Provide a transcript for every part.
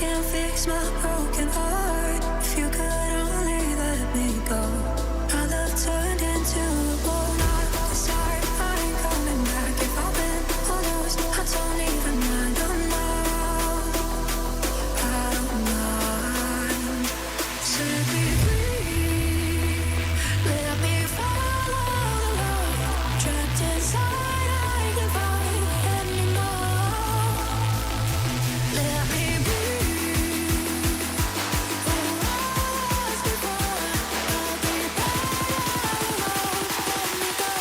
can't fix my broken heart. If you could only let me go. Our love turned into a blown out start. I ain't coming back. If I've been on loose, I don't even mind. Oh no, I don't mind. Set me free. Let me follow the love. Trapped inside, I can find anymore. Let me breathe. For us before I'll be better alone. Let me go.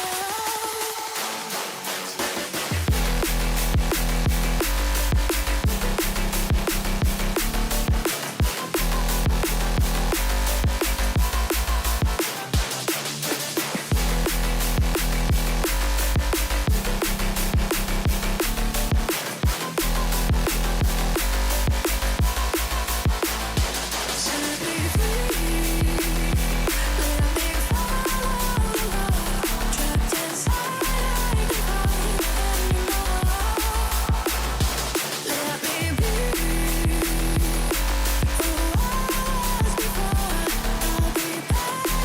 Set me free. Let me follow the love. Trapped inside, I can find anymore. Let me breathe. For us before I'll be better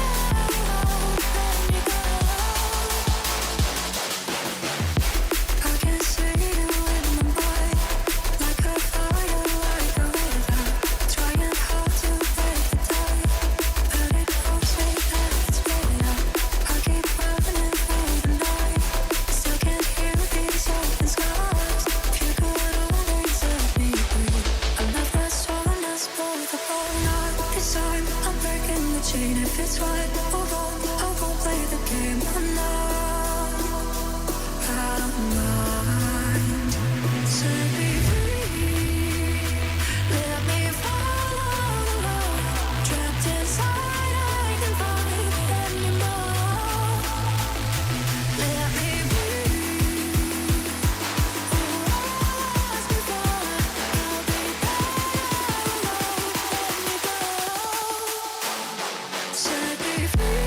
alone. Let me go. I can see you in my mind, like a fire, like a river. Trying hard to break the tie, but it holds me that it's better. I keep running through the night, still can't heal these open scars. If you could only set me free, a love that's torn us both apart. Not this time, I'm breaking the chain. If it's right or wrong, I won't play the game. Oh no, I don't mind. Set me free. Let me follow the love. Trapped inside, I can find anymore. Let me breathe. For us before I'll be better alone. Let me go. Set me free.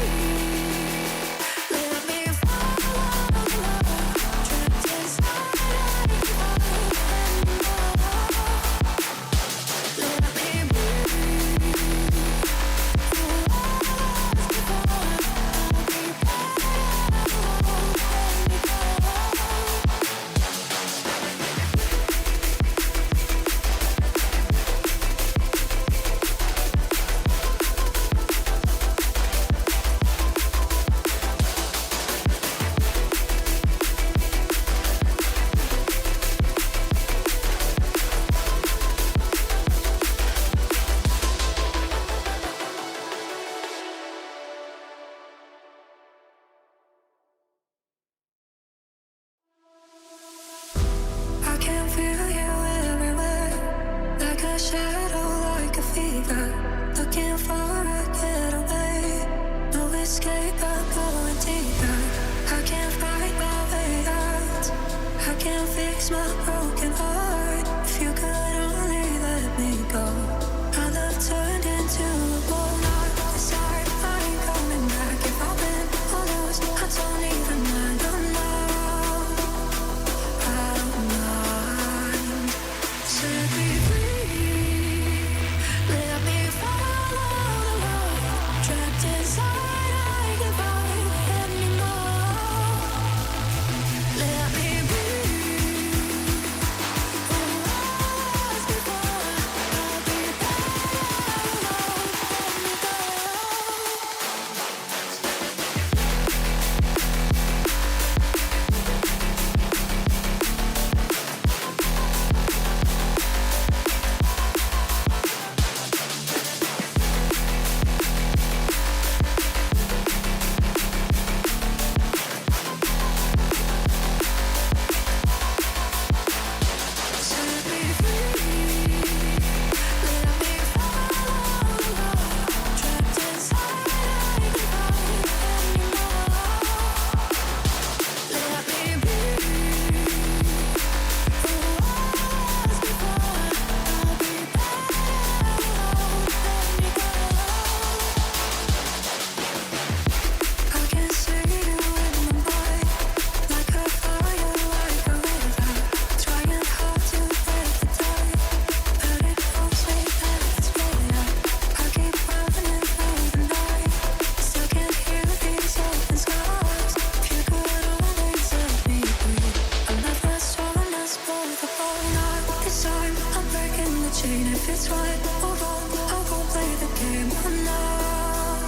right or wrong, I won't play the game. I'm not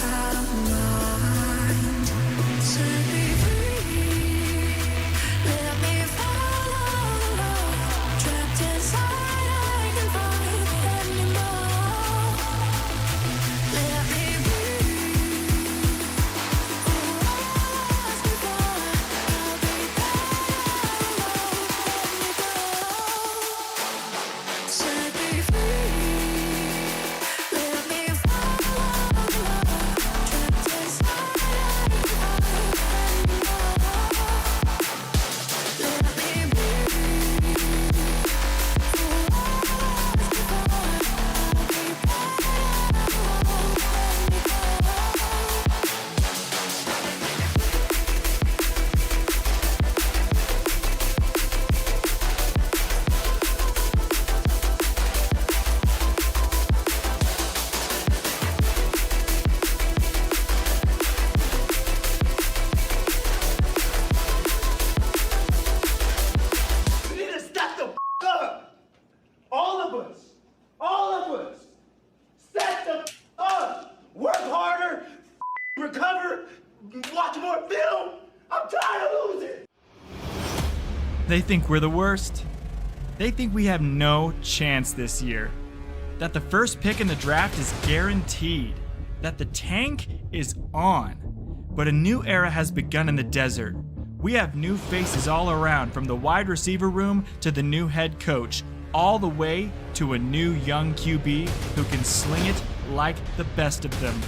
out of mind. Set me free, let me follow the love. Trapped inside, I can fight anymore. Let me breathe. Who was before? I'll be set me free, let me follow the love. Trapped inside, I can fight anymore. Let me breathe. Who was before? I'll be We need to step the up. All of us. All of us. Step the up. Work harder. Recover. Watch more film. I'm tired of losing. They think we're the worst. They think we have no chance this year. That the first pick in the draft is guaranteed. That the tank is on. But a new era has begun in the desert. We have new faces all around, from the wide receiver room to the new head coach, all the way to a new young QB who can sling it like the best of them.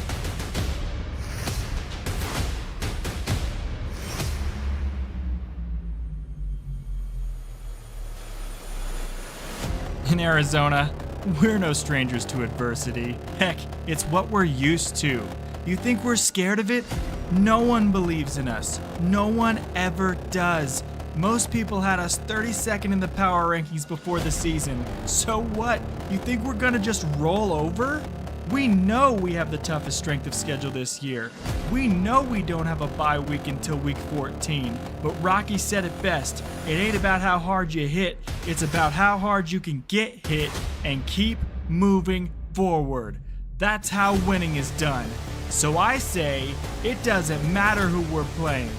In Arizona, we're no strangers to adversity. Heck, it's what we're used to. You think we're scared of it? No one believes in us. No one ever does. Most people had us 32nd in the power rankings before the season. So what? You think we're gonna just roll over? We know we have the toughest strength of schedule this year. We know we don't have a bye week until week 14. But Rocky said it best. It ain't about how hard you hit. It's about how hard you can get hit and keep moving forward. That's how winning is done. So I say, it doesn't matter who we're playing.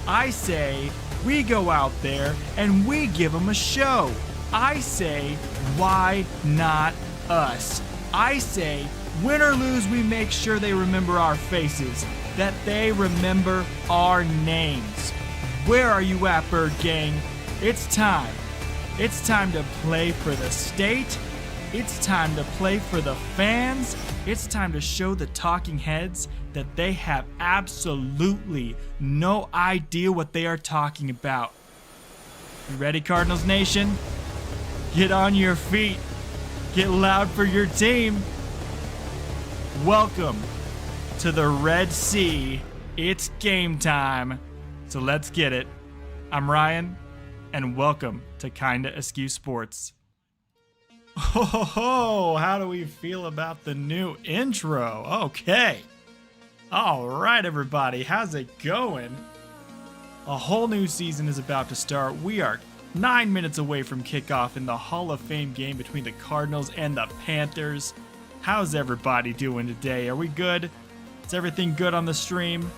I say, we go out there and we give them a show. I say, why not us? I say, win or lose, we make sure they remember our faces, that they remember our names. Where are you at, Bird Gang? It's time. It's time to play for the state. It's time to play for the fans. It's time to show the talking heads that they have absolutely no idea what they are talking about. You ready, Cardinals Nation? Get on your feet. Get loud for your team. Welcome to the Red Sea. It's game time. So let's get it. I'm Ryan, and welcome to KindaAskewSports. Oh, how do we feel about the new intro? Okay. All right, everybody. How's it going? A whole new season is about to start. We are 9 minutes away from kickoff in the Hall of Fame game between the Cardinals and the Panthers. How's everybody doing today? Are we good? Is everything good on the stream?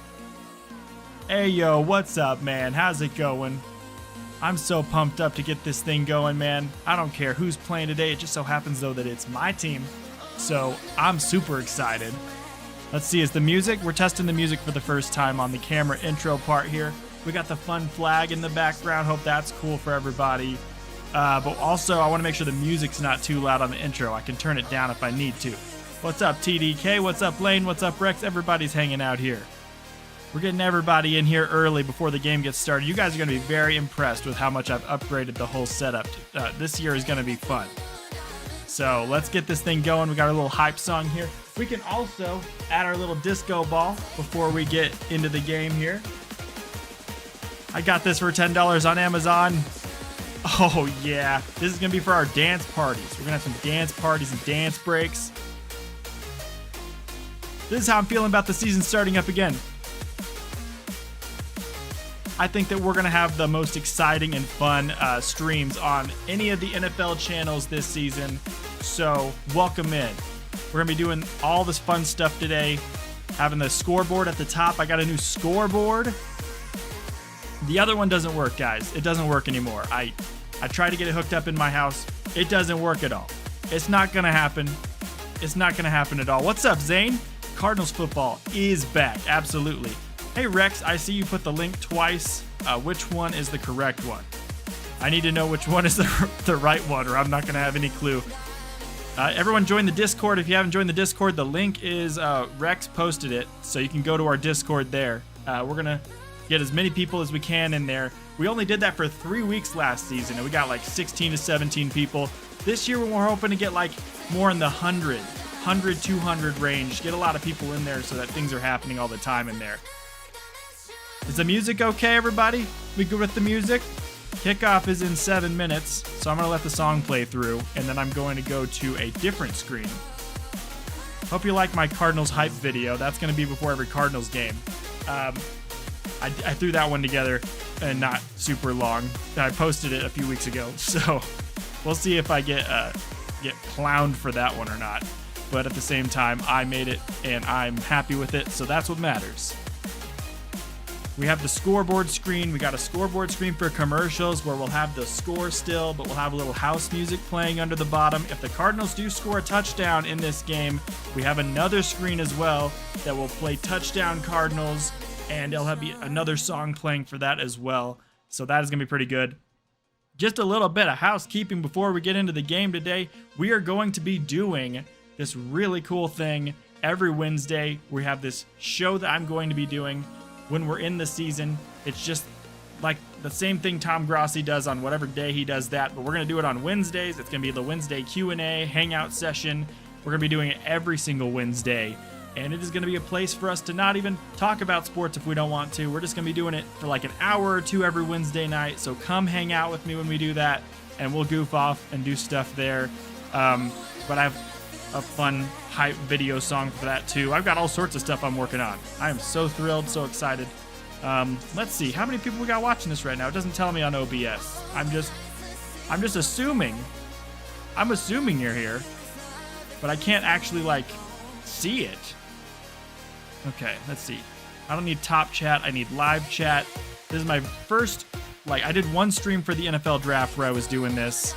Hey, yo, what's up, man? How's it going? I'm so pumped up to get this thing going, man. I don't care who's playing today. It just so happens, though, that it's my team. So I'm super excited. Let's see, is the music? We're testing the music for the first time on the camera intro part here. We got the fun flag in the background. Hope that's cool for everybody. But also, I want to make sure the music's not too loud on the intro. I can turn it down if I need to. What's up, TDK? What's up, Lane? What's up, Rex? Everybody's hanging out here. We're getting everybody in here early before the game gets started. You guys are going to be very impressed with how much I've upgraded the whole setup. This year is going to be fun. So let's get this thing going. We got our little hype song here. We can also add our little disco ball before we get into the game here. I got this for $10 on Amazon. Oh yeah, this is going to be for our dance parties. We're going to have some dance parties and dance breaks. This is how I'm feeling about the season starting up again. I think that we're going to have the most exciting and fun streams on any of the NFL channels this season. So welcome in. We're going to be doing all this fun stuff today. Having the scoreboard at the top. I got a new scoreboard. The other one doesn't work, guys. It doesn't work anymore. I tried to get it hooked up in my house. It doesn't work at all. It's not going to happen. It's not going to happen at all. What's up, Zane? Cardinals football is back. Absolutely. Hey, Rex, I see you put the link twice. Which one is the correct one? I need to know which one is the right one, or I'm not going to have any clue. Everyone join the Discord. If you haven't joined the Discord, the link is Rex posted it, so you can go to our Discord there. We're going to get as many people as we can in there. We only did that for 3 weeks last season, and we got like 16 to 17 people. This year, we're hoping to get like more in the 100, 200 range. Get a lot of people in there so that things are happening all the time in there. Is the music okay, everybody? We good with the music? Kickoff is in 7 minutes, so I'm going to let the song play through, and then I'm going to go to a different screen. Hope you like my Cardinals hype video. That's going to be before every Cardinals game. I threw that one together, and not super long. I posted it a few weeks ago, so we'll see if I get clowned for that one or not. But at the same time, I made it, and I'm happy with it, so that's what matters. We have the scoreboard screen. We got a scoreboard screen for commercials where we'll have the score still, but we'll have a little house music playing under the bottom. If the Cardinals do score a touchdown in this game, we have another screen as well that will play touchdown Cardinals, and there'll have another song playing for that as well. So that is going to be pretty good. Just a little bit of housekeeping before we get into the game today. We are going to be doing this really cool thing every Wednesday. We have this show that I'm going to be doing when we're in the season. It's just like the same thing Tom Grossi does on whatever day he does that, but we're going to do it on Wednesdays. It's going to be the Wednesday Q&A hangout session. We're going to be doing it every single Wednesday, and it is going to be a place for us to not even talk about sports if we don't want to. We're just going to be doing it for like an hour or two every Wednesday night, so come hang out with me when we do that, and we'll goof off and do stuff there. But I have a fun hype video song for that too. I've got all sorts of stuff I'm working on. I am so thrilled, so excited. Let's see how many people we got watching this right now. It doesn't tell me on OBS. I'm just assuming. I'm assuming you're here, but I can't actually like see it. Okay, let's see. I don't need top chat. I need live chat. This is my first. I did one stream for the NFL draft where I was doing this.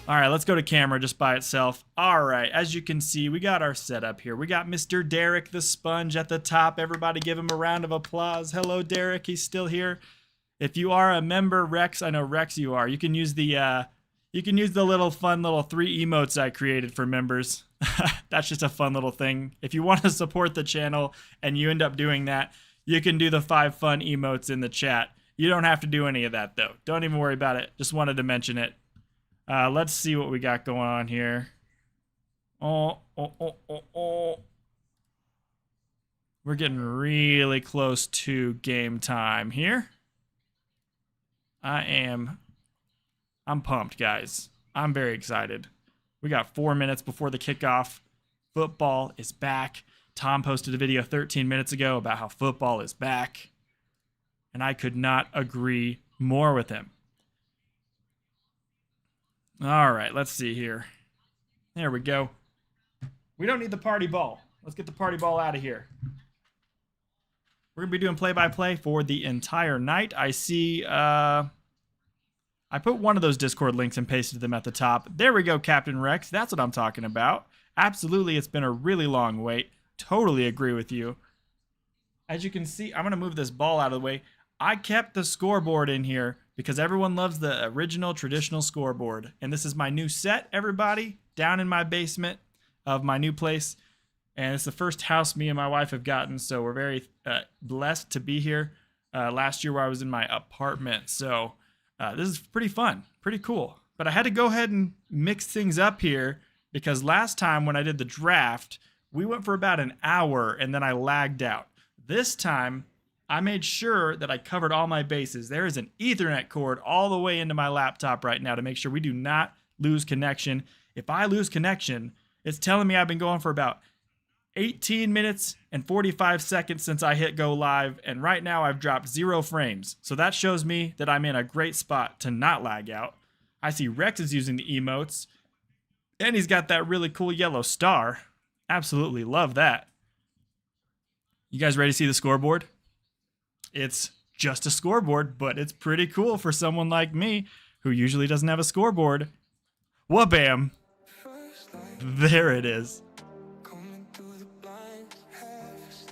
All right, let's go to camera just by itself. All right, as you can see, we got our setup here. We got Mr. Derek the Sponge at the top. Everybody give him a round of applause. Hello, Derek. He's still here. If you are a member, Rex, I know Rex you are. You can use the little fun little 3 emotes I created for members. That's just a fun little thing. If you want to support the channel and you end up doing that, you can do the 5 fun emotes in the chat. You don't have to do any of that though. Don't even worry about it. Just wanted to mention it. Let's see what we got going on here. We're getting really close to game time here. I'm pumped, guys. I'm very excited. We got 4 minutes before the kickoff. Football is back. Tom posted a video 13 minutes ago about how football is back, and I could not agree more with him. All right, let's see here. There we go. We don't need the party ball. Let's get the party ball out of here. We're going to be doing play-by-play for the entire night. I see, I put one of those Discord links and pasted them at the top. There we go, Captain Rex. That's what I'm talking about. Absolutely, it's been a really long wait. Totally agree with you. As you can see, I'm going to move this ball out of the way. I kept the scoreboard in here because everyone loves the original traditional scoreboard. And this is my new set, everybody, down in my basement of my new place. And it's the first house me and my wife have gotten, so we're very blessed to be here. Last year where I was in my apartment, so this is pretty fun, pretty cool. But I had to go ahead and mix things up here because last time when I did the draft, we went for about an hour and then I lagged out. This time, I made sure that I covered all my bases. There is an Ethernet cord all the way into my laptop right now to make sure we do not lose connection. If I lose connection, it's telling me I've been going for about 18 minutes and 45 seconds since I hit go live, and right now I've dropped 0 frames. So that shows me that I'm in a great spot to not lag out. I see Rex is using the emotes. And he's got that really cool yellow star. Absolutely love that. You guys ready to see the scoreboard? It's just a scoreboard, but it's pretty cool for someone like me who usually doesn't have a scoreboard. Wha-bam. There it is.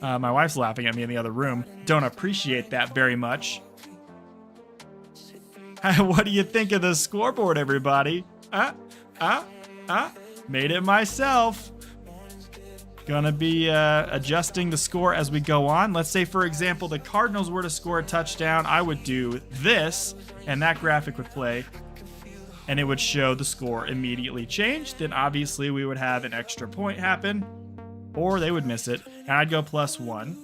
My wife's laughing at me in the other room. Don't appreciate that very much. What do you think of the scoreboard, everybody? Made it myself. Gonna be adjusting the score as we go on. Let's say, for example, the Cardinals were to score a touchdown. I would do this, and that graphic would play, and it would show the score immediately change. Then obviously we would have an extra point happen, or they would miss it, and I'd go +1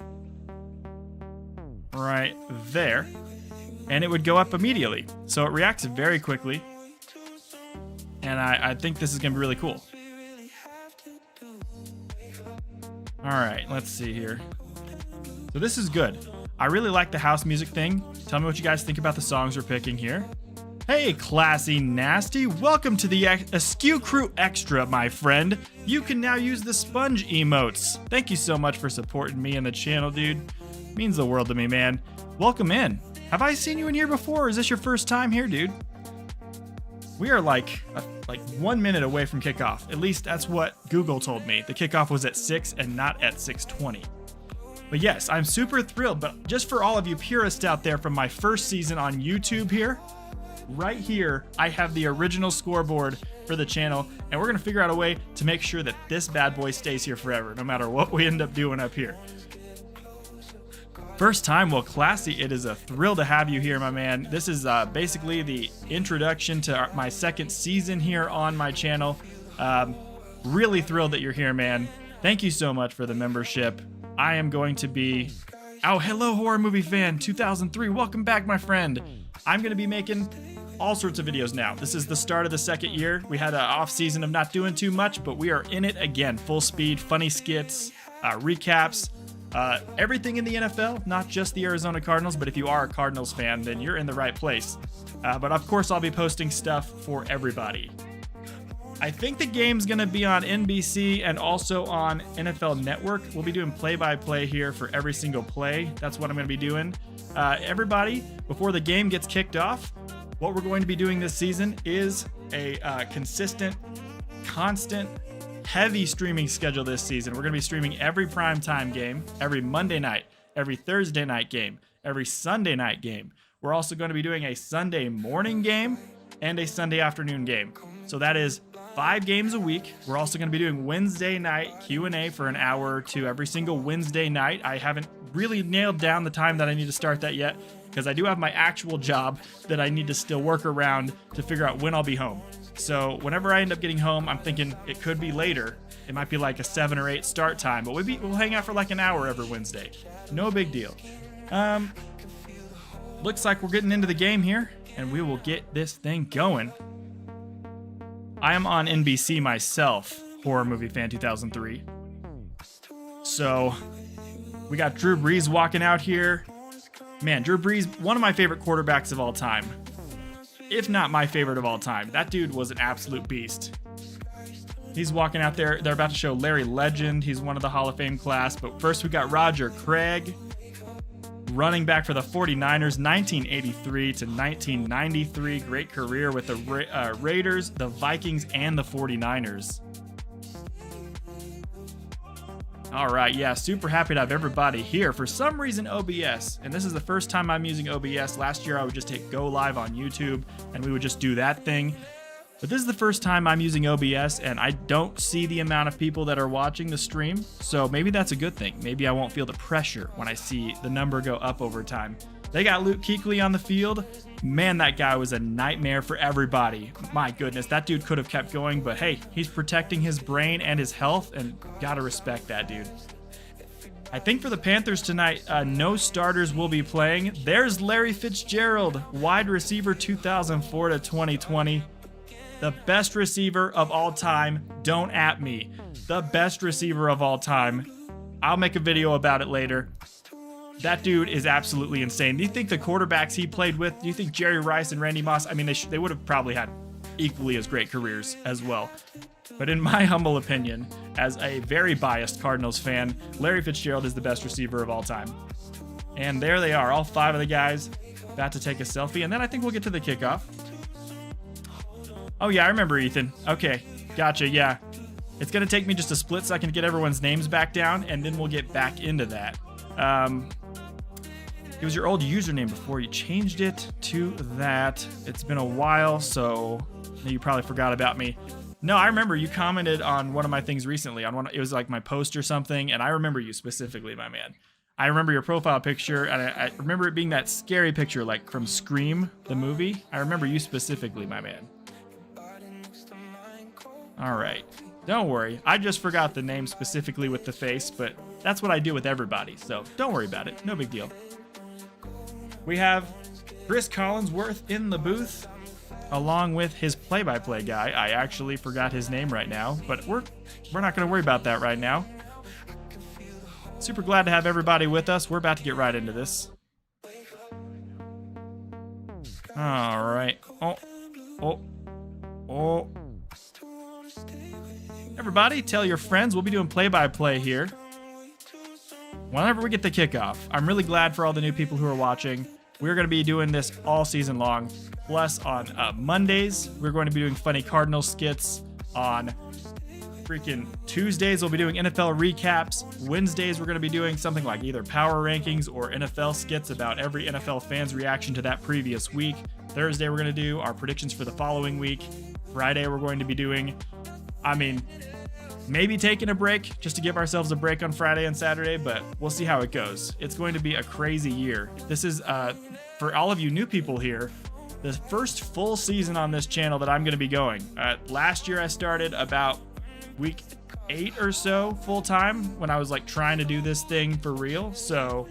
right there, and it would go up immediately. So it reacts very quickly, and I think this is gonna be really cool. All right, let's see here. So this is good. I really like the house music thing. Tell me what you guys think about the songs we're picking here. Hey, Classy Nasty. Welcome to the Askew Crew Extra, my friend. You can now use the sponge emotes. Thank you so much for supporting me and the channel, dude. Means the world to me, man. Welcome in. Have I seen you in here before, or is this your first time here, dude? We are like 1 minute away from kickoff. At least that's what Google told me. The kickoff was at 6 and not at 6:20. But yes, I'm super thrilled. But just for all of you purists out there from my first season on YouTube here, right here, I have the original scoreboard for the channel, and we're gonna figure out a way to make sure that this bad boy stays here forever, no matter what we end up doing up here. First time, well, Classy, it is a thrill to have you here, my man. This is basically the introduction to my second season here on my channel. Really thrilled that you're here, man. Thank you so much for the membership. I am going to be... Oh, hello, Horror Movie Fan 2003. Welcome back, my friend. I'm going to be making all sorts of videos now. This is the start of the second year. We had an off season of not doing too much, but we are in it again. Full speed, funny skits, recaps, everything in the NFL, not just the Arizona Cardinals, but if you are a Cardinals fan, then you're in the right place. But of course, I'll be posting stuff for everybody. I think the game's going to be on NBC and also on NFL Network. We'll be doing play-by-play here for every single play. That's what I'm going to be doing. Everybody, before the game gets kicked off, what we're going to be doing this season is a consistent, constant, heavy streaming schedule this season. We're going to be streaming every primetime game, every Monday night, every Thursday night game, every Sunday night game. We're also going to be doing a Sunday morning game and a Sunday afternoon game. So that is 5 games a week. We're also going to be doing Wednesday night Q&A for an hour or two every single Wednesday night. I haven't really nailed down the time that I need to start that yet, because I do have my actual job that I need to still work around to figure out when I'll be home. So whenever I end up getting home, I'm thinking it could be later. It might be like a 7 or 8 start time, but we'll hang out for like an hour every Wednesday. No big deal. Looks like we're getting into the game here, and we will get this thing going. I am on NBC myself, Horror Movie Fan 2003. So we got Drew Brees walking out here. Man, Drew Brees, one of my favorite quarterbacks of all time. If not my favorite of all time. That dude was an absolute beast. He's walking out there. They're about to show Larry Legend. He's one of the Hall of Fame class. But first we got Roger Craig, running back for the 49ers, 1983 to 1993. Great career with the Raiders, the Vikings, and the 49ers. All right, yeah, super happy to have everybody here. For some reason, OBS, and this is the first time I'm using OBS. Last year, I would just hit go live on YouTube, and we would just do that thing. But this is the first time I'm using OBS, and I don't see the amount of people that are watching the stream, so maybe that's a good thing. Maybe I won't feel the pressure when I see the number go up over time. They got Luke Kuechly on the field. Man, that guy was a nightmare for everybody. My goodness, that dude could have kept going, but hey, he's protecting his brain and his health, and gotta respect that dude. I think for the Panthers tonight, no starters will be playing. There's Larry Fitzgerald, wide receiver 2004 to 2020. The best receiver of all time. Don't at me. The best receiver of all time. I'll make a video about it later. That dude is absolutely insane. Do you think the quarterbacks he played with, do you think Jerry Rice and Randy Moss, I mean, they would have probably had equally as great careers as well. But in my humble opinion, as a very biased Cardinals fan, Larry Fitzgerald is the best receiver of all time. And there they are, all 5 of the guys about to take a selfie, and then I think we'll get to the kickoff. Oh yeah, I remember Ethan. Okay, gotcha, yeah. It's going to take me just a split second to get everyone's names back down, and then we'll get back into that. It was your old username before you changed it to that. It's been a while, so you probably forgot about me. No, I remember you commented on one of my things recently. It was like my post or something, and I remember you specifically, my man. I remember your profile picture, and I remember it being that scary picture, like from Scream, the movie. I remember you specifically, my man. All right. Don't worry. I just forgot the name specifically with the face, but that's what I do with everybody, so don't worry about it. No big deal. We have Chris Collinsworth in the booth, along with his play-by-play guy. I actually forgot his name right now, but we're not going to worry about that right now. Super glad to have everybody with us. We're about to get right into this. All right. Oh. Everybody, tell your friends. We'll be doing play-by-play here whenever we get the kickoff. I'm really glad for all the new people who are watching. We're going to be doing this all season long. Plus, on Mondays, we're going to be doing funny Cardinals skits. On freaking Tuesdays, we'll be doing NFL recaps. Wednesdays, we're going to be doing something like either power rankings or NFL skits about every NFL fan's reaction to that previous week. Thursday, we're going to do our predictions for the following week. Friday, we're going to be doing, maybe taking a break just to give ourselves a break on Friday and Saturday, but we'll see how it goes. It's going to be a crazy year. This is, for all of you new people here, the first full season on this channel that I'm going to be going. Last year I started about week 8 or so full time when I was like trying to do this thing for real. So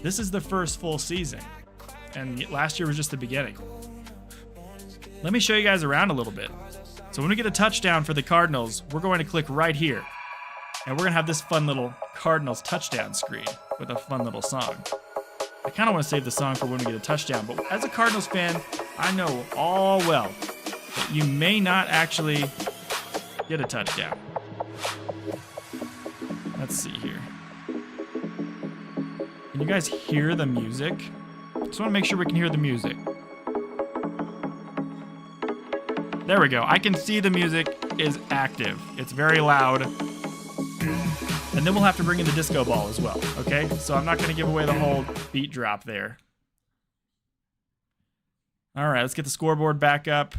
this is the first full season, and last year was just the beginning. Let me show you guys around a little bit. So when we get a touchdown for the Cardinals, we're going to click right here, and we're going to have this fun little Cardinals touchdown screen with a fun little song. I kind of want to save the song for when we get a touchdown, but as a Cardinals fan, I know all well that you may not actually get a touchdown. Let's see here. Can you guys hear the music? Just want to make sure we can hear the music. There we go. I can see the music is active. It's very loud. And then we'll have to bring in the disco ball as well, okay? So I'm not going to give away the whole beat drop there. All right, let's get the scoreboard back up.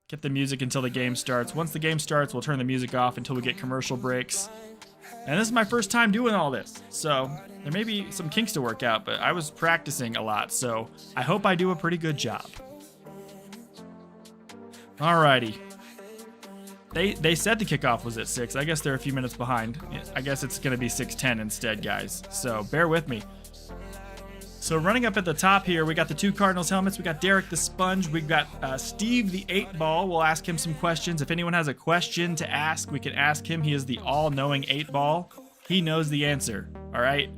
Get the music until the game starts. Once the game starts, we'll turn the music off until we get commercial breaks. And this is my first time doing all this, so there may be some kinks to work out, but I was practicing a lot, so I hope I do a pretty good job. Alrighty. They said the kickoff was at 6. I guess they're a few minutes behind. I guess it's going to be 6:10 instead, guys. So bear with me. So running up at the top here, we got the 2 Cardinals helmets. We got Derek the Sponge. We got Steve the 8-Ball. We'll ask him some questions. If anyone has a question to ask, we can ask him. He is the all-knowing 8-Ball. He knows the answer. All right?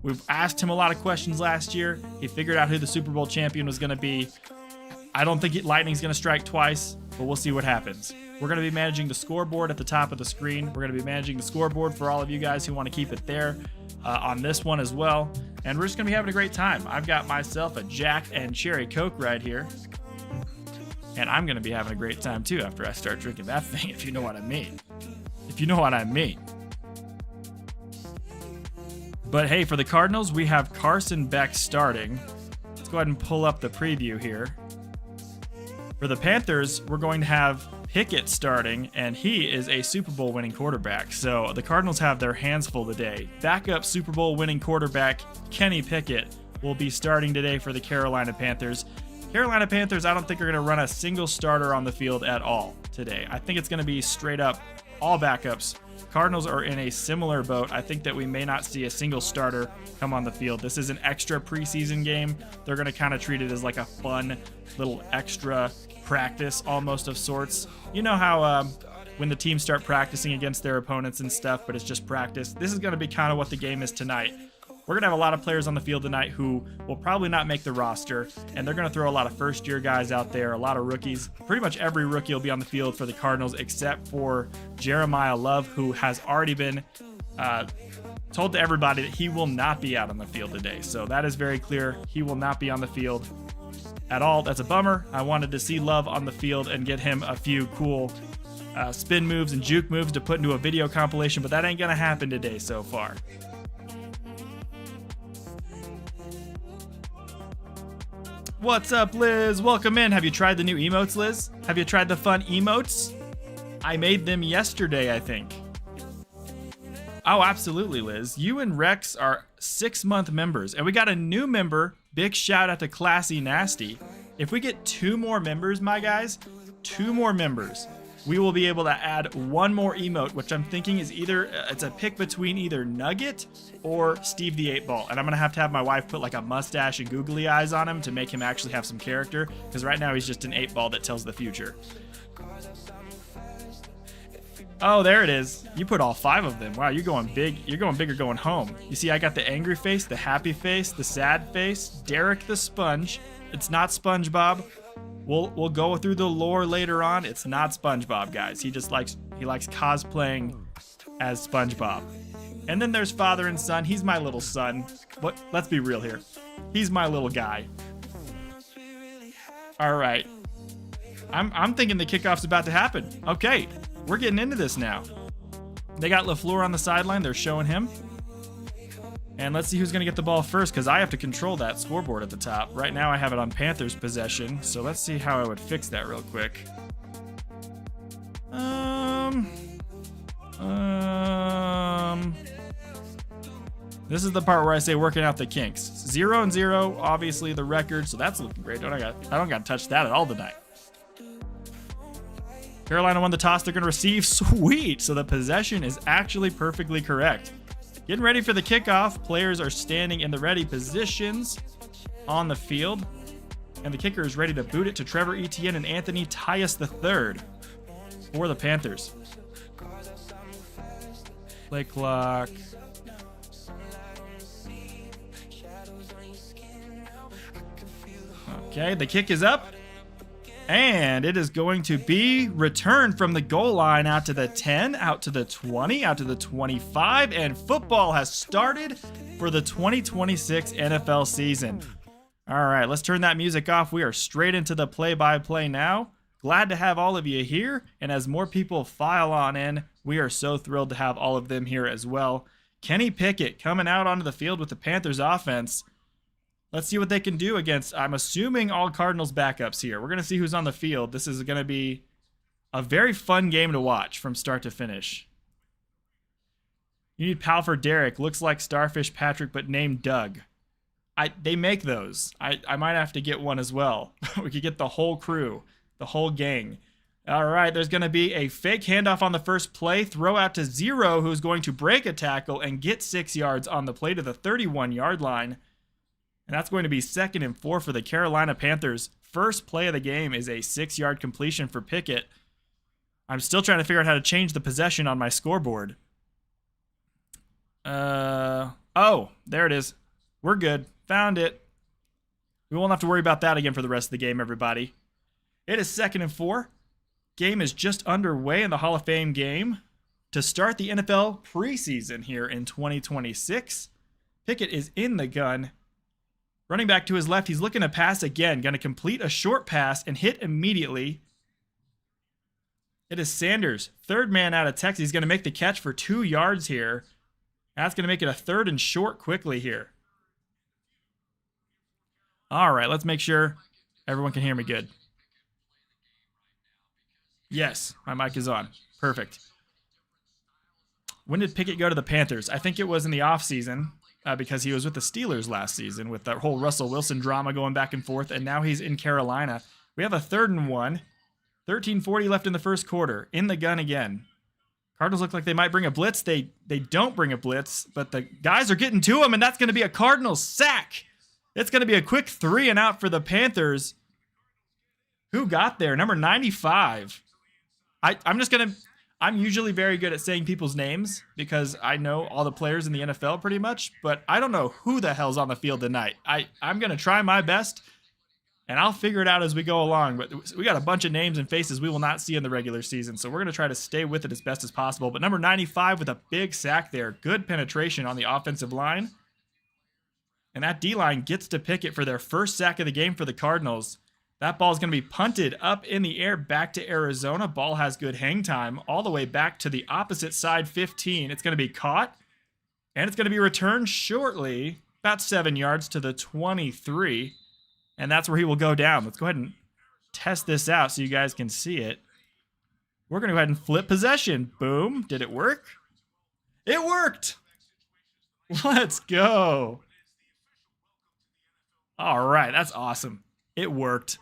We've asked him a lot of questions last year. He figured out who the Super Bowl champion was going to be. I don't think lightning's going to strike twice, but we'll see what happens. We're going to be managing the scoreboard at the top of the screen. We're going to be managing the scoreboard for all of you guys who want to keep it there on this one as well. And we're just going to be having a great time. I've got myself a Jack and Cherry Coke right here. And I'm going to be having a great time too after I start drinking that thing, if you know what I mean. If you know what I mean. But hey, for the Cardinals, we have Carson Beck starting. Let's go ahead and pull up the preview here. For the Panthers, we're going to have Pickett starting, and he is a Super Bowl winning quarterback. So the Cardinals have their hands full today. Backup Super Bowl winning quarterback Kenny Pickett will be starting today for the Carolina Panthers. Carolina Panthers, I don't think are going to run a single starter on the field at all today. I think it's going to be straight up all backups. Cardinals are in a similar boat. I think that we may not see a single starter come on the field. This is an extra preseason game. They're going to kind of treat it as like a fun little extra practice almost of sorts. You know how when the teams start practicing against their opponents and stuff, but it's just practice. This is going to be kind of what the game is tonight. We're going to have a lot of players on the field tonight who will probably not make the roster, and they're going to throw a lot of first-year guys out there, a lot of rookies. Pretty much every rookie will be on the field for the Cardinals except for Jeremiah Love, who has already been told to everybody that he will not be out on the field today. So that is very clear. He will not be on the field at all. That's a bummer. I wanted to see Love on the field and get him a few cool spin moves and juke moves to put into a video compilation, but that ain't going to happen today so far. What's up, Liz? Welcome in. Have you tried the new emotes, Liz? Have you tried the fun emotes? I made them yesterday, I think. Oh, absolutely, Liz. You and Rex are 6-month members, and we got a new member. Big shout out to Classy Nasty. If we get 2 more members, my guys, 2 more members, we will be able to add 1 more emote, which I'm thinking is either, it's a pick between either Nugget or Steve the 8-Ball. And I'm going to have my wife put like a mustache and googly eyes on him to make him actually have some character, because right now he's just an 8-Ball that tells the future. Oh, there it is. You put all 5 of them. Wow, you're going big. You're going big or going home. You see, I got the angry face, the happy face, the sad face, Derek the Sponge. It's not SpongeBob. We'll go through the lore later on. It's not SpongeBob, guys. He likes cosplaying as SpongeBob. And then there's father and son. He's my little son. Let's be real here. He's my little guy. All right. I'm thinking the kickoff's about to happen. Okay, we're getting into this now. They got LaFleur on the sideline. They're showing him. And let's see who's going to get the ball first, because I have to control that scoreboard at the top. Right now I have it on Panthers possession, so let's see how I would fix that real quick. This is the part where I say working out the kinks. 0-0, obviously the record, so that's looking great. I don't got to touch that at all tonight. Carolina won the toss. They're going to receive. Sweet. So the possession is actually perfectly correct. Getting ready for the kickoff. Players are standing in the ready positions on the field. And the kicker is ready to boot it to Trevor Etienne and Anthony Tyus III for the Panthers. Play clock. Okay, the kick is up. And it is going to be returned from the goal line out to the 10, out to the 20, out to the 25, and football has started for the 2026 NFL season. All right, let's turn that music off. We are straight into the play-by-play now. Glad to have all of you here, and as more people file on in, we are so thrilled to have all of them here as well. Kenny Pickett coming out onto the field with the Panthers offense. Let's see what they can do against, I'm assuming, all Cardinals backups here. We're going to see who's on the field. This is going to be a very fun game to watch from start to finish. You need Pal for Derek. Looks like Starfish Patrick, but named Doug. They make those. I might have to get one as well. We could get the whole crew, the whole gang. All right, there's going to be a fake handoff on the first play. Throw out to Zero, who's going to break a tackle and get 6 yards on the play to the 31-yard line. And that's going to be 2nd and 4 for the Carolina Panthers. First play of the game is a 6-yard completion for Pickett. I'm still trying to figure out how to change the possession on my scoreboard. Oh, there it is. We're good. Found it. We won't have to worry about that again for the rest of the game, everybody. It is 2nd and 4. Game is just underway in the Hall of Fame game to start the NFL preseason here in 2026. Pickett is in the gun. Running back to his left, he's looking to pass again. Going to complete a short pass and hit immediately. It is Sanders, 3rd man out of Texas. He's going to make the catch for 2 yards here. That's going to make it a 3rd and short quickly here. All right, let's make sure everyone can hear me good. Yes, my mic is on. Perfect. When did Pickett go to the Panthers? I think it was in the offseason. Because he was with the Steelers last season with that whole Russell Wilson drama going back and forth, and now he's in Carolina. We have a 3rd and 1. 13:40 left in the first quarter. In the gun again. Cardinals look like they might bring a blitz. They don't bring a blitz, but the guys are getting to him, and that's going to be a Cardinals sack. It's going to be a quick 3 and out for the Panthers. Who got there? Number 95. I'm just going to... I'm usually very good at saying people's names because I know all the players in the NFL pretty much, but I don't know who the hell's on the field tonight. I'm going to try my best, and I'll figure it out as we go along. But we got a bunch of names and faces we will not see in the regular season, so we're going to try to stay with it as best as possible. But number 95 with a big sack there. Good penetration on the offensive line. And that D-line gets to pick it for their first sack of the game for the Cardinals. That ball is going to be punted up in the air back to Arizona. Ball has good hang time all the way back to the opposite side 15. It's going to be caught, and it's going to be returned shortly, about 7 yards to the 23. And that's where he will go down. Let's go ahead and test this out so you guys can see it. We're going to go ahead and flip possession. Boom. Did it work? It worked. Let's go. All right, that's awesome. It worked.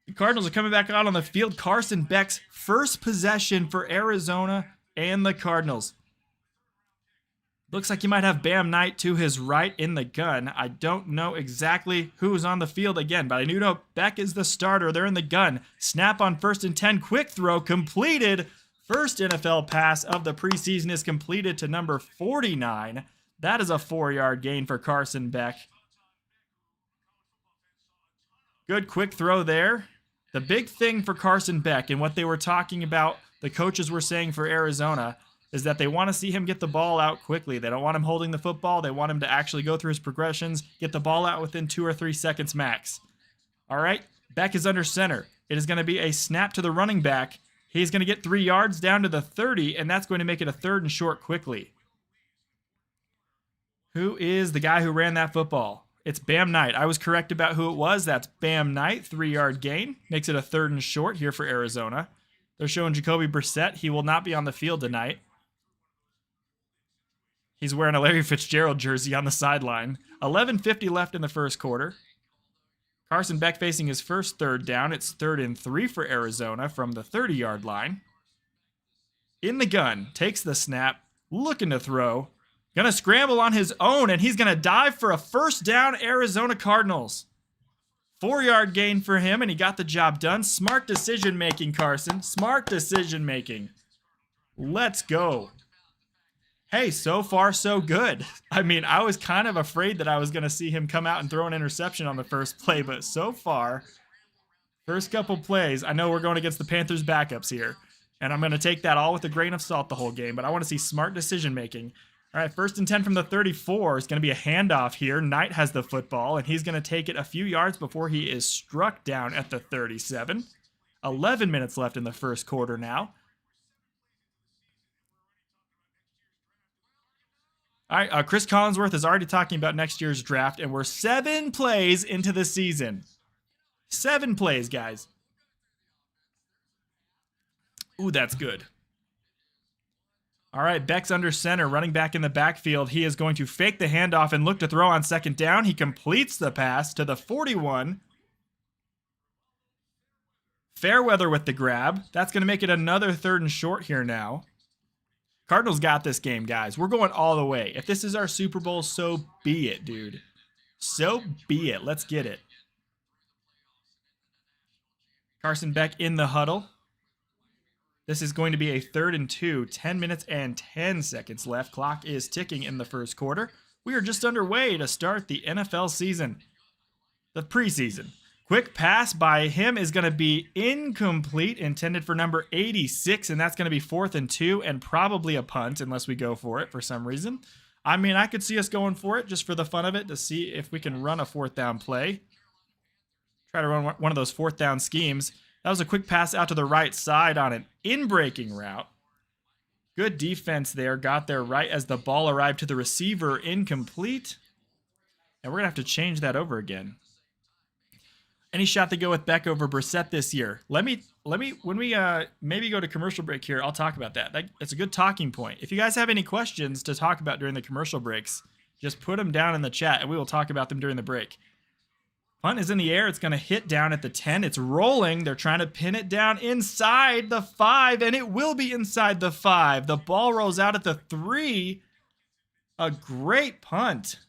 The Cardinals are coming back out on the field. Carson Beck's first possession for Arizona and the Cardinals. Looks like he might have Bam Knight to his right in the gun. I don't know exactly who's on the field again, but I do know Beck is the starter. They're in the gun. Snap on 1st and 10. Quick throw completed. First NFL pass of the preseason is completed to number 49. That is a 4-yard gain for Carson Beck. Good quick throw there. The big thing for Carson Beck and what they were talking about, the coaches were saying for Arizona, is that they want to see him get the ball out quickly. They don't want him holding the football. They want him to actually go through his progressions, get the ball out within 2 or 3 seconds max. All right, Beck is under center. It is going to be a snap to the running back. He's going to get 3 yards down to the 30, and that's going to make it a 3rd and short quickly. Who is the guy who ran that football? It's Bam Knight. I was correct about who it was. That's Bam Knight, 3-yard gain. Makes it a 3rd and short here for Arizona. They're showing Jacoby Brissett. He will not be on the field tonight. He's wearing a Larry Fitzgerald jersey on the sideline. 11:50 left in the first quarter. Carson Beck facing his first 3rd down. It's 3rd and 3 for Arizona from the 30-yard line. In the gun, takes the snap, looking to throw. Gonna scramble on his own, and he's gonna dive for a 1st down, Arizona Cardinals. 4-yard gain for him, and he got the job done. Smart decision-making, Carson. Smart decision-making. Let's go. Hey, so far, so good. I mean, I was kind of afraid that I was gonna see him come out and throw an interception on the first play, but so far, first couple plays, I know we're going against the Panthers backups here, and I'm gonna take that all with a grain of salt the whole game, but I want to see smart decision-making. All right, 1st and 10 from the 34 is going to be a handoff here. Knight has the football, and he's going to take it a few yards before he is struck down at the 37. 11 minutes left in the first quarter now. All right, Chris Collinsworth is already talking about next year's draft, and we're 7 plays into the season. 7 plays, guys. Ooh, that's good. All right, Beck's under center, running back in the backfield. He is going to fake the handoff and look to throw on 2nd down. He completes the pass to the 41. Fairweather with the grab. That's going to make it another 3rd and short here now. Cardinals got this game, guys. We're going all the way. If this is our Super Bowl, so be it, dude. So be it. Let's get it. Carson Beck in the huddle. This is going to be a 3rd and 2, 10 minutes and 10 seconds left. Clock is ticking in the first quarter. We are just underway to start the NFL season, the preseason. Quick pass by him is going to be incomplete, intended for number 86, and that's going to be 4th and 2 and probably a punt unless we go for it for some reason. I mean, I could see us going for it just for the fun of it to see if we can run a 4th down play. Try to run one of those 4th down schemes. That was a quick pass out to the right side on an in-breaking route. Good defense there. Got there right as the ball arrived to the receiver. Incomplete. And we're going to have to change that over again. Any shot to go with Beck over Brissett this year? Let me when we maybe go to commercial break here, I'll talk about that. It's a good talking point. If you guys have any questions to talk about during the commercial breaks, just put them down in the chat and we will talk about them during the break. Punt is in the air. It's going to hit down at the 10. It's rolling. They're trying to pin it down inside the 5, and it will be inside the 5. The ball rolls out at the 3. A great punt.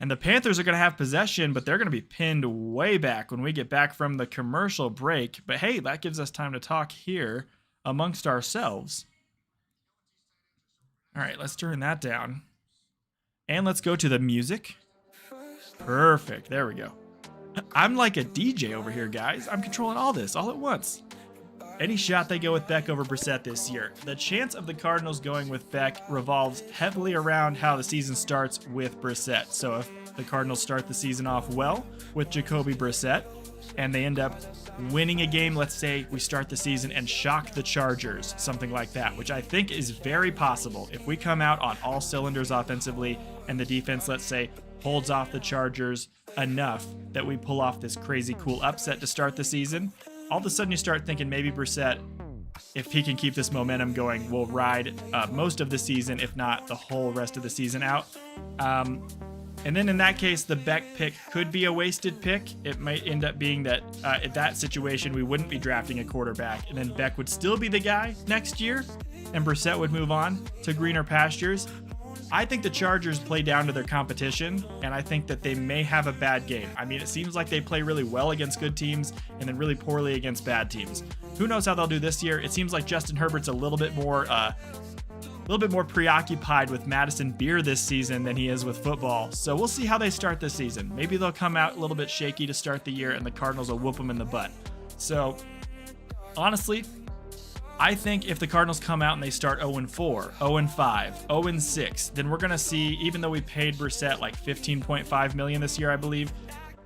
And the Panthers are going to have possession, but they're going to be pinned way back when we get back from the commercial break. But hey, that gives us time to talk here amongst ourselves. All right, let's turn that down. And let's go to the music. Perfect. There we go. I'm like a DJ over here, guys. I'm controlling all this all at once. Any shot they go with Beck over Brissett this year. The chance of the Cardinals going with Beck revolves heavily around how the season starts with Brissett. So if the Cardinals start the season off well with Jacoby Brissett and they end up winning a game, let's say we start the season and shock the Chargers, something like that, which I think is very possible. If we come out on all cylinders offensively and the defense, let's say, holds off the Chargers enough that we pull off this crazy cool upset to start the season, all of a sudden you start thinking maybe Brissett, if he can keep this momentum going, will ride most of the season, if not the whole rest of the season out. And then in that case, the Beck pick could be a wasted pick. It might end up being that in that situation, we wouldn't be drafting a quarterback, and then Beck would still be the guy next year, and Brissett would move on to greener pastures. I think the Chargers play down to their competition, and I think that they may have a bad game. I mean, it seems like they play really well against good teams and then really poorly against bad teams. Who knows how they'll do this year? It seems like Justin Herbert's a little bit more preoccupied with Madison Beer this season than he is with football. So we'll see how they start this season. Maybe they'll come out a little bit shaky to start the year, and the Cardinals will whoop them in the butt. So honestly, I think if the Cardinals come out and they start 0-4, 0-5, 0-6, then we're going to see, even though we paid Brissett like $15.5 million this year, I believe,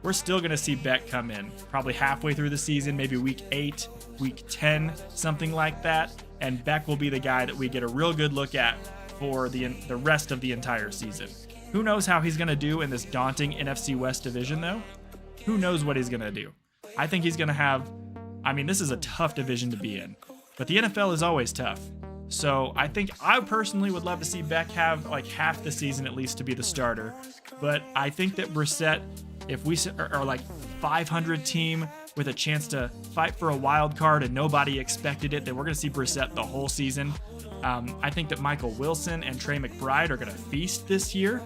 we're still going to see Beck come in probably halfway through the season, maybe week 8, week 10, something like that. And Beck will be the guy that we get a real good look at for the rest of the entire season. Who knows how he's going to do in this daunting NFC West division, though? Who knows what he's going to do? I think he's going to have, I mean, this is a tough division to be in. But the NFL is always tough. So I think I personally would love to see Beck have like half the season at least to be the starter. But I think that Brissett, if we are like 500 team with a chance to fight for a wild card and nobody expected it, then we're going to see Brissett the whole season. I think that Michael Wilson and Trey McBride are going to feast this year.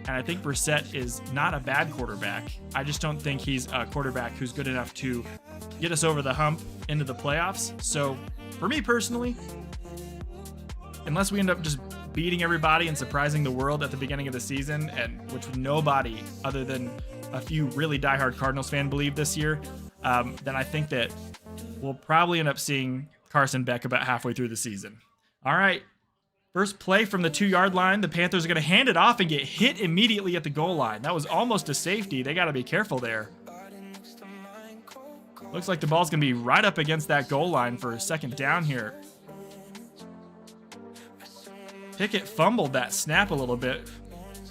And I think Brissett is not a bad quarterback. I just don't think he's a quarterback who's good enough to get us over the hump into the playoffs. So for me personally, unless we end up just beating everybody and surprising the world at the beginning of the season, and which nobody other than a few really diehard Cardinals fans believe this year, then I think that we'll probably end up seeing Carson Beck about halfway through the season. All right. First play from the 2-yard line. The Panthers are going to hand it off and get hit immediately at the goal line. That was almost a safety. They got to be careful there. Looks like the ball's going to be right up against that goal line for a second down here. Pickett fumbled that snap a little bit.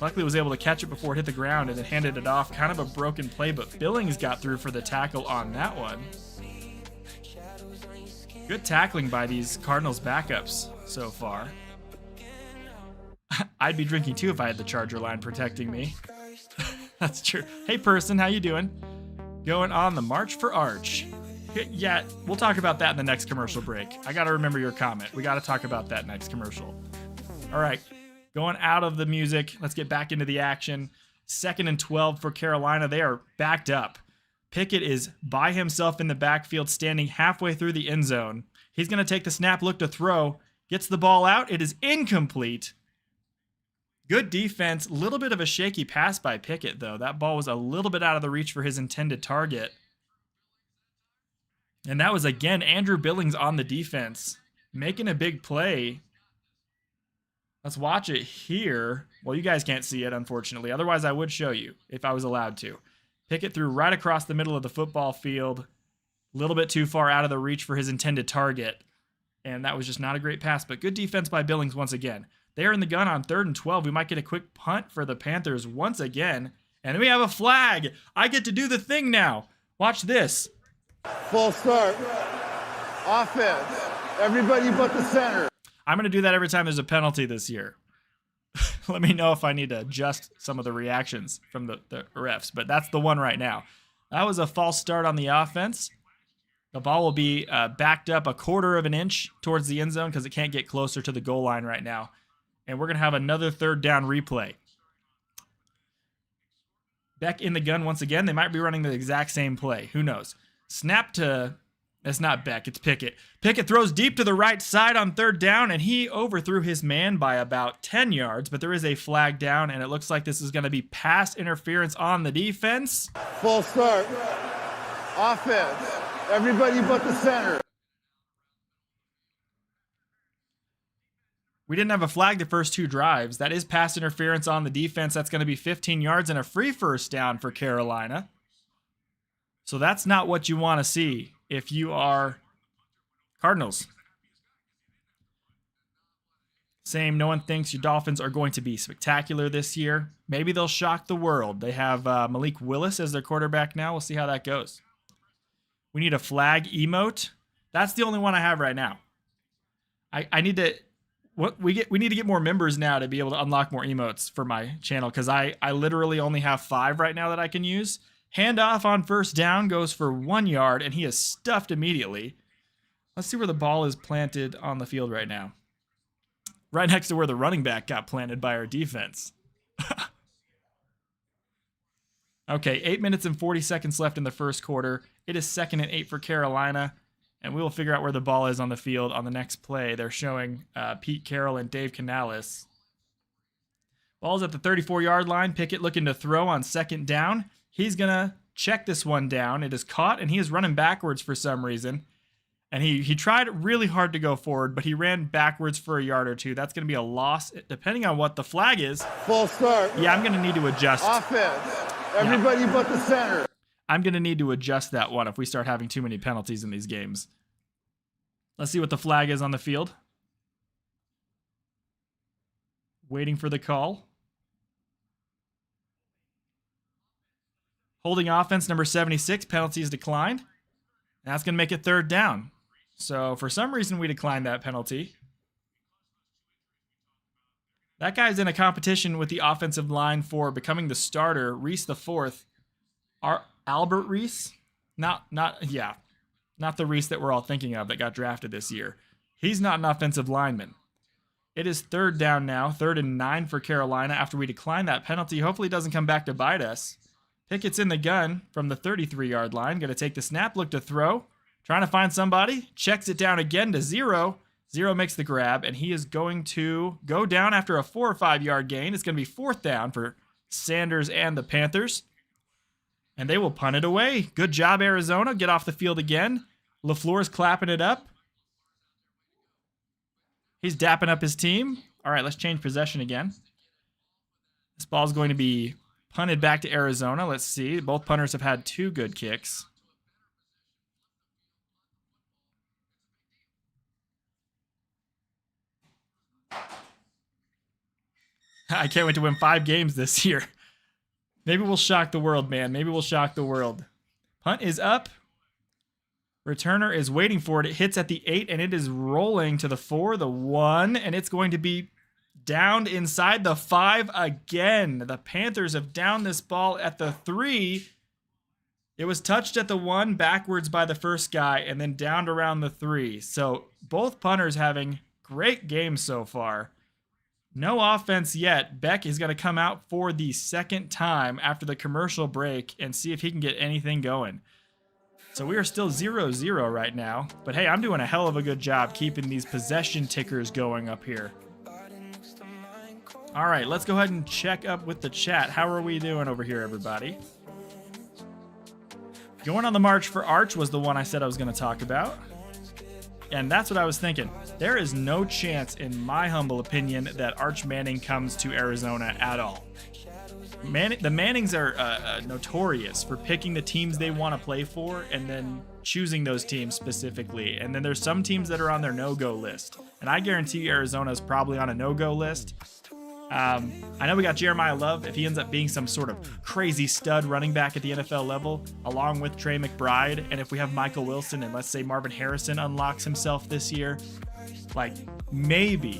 Luckily was able to catch it before it hit the ground and then handed it off. Kind of a broken play, but Billings got through for the tackle on that one. Good tackling by these Cardinals backups so far. I'd be drinking too if I had the Charger line protecting me. That's true. Hey person, how you doing? Going on the March for Arch. Yeah, we'll talk about that in the next commercial break. I got to remember your comment. We got to talk about that next commercial. All right, going out of the music, let's get back into the action. 2nd and 12 for Carolina. They are backed up. Pickett is by himself in the backfield, standing halfway through the end zone. He's going to take the snap, look to throw, gets the ball out. It is incomplete. Good defense. A little bit of a shaky pass by Pickett, though. That ball was a little bit out of the reach for his intended target. And that was, again, Andrew Billings on the defense, making a big play. Let's watch it here. Well, you guys can't see it, unfortunately. Otherwise, I would show you if I was allowed to. Pickett threw right across the middle of the football field. A little bit too far out of the reach for his intended target. And that was just not a great pass, but good defense by Billings once again. They are in the gun on 3rd and 12. We might get a quick punt for the Panthers once again. And then we have a flag. I get to do the thing now. Watch this. Full start. Offense. Everybody but the center. I'm going to do that every time there's a penalty this year. Let me know if I need to adjust some of the reactions from the refs, but that's the one right now. That was a false start on the offense. The ball will be backed up 1/4 of an inch towards the end zone because it can't get closer to the goal line right now. And we're going to have another 3rd down replay. Beck in the gun once again. They might be running the exact same play. Who knows? Snap to It's not Beck, it's Pickett. Pickett throws deep to the right side on third down, and he overthrew his man by about 10 yards, but there is a flag down, and it looks like this is going to be pass interference on the defense. Full start. Offense. Everybody but the center. We didn't have a flag the first two drives. That is pass interference on the defense. That's going to be 15 yards and a free first down for Carolina. So that's not what you want to see if you are Cardinals. Same, no one thinks your Dolphins are going to be spectacular this year. Maybe they'll shock the world. They have Malik Willis as their quarterback now. We'll see how that goes. We need a flag emote. That's the only one I have right now. I need to... We need to get more members now to be able to unlock more emotes for my channel, because I literally only have 5 right now that I can use. Handoff on first down goes for 1 yard, and he is stuffed immediately. Let's see where the ball is planted on the field right now. Right next to where the running back got planted by our defense. Okay, 8 minutes and 40 seconds left in the first quarter. It is 2nd and 8 for Carolina. And we will figure out where the ball is on the field on the next play. They're showing Pete Carroll and Dave Canales. Ball's at the 34-yard line. Pickett looking to throw on second down. He's going to check this one down. It is caught, and he is running backwards for some reason. And he tried really hard to go forward, but he ran backwards for a yard or two. That's going to be a loss, depending on what the flag is. Full start. Yeah, I'm going to need to adjust. Offense. Everybody but the center. I'm going to need to adjust that one if we start having too many penalties in these games. Let's see what the flag is on the field. Waiting for the call. Holding offense, number 76. Penalties declined. That's going to make it third down. So for some reason, we declined that penalty. That guy's in a competition with the offensive line for becoming the starter. Reese the fourth. Albert Reese? Not the Reese that we're all thinking of that got drafted this year. He's not an offensive lineman. It is third down now, 3rd and 9 for Carolina after we decline that penalty. Hopefully it doesn't come back to bite us. Pickett's in the gun from the 33-yard line. Going to take the snap, look to throw. Trying to find somebody. Checks it down again to Zero. Zero makes the grab, and he is going to go down after a 4 or 5-yard gain. It's going to be 4th down for Sanders and the Panthers. And they will punt it away. Good job, Arizona. Get off the field again. LaFleur's clapping it up. He's dapping up his team. All right, let's change possession again. This ball's going to be punted back to Arizona. Let's see. Both punters have had 2 good kicks. I can't wait to win 5 games this year. Maybe we'll shock the world, man. Maybe we'll shock the world. Punt is up. Returner is waiting for it. It hits at the 8, and it is rolling to the 4, the 1, and it's going to be downed inside the 5 again. The Panthers have downed this ball at the 3. It was touched at the 1, backwards by the first guy, and then downed around the 3. So both punters having great games so far. No offense yet. Beck is going to come out for the 2nd time after the commercial break and see if he can get anything going. So we are still 0-0 right now. But hey, I'm doing a hell of a good job keeping these possession tickers going up here. All right, let's go ahead and check up with the chat. How are we doing over here, everybody? Going on the march for Arch was the one I said I was going to talk about. And that's what I was thinking. There is no chance, in my humble opinion, that Arch Manning comes to Arizona at all. The Mannings are notorious for picking the teams they want to play for and then choosing those teams specifically. And then there's some teams that are on their no-go list. And I guarantee you Arizona is probably on a no-go list. I know we got Jeremiah Love. If he ends up being some sort of crazy stud running back at the NFL level, along with Trey McBride, and if we have Michael Wilson and let's say Marvin Harrison unlocks himself this year, like maybe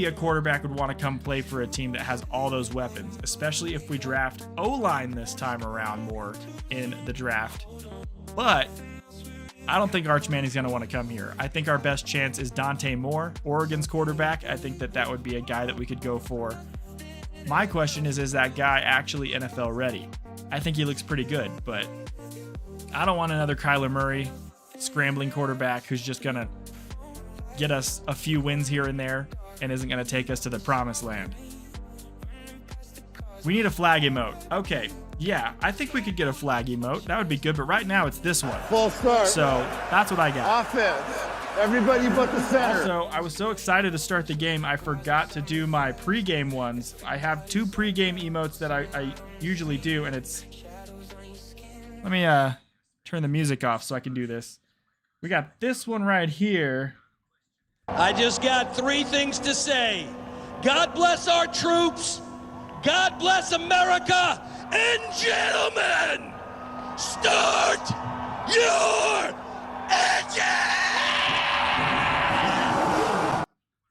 a quarterback would want to come play for a team that has all those weapons, especially if we draft O-line this time around more in the draft. But I don't think Arch Manning's going to want to come here. I think our best chance is Dante Moore, Oregon's quarterback. I think that would be a guy that we could go for. My question is that guy actually NFL ready? I think he looks pretty good, but I don't want another Kyler Murray. scrambling quarterback who's just going to get us a few wins here and there and isn't going to take us to the promised land. We need a flag emote. Okay, yeah, I think we could get a flag emote. That would be good, but right now it's this one. Full start. So that's what I got. Offense. Everybody but the center. Also, I was so excited to start the game, I forgot to do my pregame ones. I have 2 pregame emotes that I usually do, and it's... Let me turn the music off so I can do this. We got this one right here. I just got 3 things to say. God bless our troops. God bless America. And gentlemen, start your engine!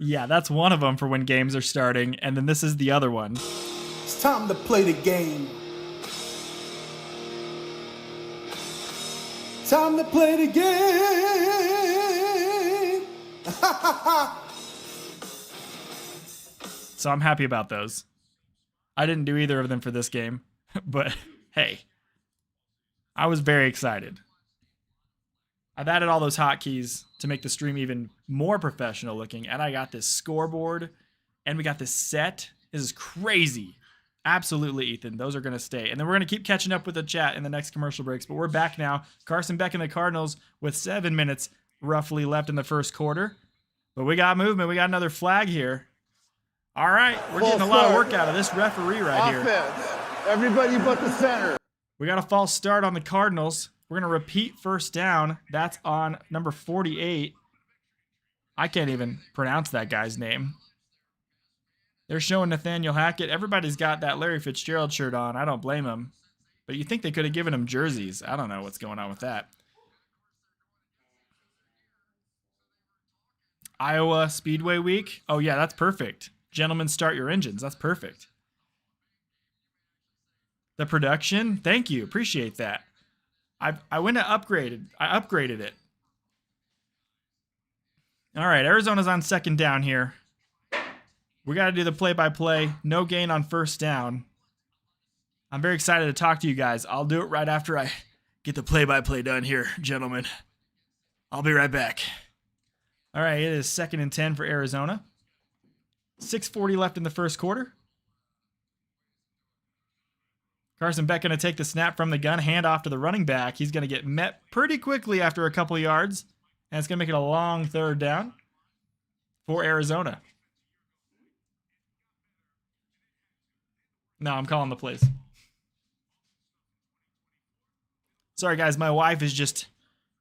Yeah, that's one of them for when games are starting, and then this is the other one. It's time to play the game. Time to play the game. So I'm happy about those. I didn't do either of them for this game, but hey, I was very excited. I've added all those hotkeys to make the stream even more professional looking, and I got this scoreboard, and we got this set. This is crazy. Absolutely, Ethan. Those are going to stay. And then we're going to keep catching up with the chat in the next commercial breaks, but we're back now. Carson Beck and the Cardinals with 7 minutes roughly left in the first quarter. But we got movement. We got another flag here. All right, we're getting a lot of work out of this referee right here. Offense. Everybody but the center. We got a false start on the Cardinals. We're going to repeat first down. That's on number 48. I can't even pronounce that guy's name. They're showing Nathaniel Hackett. Everybody's got that Larry Fitzgerald shirt on. I don't blame them. But you think they could have given him jerseys. I don't know what's going on with that. Iowa Speedway Week. Oh, yeah, that's perfect. Gentlemen, start your engines. That's perfect. The production. Thank you. Appreciate that. I went and upgraded. I upgraded it. All right, Arizona's on second down here. We got to do the play-by-play. No gain on first down. I'm very excited to talk to you guys. I'll do it right after I get the play-by-play done here, gentlemen. I'll be right back. All right, it is 2nd and 10 for Arizona. 6:40 left in the first quarter. Carson Beck going to take the snap from the gun, hand off to the running back. He's going to get met pretty quickly after a couple yards, and it's going to make it a long 3rd down for Arizona. No, I'm calling the plays. Sorry, guys. My wife is just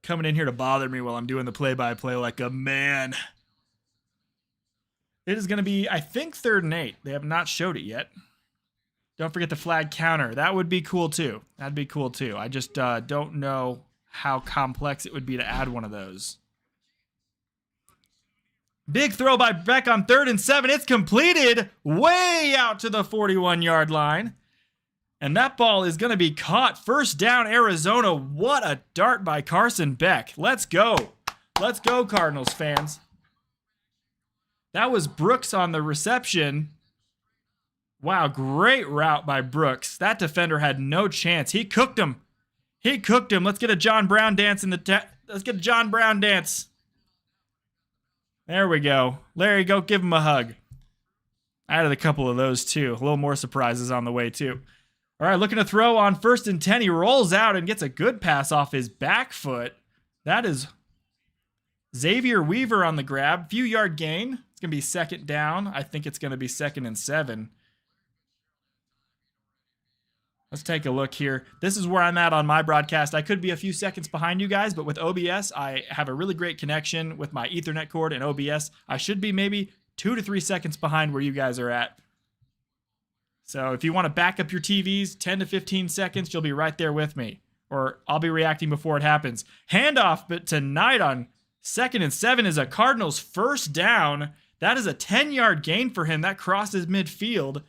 coming in here to bother me while I'm doing the play-by-play like a man. It is going to be, I think, 3rd and 8. They have not showed it yet. Don't forget the flag counter. That would be cool, too. That'd be cool, too. I just don't know how complex it would be to add one of those. Big throw by Beck on 3rd and 7. It's completed way out to the 41-yard line. And that ball is going to be caught. First down, Arizona. What a dart by Carson Beck. Let's go. Let's go, Cardinals fans. That was Brooks on the reception. Wow, great route by Brooks. That defender had no chance. He cooked him. He cooked him. Let's get a John Brown dance in the let's get a John Brown dance. There we go. Larry, go give him a hug. I added a couple of those too. A little more surprises on the way too. All right, looking to throw on 1st and 10. He rolls out and gets a good pass off his back foot. That is Xavier Weaver on the grab. Few yard gain. It's going to be 2nd down. I think it's going to be 2nd and 7. Let's take a look here. This is where I'm at on my broadcast. I could be a few seconds behind you guys, but with OBS, I have a really great connection with my Ethernet cord and OBS. I should be maybe 2 to 3 seconds behind where you guys are at. So if you want to back up your TVs 10 to 15 seconds, you'll be right there with me. Or I'll be reacting before it happens. Handoff, but tonight on 2nd and 7 is a Cardinals first down. That is a 10-yard gain for him. That crosses midfield.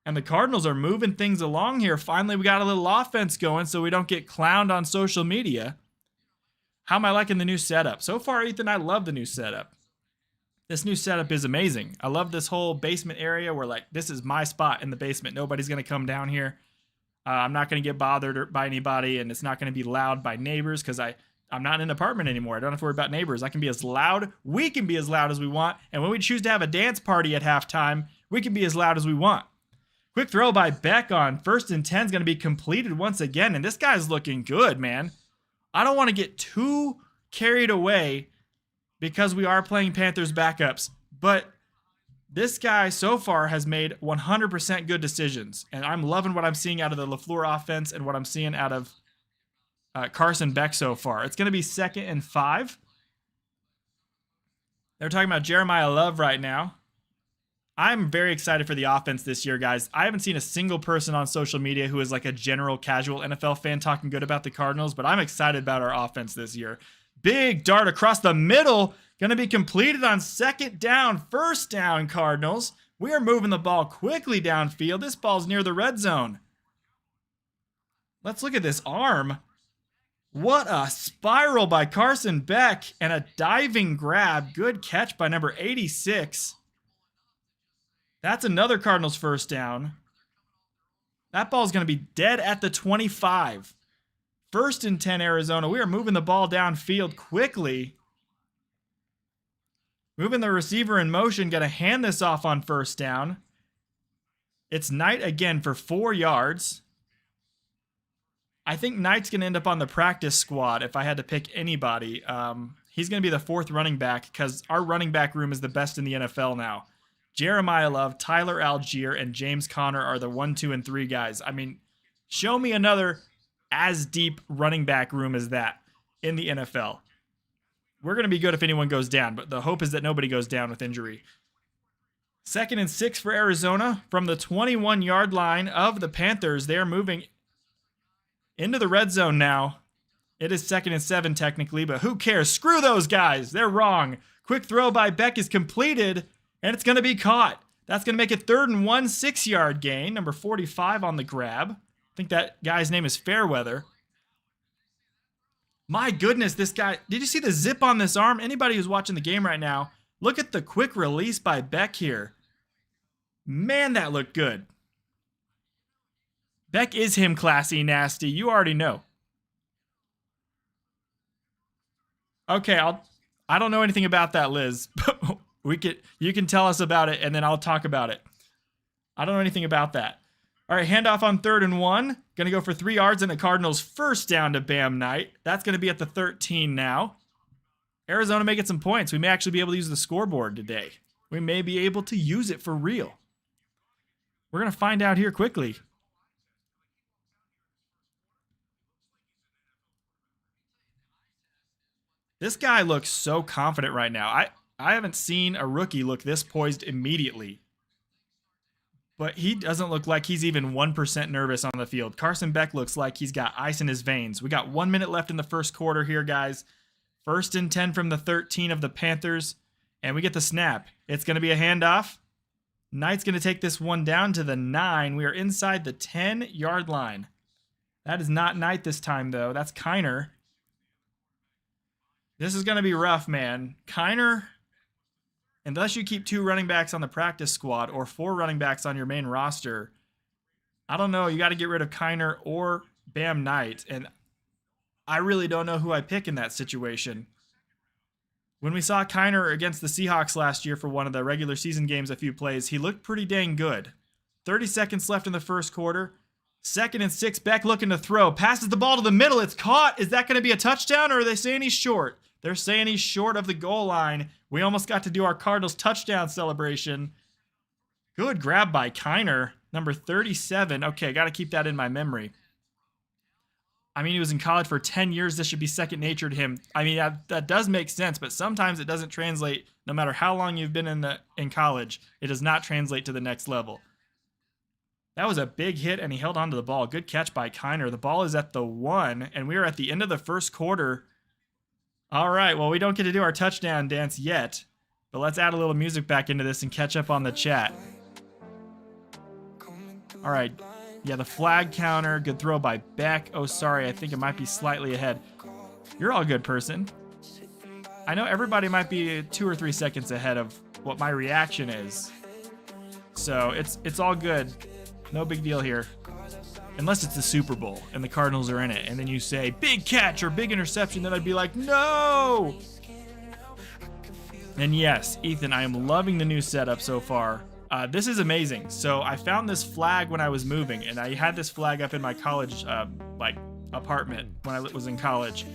And the Cardinals are moving things along here. Finally, we got a little offense going so we don't get clowned on social media. How am I liking the new setup? So far, Ethan, I love the new setup. This new setup is amazing. I love this whole basement area where, like, this is my spot in the basement. Nobody's going to come down here. I'm not going to get bothered by anybody, and it's not going to be loud by neighbors because I I'm not in an apartment anymore. I don't have to worry about neighbors. I can be as loud. We can be as loud as we want. And when we choose to have a dance party at halftime, we can be as loud as we want. Quick throw by Beck on 1st and 10 is going to be completed once again. And this guy's looking good, man. I don't want to get too carried away because we are playing Panthers backups. But this guy so far has made 100% good decisions. And I'm loving what I'm seeing out of the LaFleur offense and what I'm seeing out of Carson Beck so far. It's going to be 2nd and 5. They're talking about Jeremiah Love right now. I'm very excited for the offense this year, guys. I haven't seen a single person on social media who is like a general casual NFL fan talking good about the Cardinals, but I'm excited about our offense this year. Big dart across the middle. Going to be completed on 2nd down, 1st down, Cardinals. We are moving the ball quickly downfield. This ball's near the red zone. Let's look at this arm. What a spiral by Carson Beck and a diving grab. Good catch by number 86. That's another Cardinals 1st down. That ball's going to be dead at the 25. 1st and 10, Arizona. We are moving the ball downfield quickly. Moving the receiver in motion. Going to hand this off on 1st down. It's Knight again for 4 yards. I think Knight's going to end up on the practice squad if I had to pick anybody. He's going to be the 4th running back because our running back room is the best in the NFL now. Jeremiah Love, Tyler Algier, and James Conner are the 1, 2, and 3 guys. I mean, show me another as deep running back room as that in the NFL. We're going to be good if anyone goes down, but the hope is that nobody goes down with injury. 2nd and 6 for Arizona. From the 21-yard line of the Panthers, they are moving into the red zone now. It is 2nd and 7 technically, but who cares? Screw those guys. They're wrong. Quick throw by Beck is completed. And it's going to be caught. That's going to make it 3rd and 1, 6-yard gain. Number 45 on the grab. I think that guy's name is Fairweather. My goodness, this guy. Did you see the zip on this arm? Anybody who's watching the game right now, look at the quick release by Beck here. Man, that looked good. Beck is him classy, nasty. You already know. Okay, I don't know anything about that, Liz. You can tell us about it, and then I'll talk about it. I don't know anything about that. All right, handoff on 3rd and 1. Going to go for 3 yards and the Cardinals 1st down to Bam Knight. That's going to be at the 13 now. Arizona may get some points. We may actually be able to use the scoreboard today. We may be able to use it for real. We're going to find out here quickly. This guy looks so confident right now. I haven't seen a rookie look this poised immediately. But he doesn't look like he's even 1% nervous on the field. Carson Beck looks like he's got ice in his veins. We got 1 minute left in the 1st quarter here, guys. 1st and 10 from the 13 of the Panthers. And we get the snap. It's going to be a handoff. Knight's going to take this one down to the 9. We are inside the 10-yard line. That is not Knight this time, though. That's Kiner. This is going to be rough, man. Kiner, unless you keep 2 running backs on the practice squad or 4 running backs on your main roster, I don't know. You got to get rid of Kiner or Bam Knight. And I really don't know who I pick in that situation. When we saw Kiner against the Seahawks last year for one of the regular season games, a few plays, he looked pretty dang good. 30 seconds left in the 1st quarter. 2nd and 6, Beck looking to throw. Passes the ball to the middle. It's caught. Is that going to be a touchdown, or are they saying he's short? They're saying he's short of the goal line. We almost got to do our Cardinals touchdown celebration. Good grab by Kiner, number 37. Okay, got to keep that in my memory. I mean, he was in college for 10 years. This should be second nature to him. I mean, that does make sense, but sometimes it doesn't translate. No matter how long you've been in college, it does not translate to the next level. That was a big hit, and he held onto the ball. Good catch by Kiner. The ball is at the 1, and we are at the end of the 1st quarter. All right, well, we don't get to do our touchdown dance yet, but let's add a little music back into this and catch up on the chat. All right, yeah, the flag counter, good throw by Beck. Oh, sorry, I think it might be slightly ahead. You're all good, person. I know everybody might be 2 or 3 seconds ahead of what my reaction is. So it's all good. No big deal here. Unless it's the Super Bowl and the Cardinals are in it, and then you say big catch or big interception, then I'd be like, no. And yes, Ethan, I am loving the new setup so far. This is amazing. So I found this flag when I was moving, and I had this flag up in my college apartment when I was in college.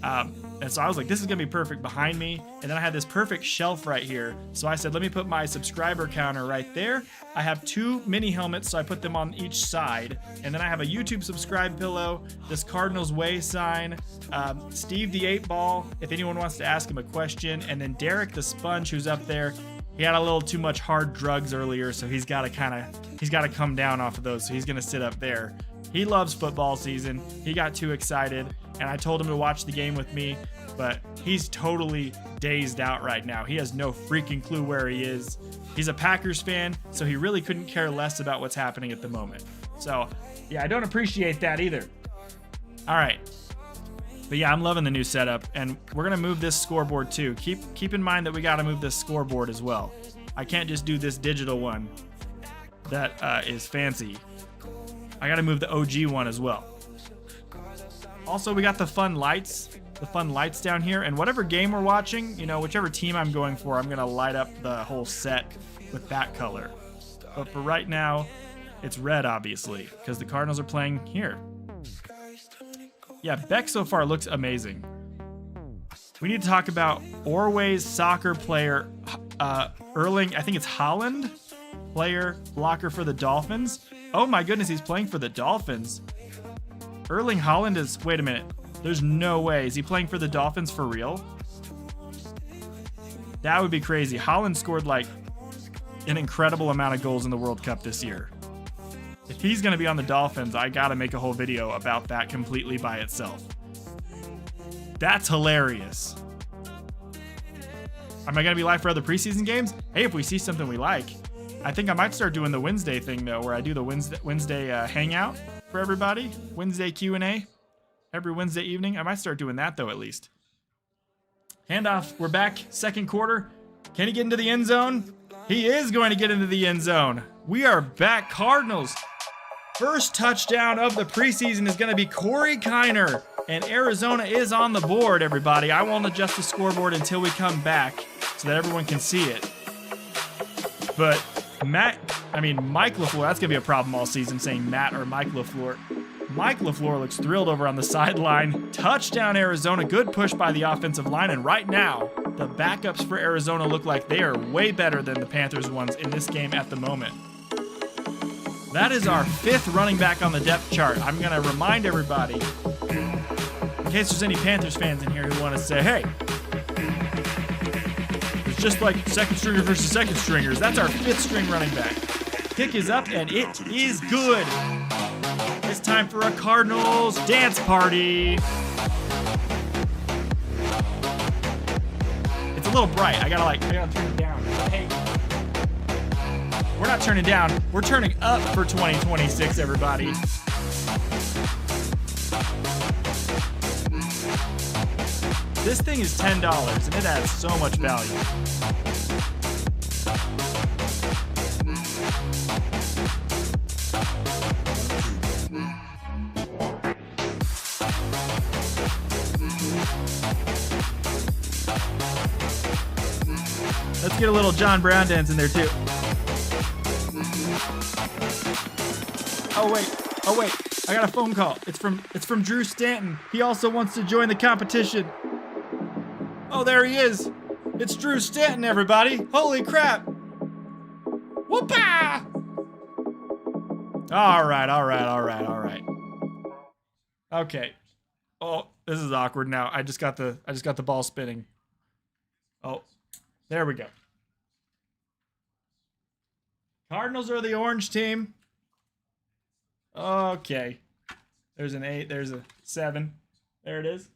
And so I was like, this is gonna be perfect behind me. And then I had this perfect shelf right here. So I said, let me put my subscriber counter right there. I have 2 mini helmets, so I put them on each side. And then I have a YouTube subscribe pillow, this Cardinals Way sign, Steve the 8-Ball, if anyone wants to ask him a question, and then Derek the Sponge, who's up there. He had a little too much hard drugs earlier, so he's got to come down off of those. So he's gonna sit up there. He loves football season. He got too excited, and I told him to watch the game with me, but he's totally dazed out right now. He has no freaking clue where he is. He's a Packers fan, so he really couldn't care less about what's happening at the moment. So, yeah, I don't appreciate that either. All right. But yeah, I'm loving the new setup, and we're gonna move this scoreboard too. Keep in mind that we gotta move this scoreboard as well. I can't just do this digital one that is fancy. I gotta move the OG one as well. Also, we got the fun lights down here, and whatever game we're watching, you know, whichever team I'm going for, I'm gonna light up the whole set with that color. But for right now, it's red, obviously, because the Cardinals are playing here. Yeah, Beck so far looks amazing. We need to talk about Orway's soccer player, Erling, I think it's Holland, player, blocker for the Dolphins. Oh my goodness, he's playing for the Dolphins. Erling Holland is, wait a minute. There's no way. Is he playing for the Dolphins for real? That would be crazy. Holland scored like an incredible amount of goals in the World Cup this year. If he's going to be on the Dolphins, I got to make a whole video about that completely by itself. That's hilarious. Am I going to be live for other preseason games? Hey, if we see something we like. I think I might start doing the Wednesday thing, though, where I do the Wednesday hangout for everybody. Wednesday Q&A every Wednesday evening. I might start doing that, though, at least. Handoff. We're back. Second quarter. Can he get into the end zone? He is going to get into the end zone. We are back. Cardinals. First touchdown of the preseason is going to be Corey Kiner. And Arizona is on the board, everybody. I won't adjust the scoreboard until we come back so that everyone can see it. But Mike LaFleur, that's going to be a problem all season, saying Matt or Mike LaFleur. Mike LaFleur looks thrilled over on the sideline. Touchdown, Arizona. Good push by the offensive line. And right now, the backups for Arizona look like they are way better than the Panthers ones in this game at the moment. That is our 5th running back on the depth chart. I'm going to remind everybody, in case there's any Panthers fans in here who want to say, hey, it's just like second stringer versus second stringers. That's our 5th string running back. Kick is up, and it is good. It's time for a Cardinals dance party. It's a little bright. I gotta turn it down. Hey. We're not turning down. We're turning up for 2026, everybody. This thing is $10, and it has so much value. Let's get a little John Brown dance in there, too. Oh wait, I got a phone call. It's from Drew Stanton. He also wants to join the competition. Oh, there he is. It's Drew Stanton, everybody. Holy crap. Whoop-ah! All right. Okay. Oh, this is awkward now. I just got the ball spinning. Oh, there we go. Cardinals are the orange team. Okay. There's an 8. There's a 7. There it is.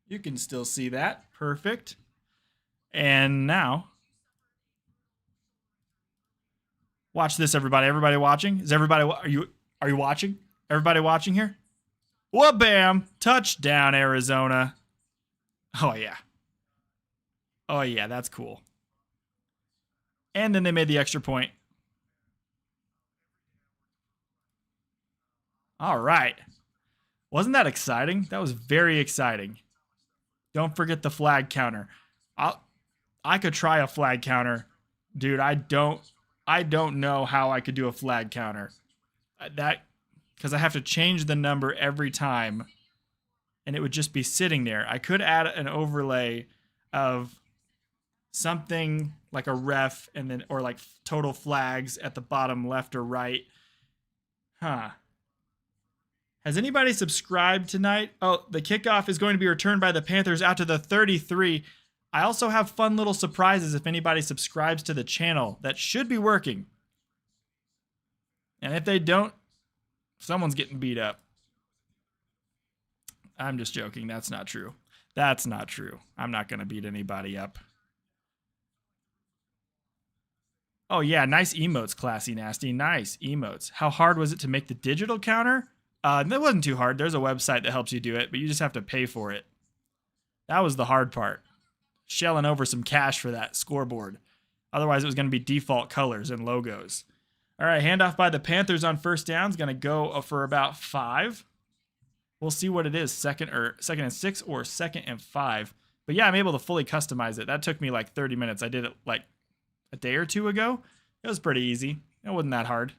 You can still see that. Perfect. And now, watch this, everybody. Everybody watching? Is everybody? Are you watching? Everybody watching here? Wha-bam! Touchdown, Arizona. Oh yeah. Oh yeah, that's cool. And then they made the extra point. All right. Wasn't that exciting? That was very exciting. Don't forget the flag counter. I could try a flag counter. Dude, I don't know how I could do a flag counter. Because I have to change the number every time, and it would just be sitting there. I could add an overlay of something like a ref and then or like total flags at the bottom left or right. Has anybody subscribed tonight? Oh, the kickoff is going to be returned by the Panthers out to the 33. I also have fun little surprises if anybody subscribes to the channel. That should be working. And if they don't, someone's getting beat up. I'm just joking. That's not true. That's not true. I'm not going to beat anybody up. Oh, yeah. Nice emotes, Classy Nasty. Nice emotes. How hard was it to make the digital counter? That wasn't too hard. There's a website that helps you do it, but you just have to pay for it. That was the hard part. Shelling over some cash for that scoreboard. Otherwise, it was going to be default colors and logos. All right, handoff by the Panthers on first down is going to go for about 5. We'll see what it is, second and 6 or 2nd and 5. But yeah, I'm able to fully customize it. That took me like 30 minutes. I did it like a day or two ago. It was pretty easy. It wasn't that hard.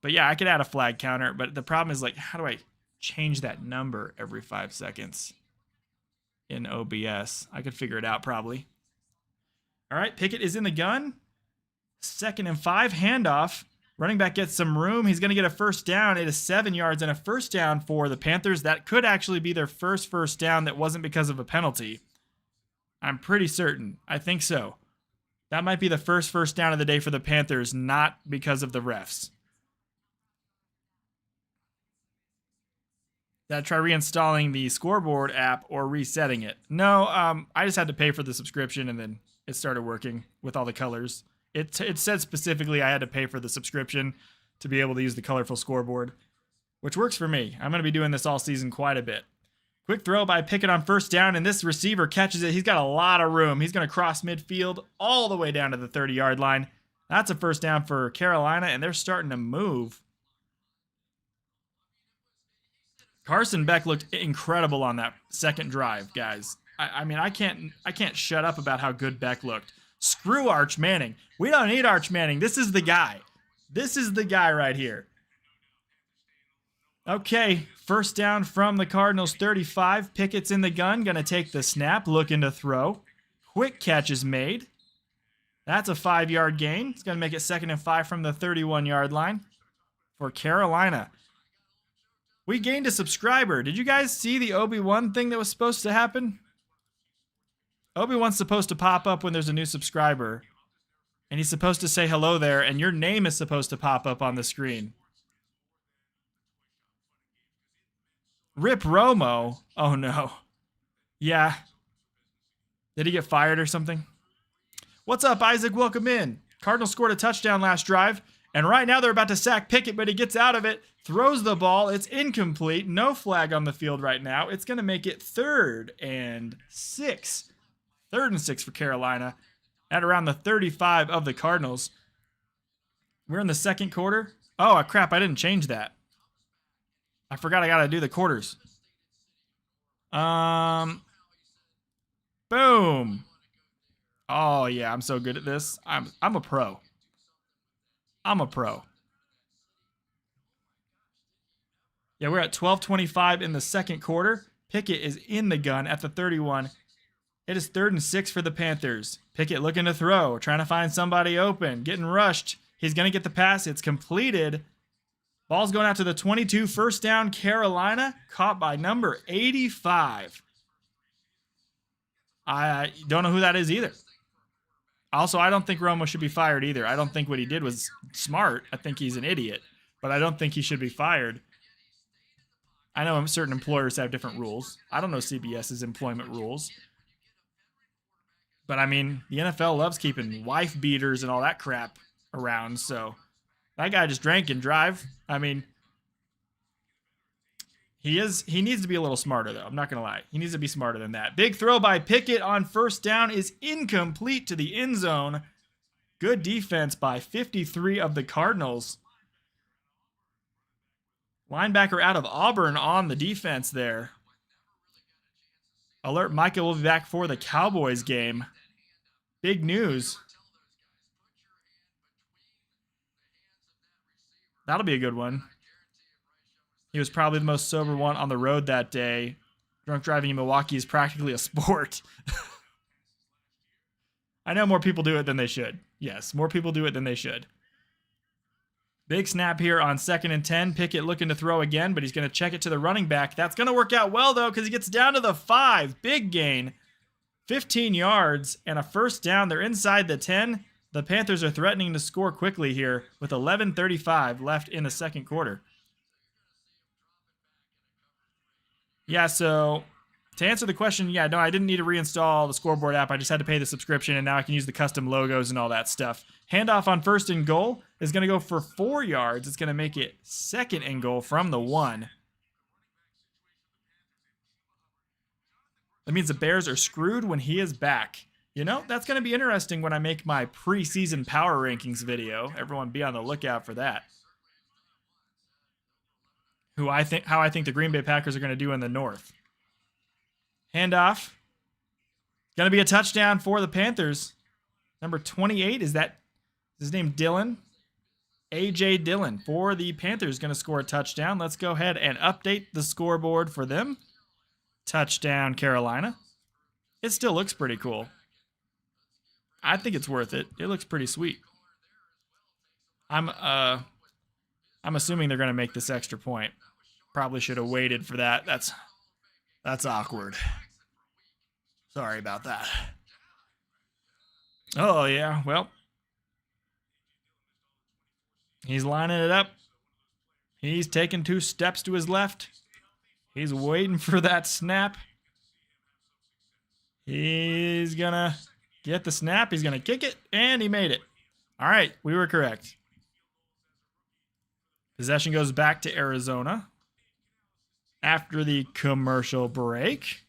But yeah, I could add a flag counter, but the problem is like, how do I change that number every 5 seconds in OBS? I could figure it out probably. All right, Pickett is in the gun. 2nd and 5, handoff. Running back gets some room. He's going to get a first down. It is 7 yards and a first down for the Panthers. That could actually be their first down that wasn't because of a penalty. I'm pretty certain. I think so. That might be the first down of the day for the Panthers, not because of the refs. Did I try reinstalling the scoreboard app or resetting it? No, I just had to pay for the subscription and then it started working with all the colors. It said specifically I had to pay for the subscription to be able to use the colorful scoreboard, which works for me. I'm going to be doing this all season quite a bit. Quick throw by Pickett on first down, and this receiver catches it. He's got a lot of room. He's going to cross midfield all the way down to the 30-yard line. That's a first down for Carolina, and they're starting to move. Carson Beck looked incredible on that second drive, guys. I mean, I can't shut up about how good Beck looked. Screw Arch Manning. We don't need Arch Manning. This is the guy. This is the guy right here. Okay, first down from the Cardinals 35. Pickett's in the gun, going to take the snap, looking to throw. Quick catch is made. That's a 5-yard gain. It's going to make it 2nd and 5 from the 31-yard line for Carolina. We gained a subscriber. Did you guys see the Obi-Wan thing that was supposed to happen? Obi-Wan's supposed to pop up when there's a new subscriber. And he's supposed to say hello there, and your name is supposed to pop up on the screen. Rip Romo? Oh, no. Yeah. Did he get fired or something? What's up, Isaac? Welcome in. Cardinals scored a touchdown last drive, and right now they're about to sack Pickett, but he gets out of it, throws the ball. It's incomplete. No flag on the field right now. It's going to make it 3rd and 6. 3rd and 6 for Carolina at around the 35 of the Cardinals. We're in the second quarter. Oh, crap. I didn't change that. I forgot I got to do the quarters. Boom. Oh, yeah. I'm so good at this. I'm a pro. I'm a pro. Yeah, we're at 12:25 in the second quarter. Pickett is in the gun at the 31. It is 3rd and 6 for the Panthers. Pickett looking to throw, trying to find somebody open, getting rushed. He's going to get the pass. It's completed. Ball's going out to the 22. First down, Carolina, caught by number 85. I don't know who that is either. Also, I don't think Romo should be fired either. I don't think what he did was smart. I think he's an idiot, but I don't think he should be fired. I know certain employers have different rules. I don't know CBS's employment rules. But, I mean, the NFL loves keeping wife beaters and all that crap around, so that guy just drank and drive. I mean, he needs to be a little smarter, though. I'm not going to lie. He needs to be smarter than that. Big throw by Pickett on first down is incomplete to the end zone. Good defense by 53 of the Cardinals. Linebacker out of Auburn on the defense there. Alert, Micah will be back for the Cowboys game. Big news. That'll be a good one. He was probably the most sober one on the road that day. Drunk driving in Milwaukee is practically a sport. I know more people do it than they should. Yes, more people do it than they should. Big snap here on 2nd and 10. Pickett looking to throw again, but he's going to check it to the running back. That's going to work out well, though, because he gets down to the 5. Big gain. 15 yards and a first down. They're inside the 10. The Panthers are threatening to score quickly here with 11:35 left in the second quarter. Yeah, so to answer the question, yeah, no, I didn't need to reinstall the scoreboard app. I just had to pay the subscription, and now I can use the custom logos and all that stuff. Handoff on 1st and goal is going to go for 4 yards. It's going to make it 2nd and goal from the 1. That means the Bears are screwed when he is back. You know, that's going to be interesting when I make my preseason power rankings video. Everyone be on the lookout for that. How I think the Green Bay Packers are going to do in the North. Handoff. Going to be a touchdown for the Panthers. Number 28, is his name Dillon? A.J. Dillon for the Panthers going to score a touchdown. Let's go ahead and update the scoreboard for them. Touchdown, Carolina. It still looks pretty cool. I think it's worth it. It looks pretty sweet. I'm assuming they're going to make this extra point. Probably should have waited for that. That's awkward. Sorry about that. Oh, yeah. Well, he's lining it up. He's taking 2 steps to his left. He's waiting for that snap. He's going to get the snap. He's going to kick it, and he made it. All right, we were correct. Possession goes back to Arizona after the commercial break.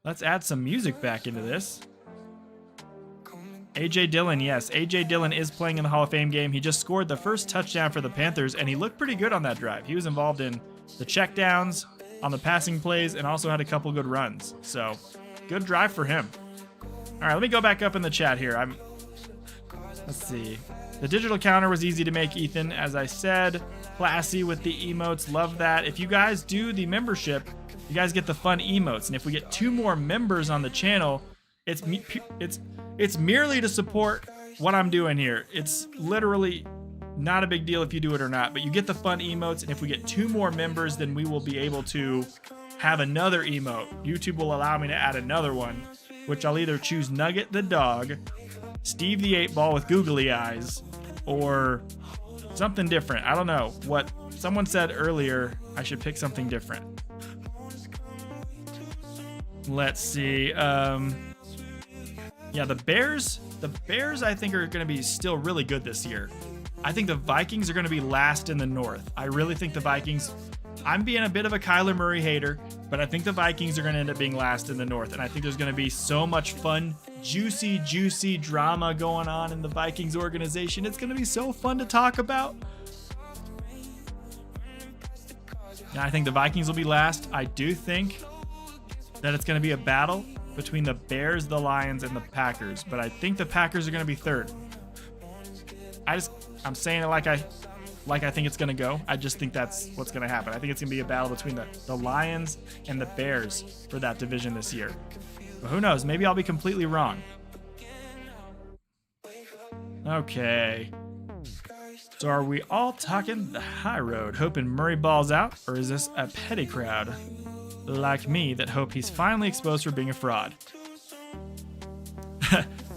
Let's add some music back into this. A.J. Dillon, yes. A.J. Dillon is playing in the Hall of Fame game. He just scored the first touchdown for the Panthers, and he looked pretty good on that drive. He was involved in the checkdowns, on the passing plays, and also had a couple good runs. So, good drive for him. All right, let me go back up in the chat here. Let's see. The digital counter was easy to make, Ethan. As I said, classy with the emotes. Love that. If you guys do the membership, you guys get the fun emotes. And if we get 2 more members on the channel, it's merely to support what I'm doing here. It's literally not a big deal if you do it or not, but you get the fun emotes, and if we get 2 more members, then we will be able to have another emote. YouTube will allow me to add another one, which I'll either choose Nugget the dog, Steve the 8-ball with googly eyes, or something different. I don't know. What someone said earlier, I should pick something different. Let's see. Yeah, the Bears I think are going to be still really good this year. I think the Vikings are going to be last in the North. I really think the Vikings, I'm being a bit of a Kyler Murray hater, but I think the Vikings are going to end up being last in the North. And I think there's going to be so much fun, juicy drama going on in the Vikings organization. It's going to be so fun to talk about. And I think the Vikings will be last. I do think that it's going to be a battle between the Bears, the Lions, and the Packers. But I think the Packers are going to be third. I'm saying it like I think it's going to go. I just think that's what's going to happen. I think it's going to be a battle between the Lions and the Bears for that division this year. But who knows? Maybe I'll be completely wrong. Okay. So are we all talking the high road, hoping Murray balls out? Or is this a petty crowd like me that hope he's finally exposed for being a fraud?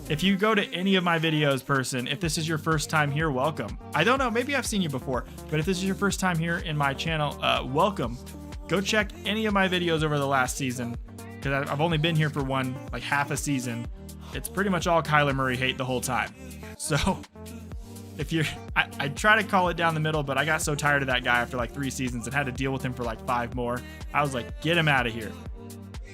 If you go to any of my videos, person, if this is your first time here, welcome. I don't know, maybe I've seen you before, but if this is your first time here in my channel, welcome. Go check any of my videos over the last season, because I've only been here for half a season. It's pretty much all Kyler Murray hate the whole time. So, if you're, I try to call it down the middle, but I got so tired of that guy after 3 seasons and had to deal with him for 5 more. I was like, get him out of here.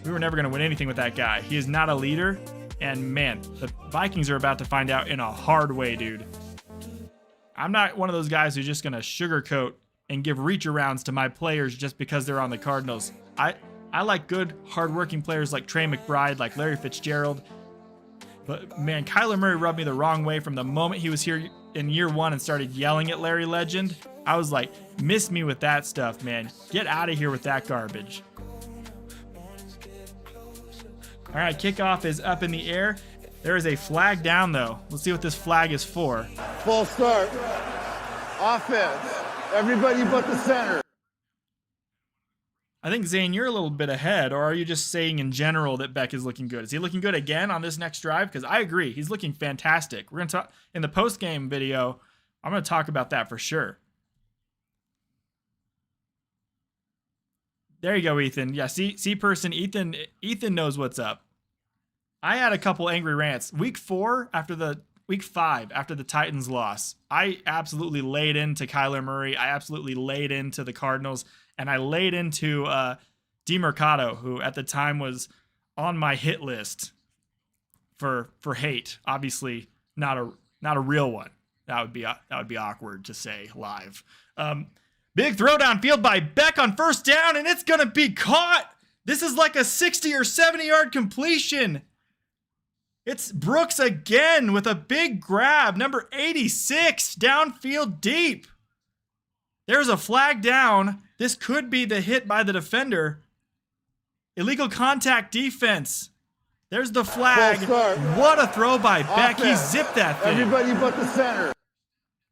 We were never going to win anything with that guy. He is not a leader. And man, the Vikings are about to find out in a hard way, dude. I'm not one of those guys who's just going to sugarcoat and give reach arounds to my players just because they're on the Cardinals. I like good, hardworking players like Trey McBride, like Larry Fitzgerald. But man, Kyler Murray rubbed me the wrong way from the moment he was here in year one and started yelling at Larry Legend. I was like, miss me with that stuff, man. Get out of here with that garbage. All right, kickoff is up in the air. There is a flag down, though. Let's see what this flag is for. Full start. Offense. Everybody but the center. I think, Zane, you're a little bit ahead, or are you just saying in general that Beck is looking good? Is he looking good again on this next drive? Because I agree. He's looking fantastic. We're going to talk in the post-game video. I'm going to talk about that for sure. There you go, Ethan. Yeah, see person, Ethan knows what's up. I had a couple angry rants. Week 5 after the Titans loss, I absolutely laid into Kyler Murray. I absolutely laid into the Cardinals, and I laid into DeMercado, who at the time was on my hit list for hate. Obviously, not a real one. That would be awkward to say live. Big throw downfield by Beck on first down, and it's gonna be caught. This is like a 60 or 70 yard completion. It's Brooks again with a big grab, number 86, downfield deep. There's a flag down. This could be the hit by the defender. Illegal contact defense. There's the flag. What a throw by Beck. He zipped that thing. Everybody but the center.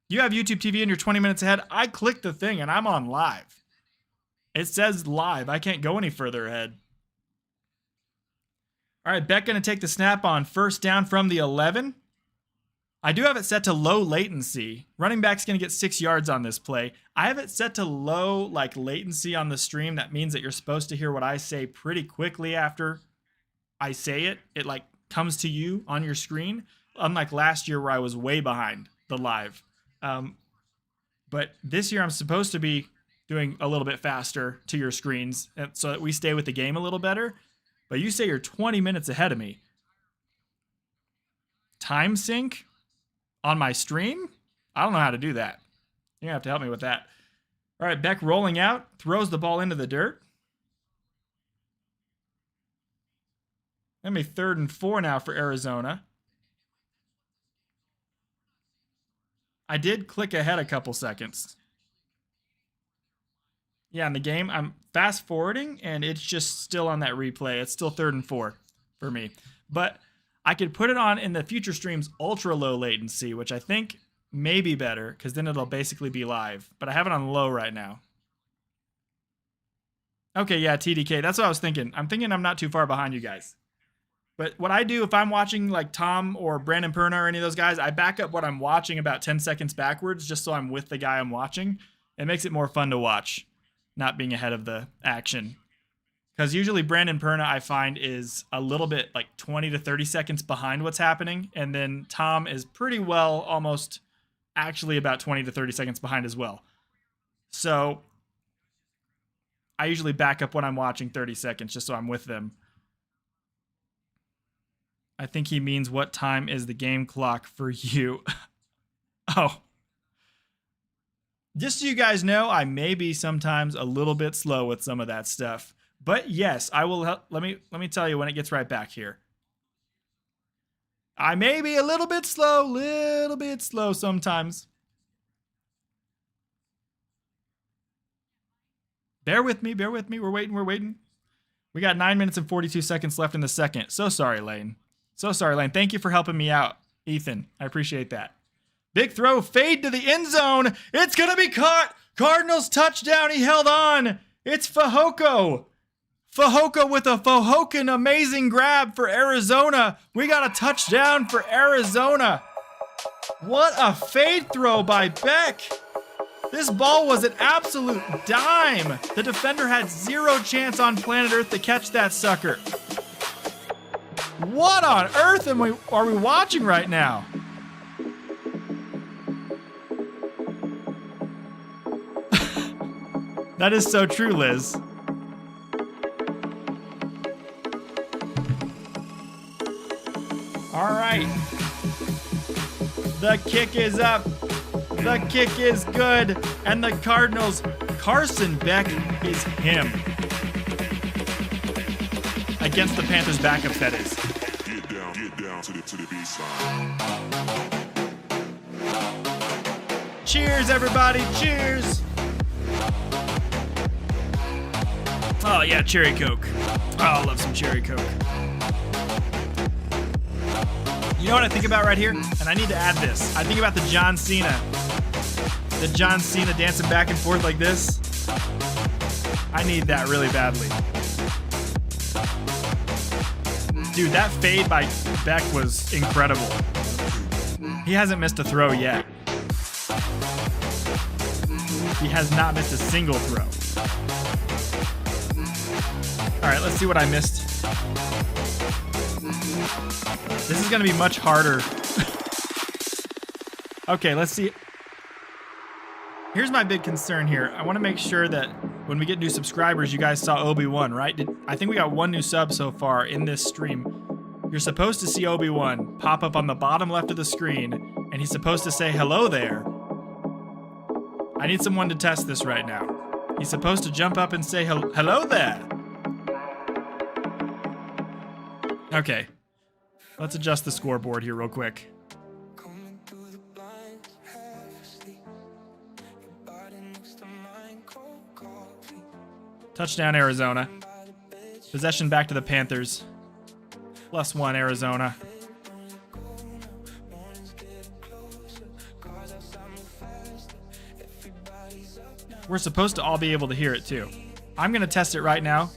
You have YouTube TV and you're 20 minutes ahead. I clicked the thing and I'm on live. It says live. I can't go any further ahead. All right, Beck going to take the snap on first down from the 11. I do have it set to low latency. Running back's going to get 6 yards on this play. I have it set to low latency on the stream. That means that you're supposed to hear what I say pretty quickly after I say it. It comes to you on your screen, unlike last year where I was way behind the live. But this year I'm supposed to be doing a little bit faster to your screens so that we stay with the game a little better. But you say you're 20 minutes ahead of me. Time sync on my stream? I don't know how to do that. You're going to have to help me with that. All right, Beck rolling out, throws the ball into the dirt. Let me 3rd and 4 now for Arizona. I did click ahead a couple seconds. Yeah, in the game, I'm fast forwarding, and it's just still on that replay. It's still 3rd and 4 for me. But I could put it on in the future streams ultra low latency, which I think may be better, because then it'll basically be live. But I have it on low right now. Okay, yeah, TDK. That's what I was thinking. I'm thinking I'm not too far behind you guys. But what I do if I'm watching like Tom or Brandon Perna or any of those guys, I back up what I'm watching about 10 seconds backwards just so I'm with the guy I'm watching. It makes it more fun to watch, not being ahead of the action. Because usually Brandon Perna, I find, is a little bit like 20 to 30 seconds behind what's happening. And then Tom is pretty well almost actually about 20 to 30 seconds behind as well. So I usually back up when I'm watching 30 seconds just so I'm with them. I think he means what time is the game clock for you? Oh. Just so you guys know, I may be sometimes a little bit slow with some of that stuff. But yes, I will help. Let me tell you when it gets right back here. I may be a little bit slow sometimes. Bear with me. We're waiting. We got 9 minutes and 42 seconds left in the second. So sorry, Lane. Thank you for helping me out, Ethan. I appreciate that. Big throw, fade to the end zone. It's going to be caught. Cardinals touchdown. He held on. It's Fehoko. Fehoko with a Fahokin amazing grab for Arizona. We got a touchdown for Arizona. What a fade throw by Beck. This ball was an absolute dime. The defender had zero chance on planet Earth to catch that sucker. What on earth are we watching right now? That is so true, Liz. All right. The kick is up. The kick is good. And the Cardinals, Carson Beck is him. Against the Panthers backup, that is. Get down to the B-side. Cheers, everybody. Cheers. Oh, yeah, cherry Coke. Oh, I love some cherry Coke. You know what I think about right here? And I need to add this. I think about the John Cena. The John Cena dancing back and forth like this. I need that really badly. Dude, that fade by Beck was incredible. He hasn't missed a throw yet. He has not missed a single throw. All right, let's see what I missed. This is going to be much harder. Okay, let's see. Here's my big concern here. I want to make sure that when we get new subscribers, you guys saw Obi-Wan, right? I think we got one new sub so far in this stream. You're supposed to see Obi-Wan pop up on the bottom left of the screen, and he's supposed to say hello there. I need someone to test this right now. He's supposed to jump up and say hello there. Okay. Let's adjust the scoreboard here real quick. Touchdown, Arizona. Possession back to the Panthers. +1, Arizona. We're supposed to all be able to hear it too. I'm going to test it right now.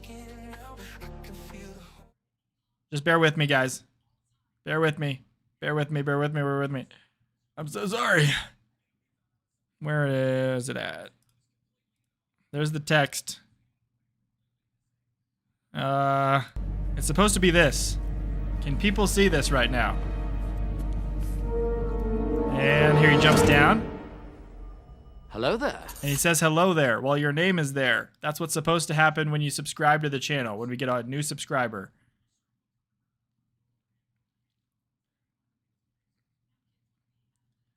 Just bear with me, guys. Bear with me. Bear with me, bear with me, bear with me. I'm so sorry. Where is it at? There's the text. It's supposed to be this. Can people see this right now? And here he jumps down. Hello there. And he says hello there. Well, your name is there. That's what's supposed to happen when you subscribe to the channel, when we get a new subscriber.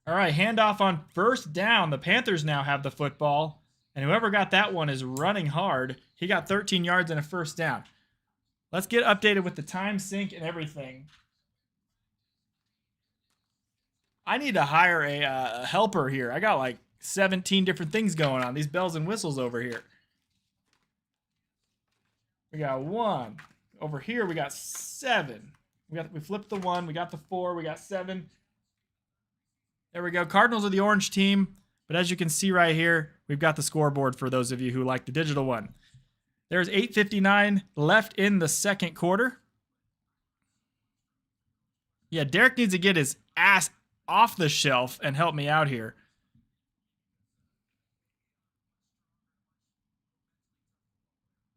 All right, handoff on first down. The Panthers now have the football, and whoever got that one is running hard. He got 13 yards and a first down. Let's get updated with the time sync and everything. I need to hire a helper here. I got like 17 different things going on. These bells and whistles over here. We got 1. Over here, we got 7. We flipped the 1. We got the 4. We got 7. There we go. Cardinals are the orange team. But as you can see right here, we've got the scoreboard for those of you who like the digital one. There's 8:59 left in the second quarter. Yeah, Derek needs to get his ass off the shelf and help me out here.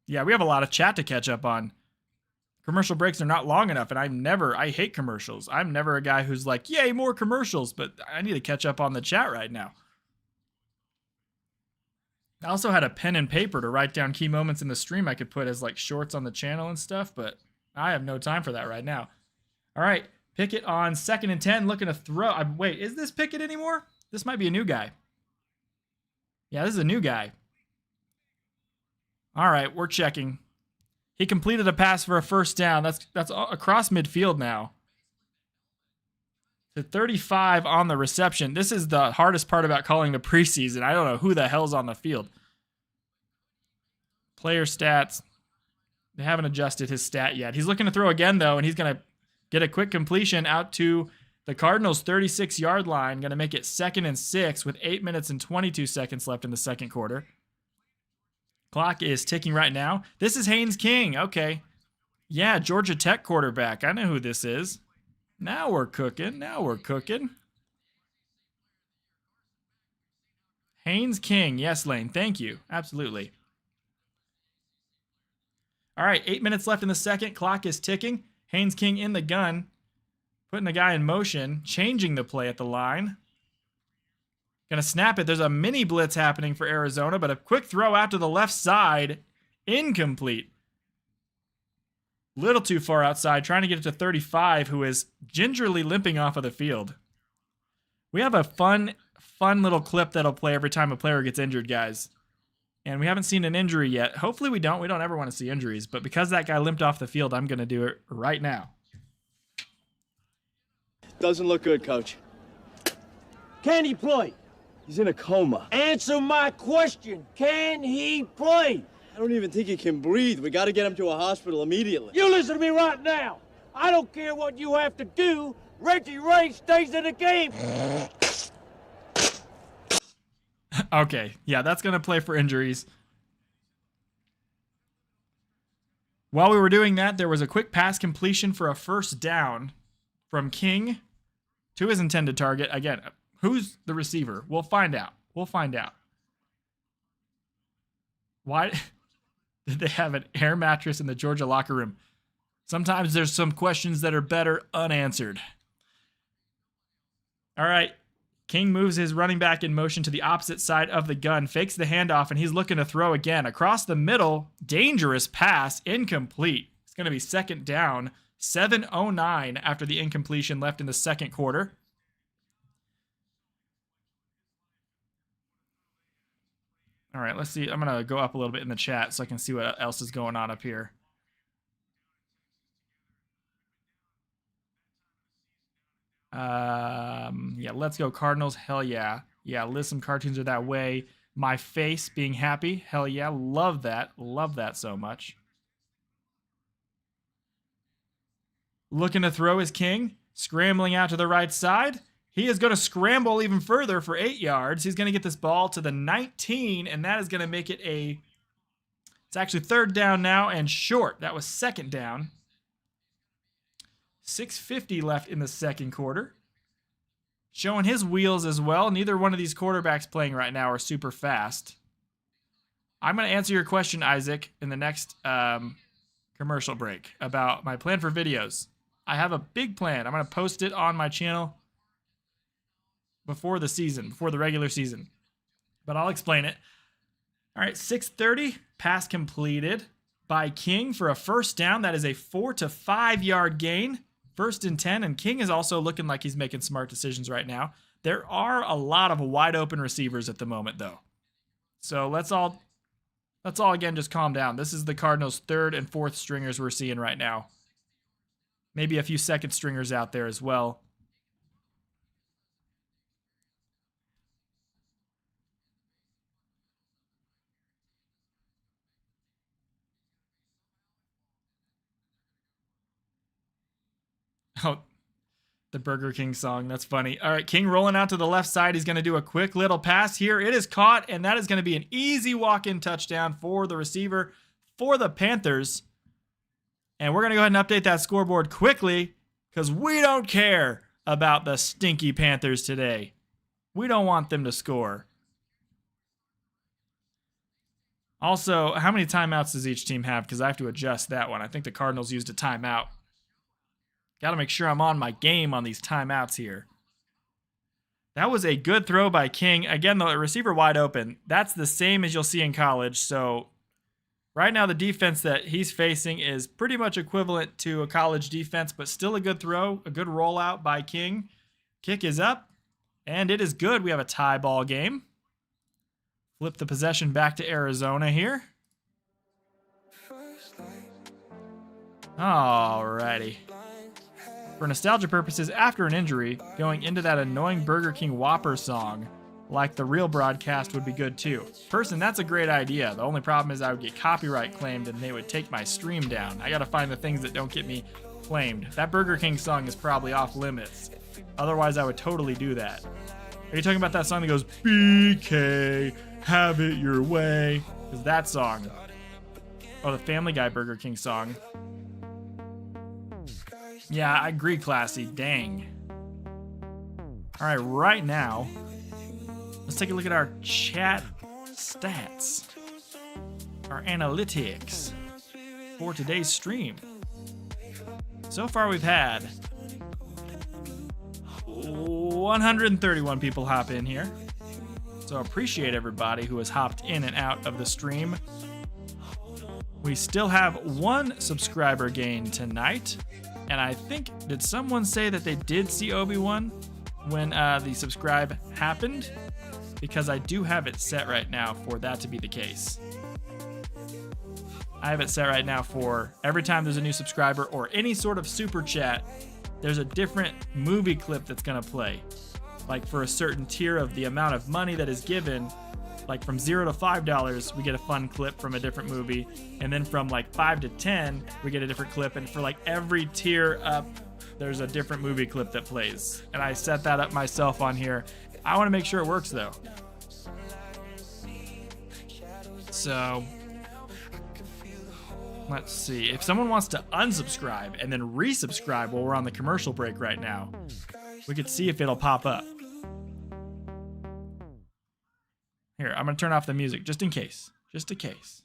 Yeah, we have a lot of chat to catch up on. Commercial breaks are not long enough, and I hate commercials. I'm never a guy who's like, yay, more commercials, but I need to catch up on the chat right now. I also had a pen and paper to write down key moments in the stream I could put as like shorts on the channel and stuff, but I have no time for that right now. All right, Pickett on 2nd and 10, looking to throw. Wait, is this Pickett anymore? This might be a new guy. Yeah, this is a new guy. All right, we're checking. He completed a pass for a first down. That's across midfield now. To 35 on the reception. This is the hardest part about calling the preseason. I don't know who the hell's on the field. Player stats. They haven't adjusted his stat yet. He's looking to throw again, though, and he's going to get a quick completion out to the Cardinals' 36-yard line. Going to make it 2nd and 6 with 8 minutes and 22 seconds left in the second quarter. Clock is ticking right now. This is Haynes King. Okay. Yeah, Georgia Tech quarterback. I know who this is. Now we're cooking. Now we're cooking. Haynes King. Yes, Lane. Thank you. Absolutely. All right, 8 minutes left in the second. Clock is ticking. Haynes King in the gun. Putting the guy in motion. Changing the play at the line. Gonna snap it. There's a mini blitz happening for Arizona, but a quick throw out to the left side. Incomplete. Little too far outside, trying to get it to 35, who is gingerly limping off of the field. We have a fun fun little clip that'll play every time a player gets injured, guys. And we haven't seen an injury yet. Hopefully we don't. We don't ever want to see injuries. But because that guy limped off the field, I'm going to do it right now. Doesn't look good, Coach. Can he play? He's in a coma. Answer my question. Can he play? I don't even think he can breathe. We got to get him to a hospital immediately. You listen to me right now. I don't care what you have to do. Reggie Ray stays in the game. Okay, yeah, that's going to play for injuries. While we were doing that, there was a quick pass completion for a first down from King to his intended target. Again, who's the receiver? We'll find out. We'll find out. Why did they have an air mattress in the Georgia locker room? Sometimes there's some questions that are better unanswered. All right. King moves his running back in motion to the opposite side of the gun, fakes the handoff, and he's looking to throw again. Across the middle, dangerous pass, incomplete. It's going to be second down, 7:09 after the incompletion left in the second quarter. All right, let's see. I'm going to go up a little bit in the chat so I can see what else is going on up here. Yeah, let's go Cardinals. Hell yeah. Yeah, Liz, some cartoons are that way. My face being happy. Hell yeah. Love that. Love that so much. Looking to throw his King. Scrambling out to the right side. He is going to scramble even further for 8 yards. He's going to get this ball to the 19, and that is going to make it it's actually third down now and short. That was second down. 6:50 left in the second quarter. Showing his wheels as well. Neither one of these quarterbacks playing right now are super fast. I'm going to answer your question, Isaac, in the next commercial break about my plan for videos. I have a big plan. I'm going to post it on my channel before the season, before the regular season. But I'll explain it. All right, 6:30, pass completed by King for a first down. That is a 4 to 5 yard gain. First and 10, and King is also looking like he's making smart decisions right now. There are a lot of wide open receivers at the moment, though. So let's all again just calm down. This is the Cardinals' third and fourth stringers we're seeing right now. Maybe a few second stringers out there as well. Oh, the Burger King song. That's funny. All right, King rolling out to the left side. He's going to do a quick little pass here. It is caught, and that is going to be an easy walk-in touchdown for the receiver for the Panthers. And we're going to go ahead and update that scoreboard quickly because we don't care about the stinky Panthers today. We don't want them to score. Also, how many timeouts does each team have? Because I have to adjust that one. I think the Cardinals used a timeout. Got to make sure I'm on my game on these timeouts here. That was a good throw by King. Again, the receiver wide open. That's the same as you'll see in college. So right now the defense that he's facing is pretty much equivalent to a college defense, but still a good throw, a good rollout by King. Kick is up, and it is good. We have a tie ball game. Flip the possession back to Arizona here. Alrighty. For nostalgia purposes, after an injury, going into that annoying Burger King Whopper song, like the real broadcast, would be good too. Person, that's a great idea. The only problem is I would get copyright claimed and they would take my stream down. I gotta find the things that don't get me claimed. That Burger King song is probably off limits. Otherwise, I would totally do that. Are you talking about that song that goes, BK, have it your way? Because that song. Oh, the Family Guy Burger King song. Yeah, I agree, Classy. Dang. All right, right now, let's take a look at our chat stats, our analytics for today's stream. So far, we've had 131 people hop in here. So appreciate everybody who has hopped in and out of the stream. We still have one subscriber gain tonight. And I think, did someone say that they did see Obi-Wan? when the subscribe happened, because I do have it set right now for that to be the case. I have it set right now for every time there's a new subscriber or any sort of super chat, there's a different movie clip that's going to play. Like for a certain tier of the amount of money that is given, like from $0 to $5, we get a fun clip from a different movie. And then from like 5 to 10, we get a different clip. And for like every tier up, there's a different movie clip that plays. And I set that up myself on here. I want to make sure it works though. So let's see. If someone wants to unsubscribe and then resubscribe while we're on the commercial break right now, we could see if it'll pop up. Here, I'm going to turn off the music just in case. Just in case.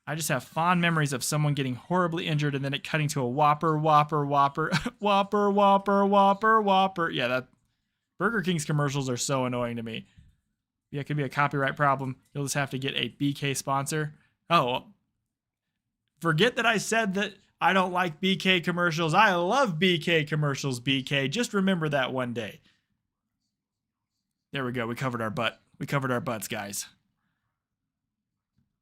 I just have fond memories of someone getting horribly injured and then it cutting to a whopper, whopper, whopper, whopper, whopper, whopper, whopper. Yeah, that Burger King's commercials are so annoying to me. Yeah, it could be a copyright problem. You'll just have to get a BK sponsor. Oh, forget that I said that I don't like BK commercials. I love BK commercials, BK. Just remember that one day. There we go. We covered our butt. We covered our butts, guys.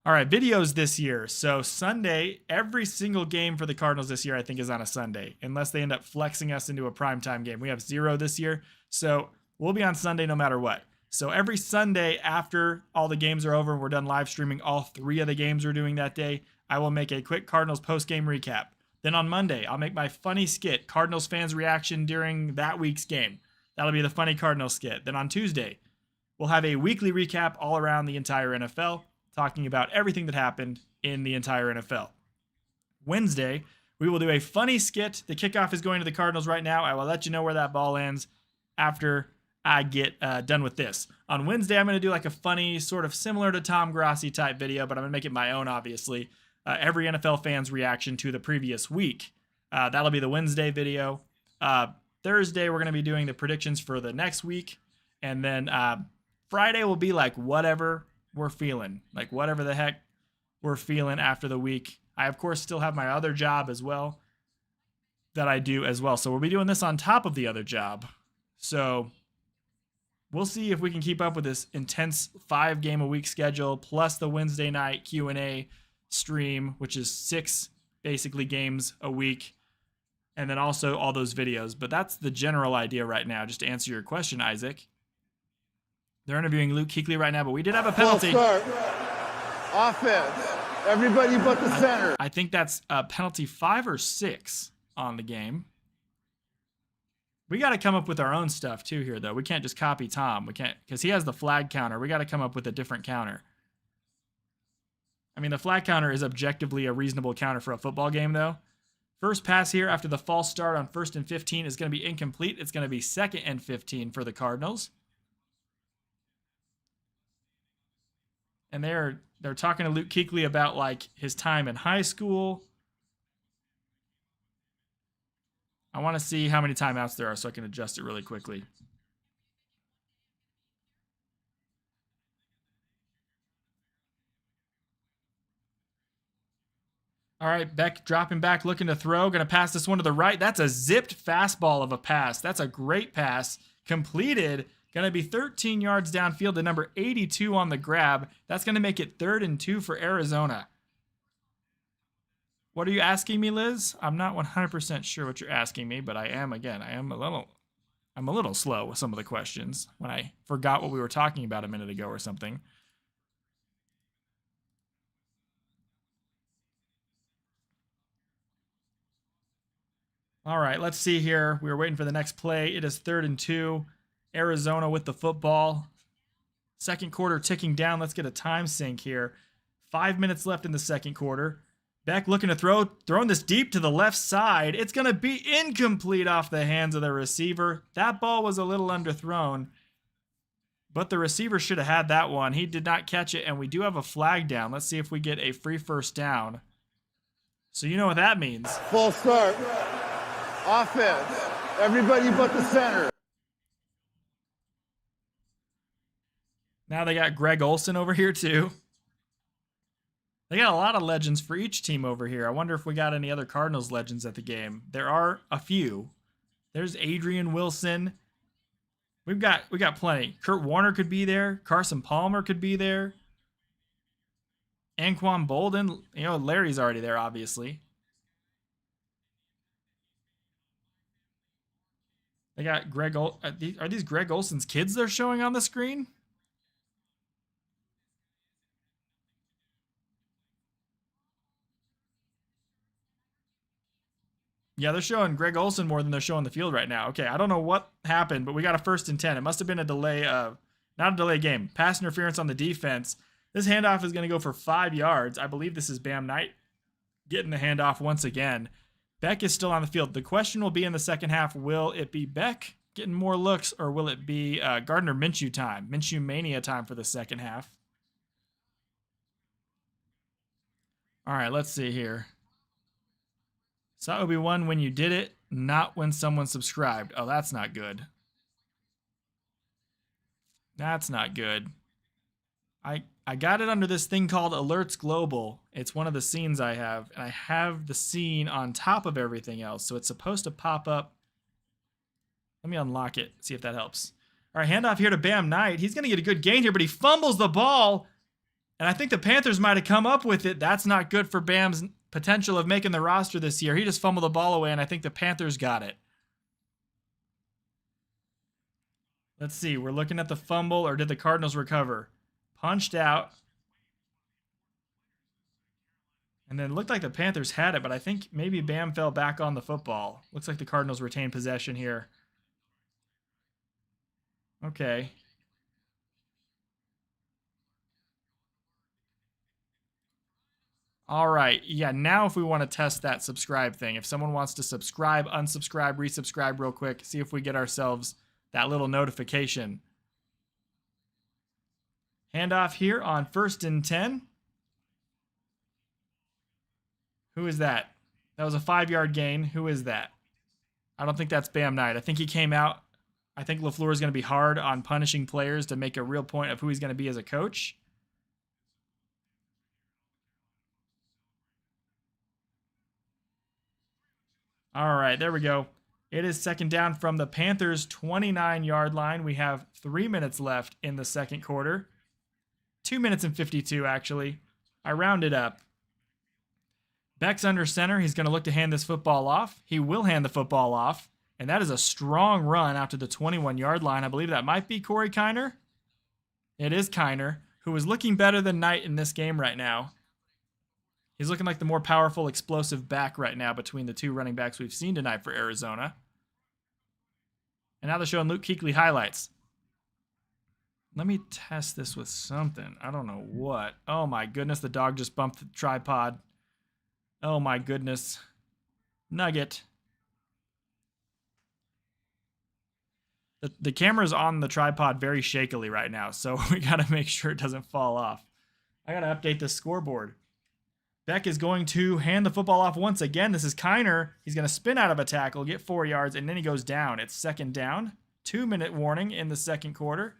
All right, videos this year. So Sunday, every single game for the Cardinals this year, I think, is on a Sunday, unless they end up flexing us into a primetime game. We have 0 this year, so we'll be on Sunday no matter what. So every Sunday after all the games are over and we're done live streaming all 3 of the games we're doing that day, I will make a quick Cardinals post-game recap. Then on Monday, I'll make my funny skit, Cardinals fans' reaction during that week's game. That'll be the funny Cardinals skit. Then on Tuesday, we'll have a weekly recap all around the entire NFL, talking about everything that happened in the entire NFL. Wednesday, we will do a funny skit. The kickoff is going to the Cardinals right now. I will let you know where that ball ends after I get done with this. On Wednesday, I'm going to do like a funny, sort of similar to Tom Grossi type video, but I'm going to make it my own, obviously. Every NFL fan's reaction to the previous week. That'll be the Wednesday video. Thursday, we're going to be doing the predictions for the next week. And then Friday will be like whatever we're feeling. Like whatever the heck we're feeling after the week. I, of course, still have my other job as well that I do as well. So we'll be doing this on top of the other job. So we'll see if we can keep up with this intense 5-game-a-week schedule, plus the Wednesday night Q&A stream, which is 6 basically games a week. And then also all those videos. But that's the general idea right now, just to answer your question, Isaac. They're interviewing Luke Kuechly right now, but we did have a penalty. Full start. Offense. Everybody but the center. I think that's penalty 5 or 6 on the game. We got to come up with our own stuff too here, though. We can't just copy Tom. We can't, because he has the flag counter. We got to come up with a different counter. I mean, the flag counter is objectively a reasonable counter for a football game, though. First pass here after the false start on 1st and 15 is going to be incomplete. It's going to be 2nd and 15 for the Cardinals. And they're talking to Luke Kuechly about like his time in high school. I want to see how many timeouts there are so I can adjust it really quickly. All right, Beck dropping back, looking to throw. Going to pass this one to the right. That's a zipped fastball of a pass. That's a great pass. Completed. Going to be 13 yards downfield to number 82 on the grab. That's going to make it 3rd and 2 for Arizona. What are you asking me, Liz? I'm not 100% sure what you're asking me, but I'm a little slow with some of the questions when I forgot what we were talking about a minute ago or something. All right, let's see here. We were waiting for the next play. It is 3rd and 2. Arizona with the football. Second quarter ticking down. Let's get a time sync here. 5 minutes left in the second quarter. Beck looking to throw, throwing this deep to the left side. It's going to be incomplete off the hands of the receiver. That ball was a little underthrown, but the receiver should have had that one. He did not catch it, and we do have a flag down. Let's see if we get a free first down. So you know what that means. Full start. Offense. Everybody but the center. Now they got Greg Olsen over here too. They got a lot of legends for each team over here. I wonder if we got any other Cardinals legends at the game. There are a few. There's Adrian Wilson. We got plenty. Kurt Warner could be there. Carson Palmer could be there. Anquan Bolden. You know, Larry's already there, obviously. They got Greg. Are these Greg Olson's kids they're showing on the screen? Yeah, they're showing Greg Olson more than they're showing the field right now. Okay, I don't know what happened, but we got a 1st and 10. It must have been a delay not a delay game. Pass interference on the defense. This handoff is going to go for 5 yards. I believe this is Bam Knight getting the handoff once again. Beck is still on the field. The question will be in the second half, will it be Beck getting more looks, or will it be Gardner Minshew time? Minshew mania time for the second half. All right, let's see here. Saw Obi-Wan when you did it, not when someone subscribed. Oh, that's not good. That's not good. I got it under this thing called Alerts Global. It's one of the scenes I have, and I have the scene on top of everything else, so it's supposed to pop up. Let me unlock it, see if that helps. All right, handoff here to Bam Knight. He's going to get a good gain here, but he fumbles the ball, and I think the Panthers might have come up with it. That's not good for Bam's potential of making the roster this year. He just fumbled the ball away, and I think the Panthers got it. Let's see. We're looking at the fumble, or did the Cardinals recover? Punched out. And then it looked like the Panthers had it, but I think maybe Bam fell back on the football. Looks like the Cardinals retained possession here. Okay. All right. Yeah, now if we want to test that subscribe thing, if someone wants to subscribe, unsubscribe, resubscribe real quick, see if we get ourselves that little notification. Handoff here on 1st and 10. Who is that? That was a 5-yard gain. Who is that? I don't think that's Bam Knight. I think he came out. I think LaFleur is going to be hard on punishing players to make a real point of who he's going to be as a coach. All right, there we go. It is 2nd down from the Panthers' 29-yard line. We have 3 minutes left in the second quarter. 2 minutes and 52, actually. I rounded up. Beck's under center. He's going to look to hand this football off. He will hand the football off. And that is a strong run out to the 21-yard line. I believe that might be Corey Kiner. It is Kiner, who is looking better than Knight in this game right now. He's looking like the more powerful, explosive back right now between the two running backs we've seen tonight for Arizona. And now they're showing Luke Kuechly highlights. Let me test this with something. I don't know what. Oh my goodness, the dog just bumped the tripod. Oh my goodness. Nugget. The camera's on the tripod very shakily right now, so we got to make sure it doesn't fall off. I got to update the scoreboard. Beck is going to hand the football off once again. This is Kiner. He's going to spin out of a tackle, get 4 yards, and then he goes down. It's 2nd down. 2-minute warning in the second quarter.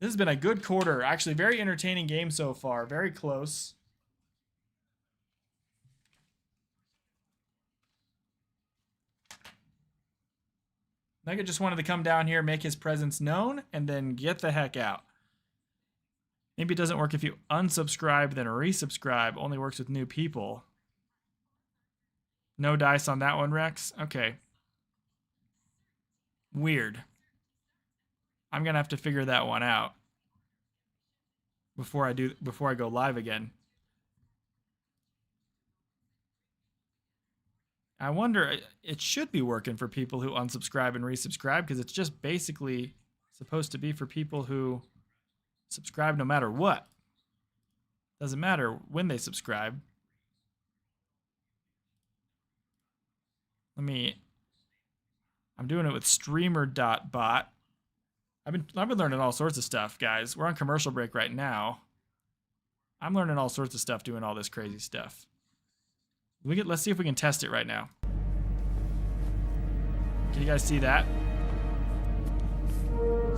This has been a good quarter. Actually, very entertaining game so far. Very close. Nugget just wanted to come down here, make his presence known, and then get the heck out. Maybe it doesn't work if you unsubscribe, then resubscribe. Only works with new people. No dice on that one, Rex? Okay. Weird. I'm going to have to figure that one out before I go live again. I wonder, it should be working for people who unsubscribe and resubscribe, because it's just basically supposed to be for people who subscribe no matter what. Doesn't matter when they subscribe. I'm doing it with streamer.bot. I've been learning all sorts of stuff, guys. We're on commercial break right now. I'm learning all sorts of stuff doing all this crazy stuff. Let's see if we can test it right now. Can you guys see that?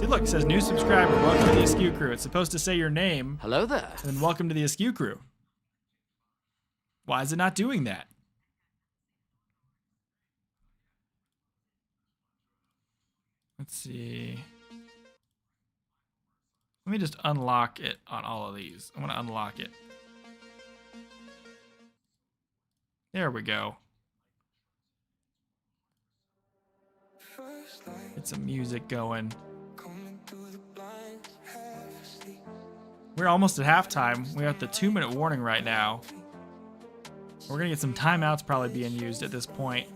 See, look, it says new subscriber, welcome to the Askew Crew. It's supposed to say your name. Hello there. And then welcome to the Askew Crew. Why is it not doing that? Let's see. Let me just unlock it on all of these. I'm going to unlock it. There we go. Get some music going. We're almost at halftime. We're at the 2-minute warning right now. We're going to get some timeouts probably being used at this point.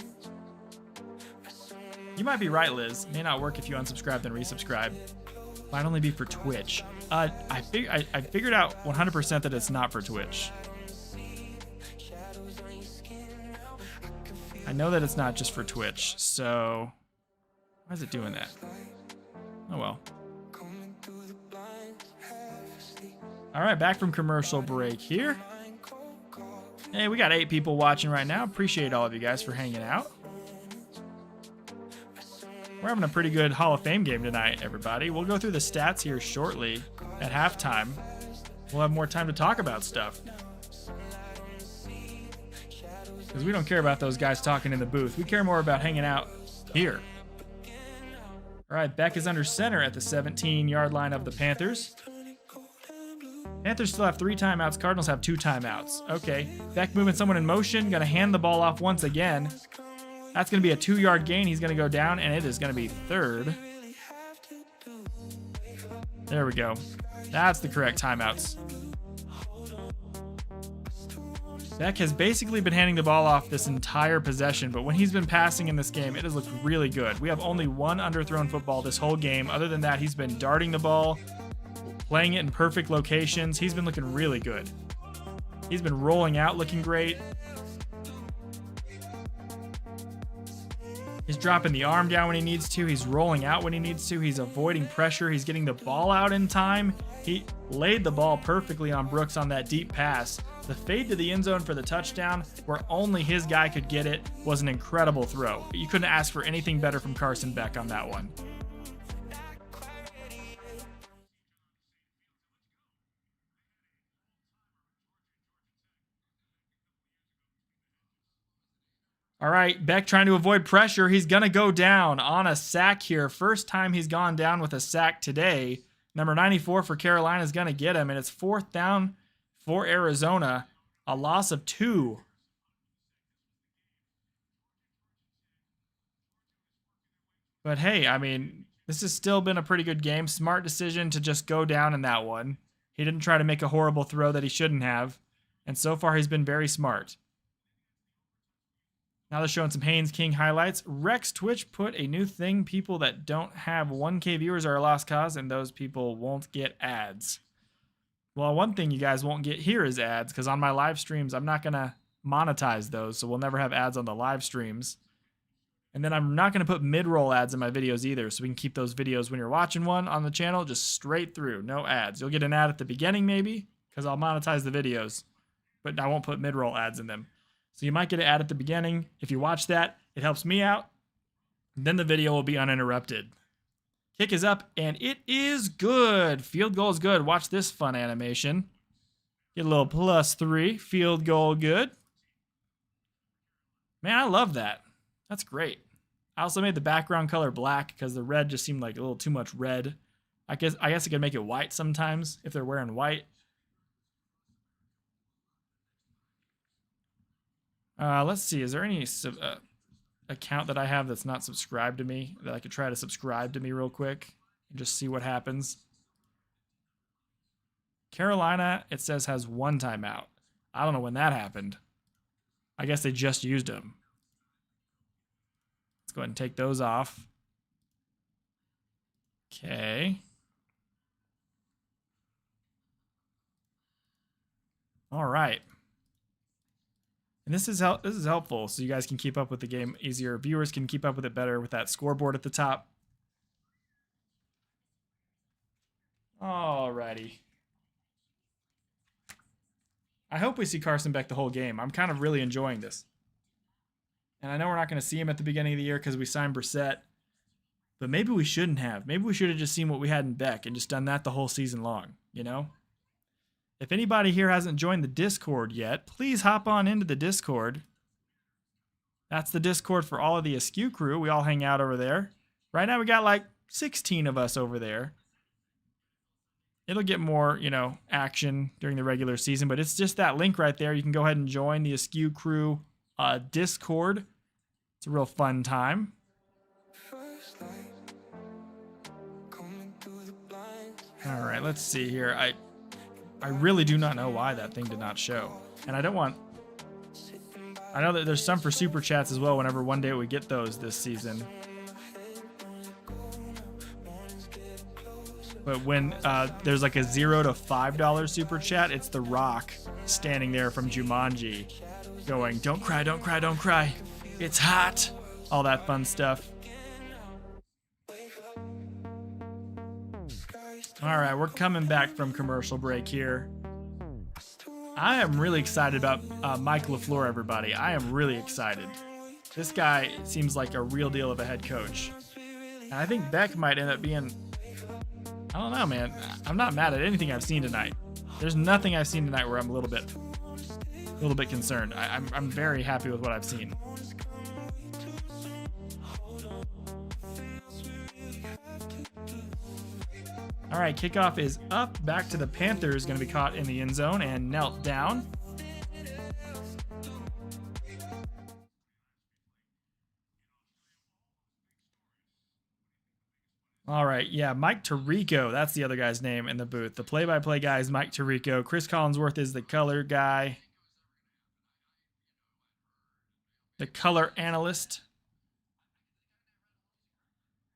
You might be right, Liz. May not work if you unsubscribe then resubscribe. Might only be for Twitch. I figured out 100% that it's not for Twitch. I know that it's not just for Twitch, so why is it doing that? Oh well. All right, back from commercial break here. Hey, we got 8 people watching right now. Appreciate all of you guys for hanging out. We're having a pretty good Hall of Fame game tonight, everybody. We'll go through the stats here shortly at halftime. We'll have more time to talk about stuff. Because we don't care about those guys talking in the booth. We care more about hanging out here. All right, Beck is under center at the 17-yard line of the Panthers. Panthers still have 3 timeouts. Cardinals have 2 timeouts. Okay, Beck moving someone in motion. Going to hand the ball off once again. That's going to be a 2-yard gain. He's going to go down, and it is going to be 3rd. There we go. That's the correct timeouts. Beck has basically been handing the ball off this entire possession, but when he's been passing in this game, it has looked really good. We have only 1 underthrown football this whole game. Other than that, he's been darting the ball, playing it in perfect locations. He's been looking really good. He's been rolling out looking great. He's dropping the arm down when he needs to. He's rolling out when he needs to. He's avoiding pressure. He's getting the ball out in time. He laid the ball perfectly on Brooks on that deep pass. The fade to the end zone for the touchdown, where only his guy could get it, was an incredible throw. You couldn't ask for anything better from Carson Beck on that one. All right, Beck trying to avoid pressure. He's going to go down on a sack here. First time he's gone down with a sack today. Number 94 for Carolina is going to get him, and it's 4th down for Arizona. A loss of 2. But hey, I mean, this has still been a pretty good game. Smart decision to just go down in that one. He didn't try to make a horrible throw that he shouldn't have. And so far, he's been very smart. Now they're showing some Haynes King highlights. Rex Twitch put a new thing. People that don't have 1K viewers are a lost cause, and those people won't get ads. Well, one thing you guys won't get here is ads, because on my live streams, I'm not going to monetize those, so we'll never have ads on the live streams. And then I'm not going to put mid-roll ads in my videos either, so we can keep those videos when you're watching one on the channel just straight through, no ads. You'll get an ad at the beginning maybe, because I'll monetize the videos, but I won't put mid-roll ads in them. So you might get an ad at the beginning. If you watch that, it helps me out. Then the video will be uninterrupted. Kick is up, and it is good. Field goal is good. Watch this fun animation. Get a little +3. Field goal good. Man, I love that. That's great. I also made the background color black because the red just seemed like a little too much red. I guess I could make it white sometimes if they're wearing white. Let's see. Is there any account that I have that's not subscribed to me that I could try to subscribe to me real quick and just see what happens? Carolina, it says, has 1 timeout. I don't know when that happened. I guess they just used them. Let's go ahead and take those off. Okay. All right. And this is helpful, so you guys can keep up with the game easier. Viewers can keep up with it better with that scoreboard at the top. Alrighty. I hope we see Carson Beck the whole game. I'm kind of really enjoying this. And I know we're not going to see him at the beginning of the year because we signed Brissett. But maybe we shouldn't have. Maybe we should have just seen what we had in Beck and just done that the whole season long, you know? If anybody here hasn't joined the Discord yet, please hop on into the Discord. That's the Discord for all of the Askew crew. We all hang out over there. Right now we got like 16 of us over there. It'll get more, action during the regular season, but it's just that link right there. You can go ahead and join the Askew Crew Discord. It's a real fun time. All right, let's see here. I really do not know why that thing did not show. And I know that there's some for Super Chats as well whenever one day we get those this season. But when there's like a $0 to $5 Super Chat, it's The Rock standing there from Jumanji going, "Don't cry, don't cry, don't cry. It's hot." All that fun stuff. All right, we're coming back from commercial break here. I am really excited about Mike LaFleur, everybody. I am really excited. This guy seems like a real deal of a head coach. And I think Beck might end up being, I don't know, man. I'm not mad at anything I've seen tonight. There's nothing I've seen tonight where I'm a little bit concerned. I'm very happy with what I've seen. All right, kickoff is up. Back to the Panthers, going to be caught in the end zone and knelt down. All right, yeah, Mike Tirico. That's the other guy's name in the booth. The play-by-play guy is Mike Tirico. Chris Collinsworth is the color guy. The color analyst.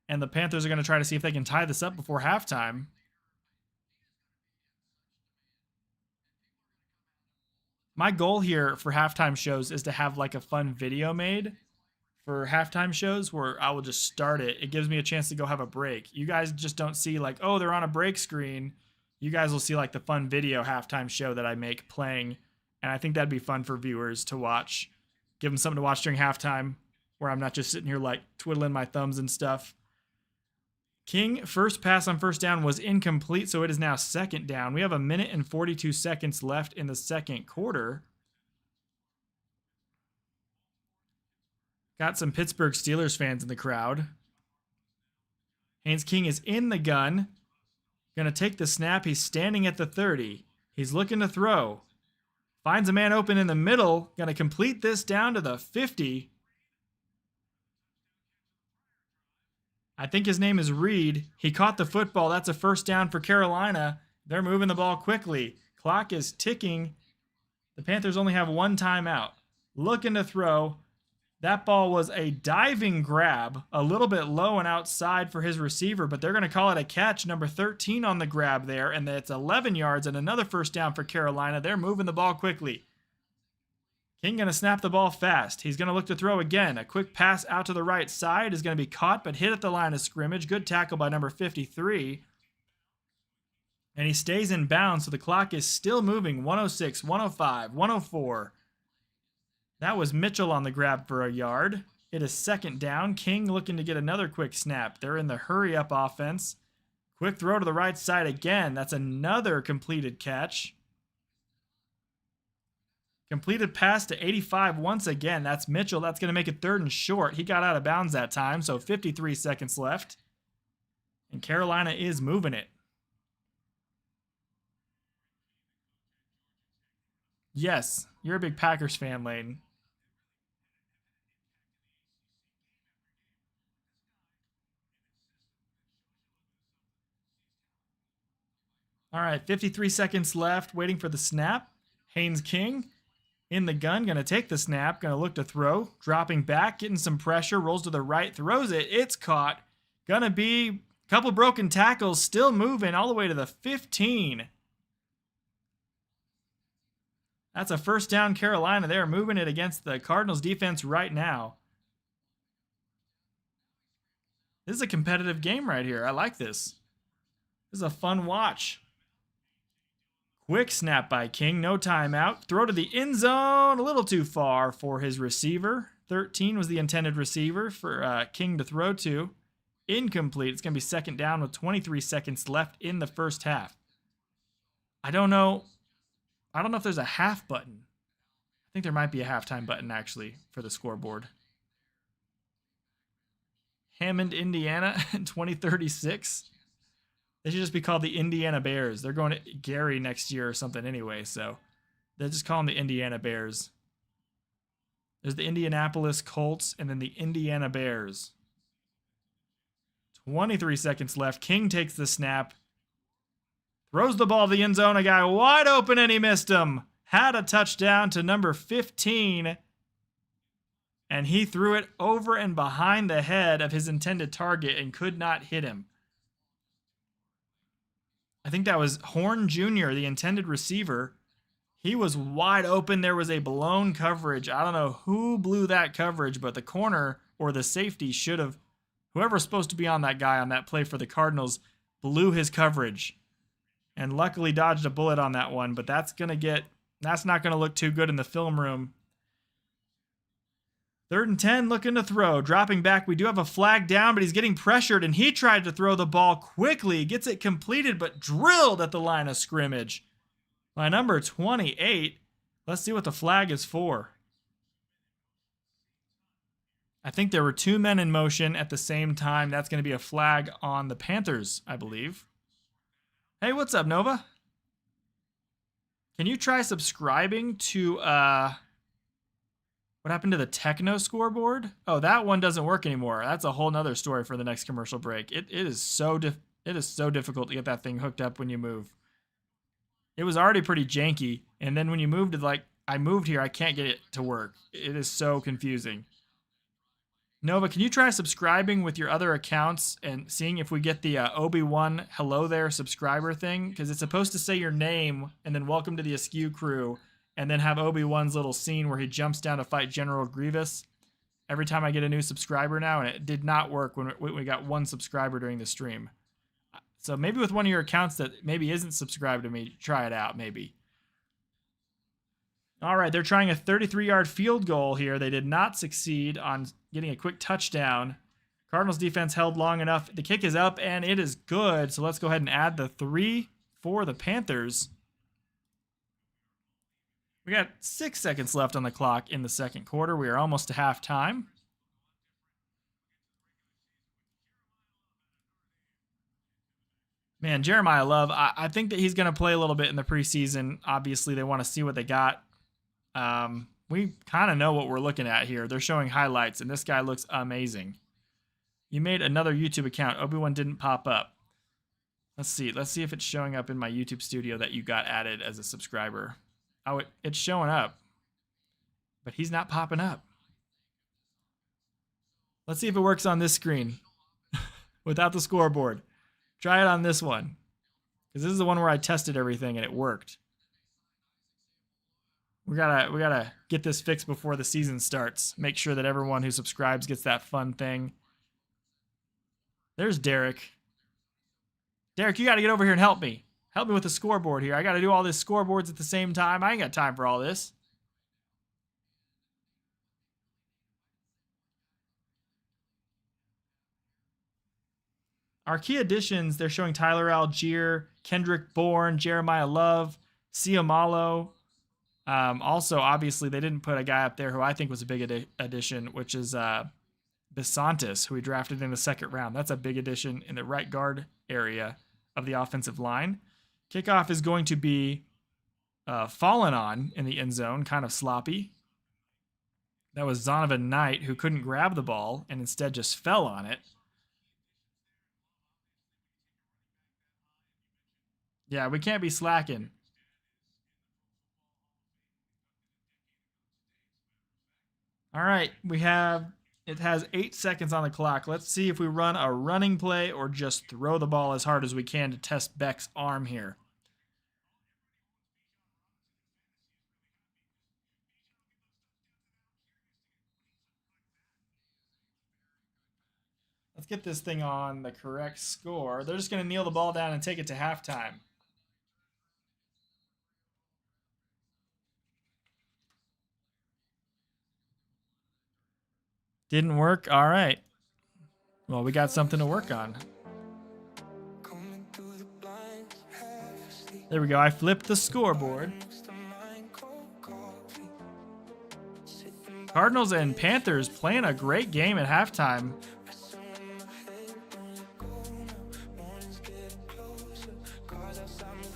And the Panthers are going to try to see if they can tie this up before halftime. My goal here for halftime shows is to have like a fun video made for halftime shows where I will just start it. It gives me a chance to go have a break. You guys just don't see like, oh, they're on a break screen. You guys will see like the fun video halftime show that I make playing. And I think that'd be fun for viewers to watch. Give them something to watch during halftime where I'm not just sitting here like twiddling my thumbs and stuff. King, first pass on first down was incomplete, so it is now second down. We have 1 minute and 42 seconds left in the second quarter. Got some Pittsburgh Steelers fans in the crowd. Haynes King is in the gun. Going to take the snap. He's standing at the 30. He's looking to throw. Finds a man open in the middle. Going to complete this down to the 50. I think his name is Reed. He caught the football. That's a first down for Carolina. They're moving the ball quickly. Clock is ticking. The Panthers only have one timeout. Looking to throw. That ball was a diving grab, a little bit low and outside for his receiver, but they're going to call it a catch. Number 13 on the grab there, and it's 11 yards and another first down for Carolina. They're moving the ball quickly. King going to snap the ball fast. He's going to look to throw again. A quick pass out to the right side is going to be caught, but hit at the line of scrimmage. Good tackle by number 53. And he stays in bounds, so the clock is still moving. 106, 105, 104. That was Mitchell on the grab for a yard. It is second down. King looking to get another quick snap. They're in the hurry-up offense. Quick throw to the right side again. That's another completed catch. Completed pass to 85 once again. That's Mitchell. That's going to make it third and short. He got out of bounds that time, so 53 seconds left. And Carolina is moving it. Yes, you're a big Packers fan, Lane. All right, 53 seconds left, waiting for the snap. Haynes King in the gun, going to take the snap, going to look to throw, dropping back, getting some pressure, rolls to the right, throws it, it's caught. Going to be a couple broken tackles, still moving all the way to the 15. That's a first down Carolina. They're moving it against the Cardinals defense right now. This is a competitive game right here. I like this. This is a fun watch. Quick snap by King. No timeout. Throw to the end zone. A little too far for his receiver. 13 was the intended receiver for King to throw to. Incomplete. It's going to be second down with 23 seconds left in the first half. I don't know if there's a half button. I think there might be a halftime button, actually, for the scoreboard. Hammond, Indiana in 2036. They should just be called the Indiana Bears. They're going to Gary next year or something anyway, so they'll just call them the Indiana Bears. There's the Indianapolis Colts and then the Indiana Bears. 23 seconds left. King takes the snap. Throws the ball to the end zone. A guy wide open and he missed him. Had a touchdown to number 15. And he threw it over and behind the head of his intended target and could not hit him. I think that was Horn Jr., the intended receiver. He was wide open. There was a blown coverage. I don't know who blew that coverage, but the corner or the safety should have, whoever's supposed to be on that guy on that play for the Cardinals, blew his coverage. And luckily dodged a bullet on that one, but that's not going to look too good in the film room. 3rd and 10, looking to throw. Dropping back, we do have a flag down, but he's getting pressured, and he tried to throw the ball quickly. Gets it completed, but drilled at the line of scrimmage by number 28. Let's see what the flag is for. I think there were 2 men in motion at the same time. That's going to be a flag on the Panthers, I believe. Hey, what's up, Nova? Can you try subscribing to, what happened to the Techno scoreboard? Oh, that one doesn't work anymore. That's a whole nother story for the next commercial break. It is so difficult to get that thing hooked up when you move. It was already pretty janky, and then when you moved to, I moved here, I can't get it to work. It is so confusing. Nova, can you try subscribing with your other accounts and seeing if we get the Obi-Wan hello there subscriber thing? Because it's supposed to say your name and then welcome to the Askew crew and then have Obi-Wan's little scene where he jumps down to fight General Grievous every time I get a new subscriber now, and it did not work when we got 1 subscriber during the stream. So maybe with one of your accounts that maybe isn't subscribed to me, try it out maybe. All right, they're trying a 33-yard field goal here. They did not succeed on getting a quick touchdown. Cardinals defense held long enough. The kick is up, and it is good. So let's go ahead and add the 3 for the Panthers. We got 6 seconds left on the clock in the second quarter. We are almost to halftime. Man, Jeremiah Love, I think that he's going to play a little bit in the preseason. Obviously, they want to see what they got. We kind of know what we're looking at here. They're showing highlights, and this guy looks amazing. You made another YouTube account. Obi-Wan didn't pop up. Let's see. Let's see if it's showing up in my YouTube studio that you got added as a subscriber. Oh, it's showing up, but he's not popping up. Let's see if it works on this screen without the scoreboard. Try it on this one, because this is the one where I tested everything and it worked. We gotta get this fixed before the season starts. Make sure that everyone who subscribes gets that fun thing. There's Derek. Derek, you gotta get over here and help me. Help me with the scoreboard here. I gotta do all this scoreboards at the same time. I ain't got time for all this. Our key additions, they're showing Tyler Algier, Kendrick Bourne, Jeremiah Love, Ciamalo. Also, obviously, they didn't put a guy up there who I think was a big addition, which is Besantis, who we drafted in the 2nd round. That's a big addition in the right guard area of the offensive line. Kickoff is going to be fallen on in the end zone, kind of sloppy. That was Zonovan Knight, who couldn't grab the ball and instead just fell on it. Yeah, we can't be slacking. All right, it has 8 seconds on the clock. Let's see if we run a running play or just throw the ball as hard as we can to test Beck's arm here. Let's get this thing on the correct score. They're just going to kneel the ball down and take it to halftime. Didn't work? All right. Well, we got something to work on. There we go. I flipped the scoreboard. Cardinals and Panthers playing a great game at halftime.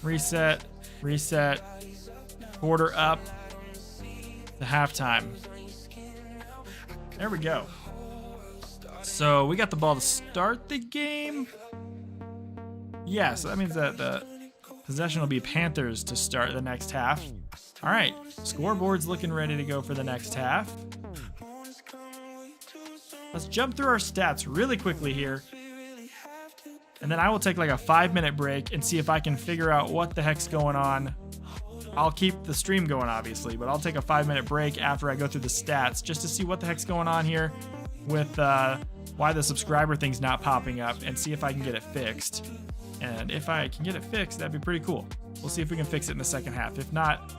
reset, quarter up to halftime. There we go. So we got the ball to start the game. Yeah, so that means that the possession will be Panthers to start the next half. All right, scoreboard's looking ready to go for the next half. Let's jump through our stats really quickly here. And then I will take like a 5-minute break and see if I can figure out what the heck's going on. I'll keep the stream going, obviously, but I'll take a 5-minute break after I go through the stats just to see what the heck's going on here with why the subscriber thing's not popping up and see if I can get it fixed. And if I can get it fixed, that'd be pretty cool. We'll see if we can fix it in the second half. If not,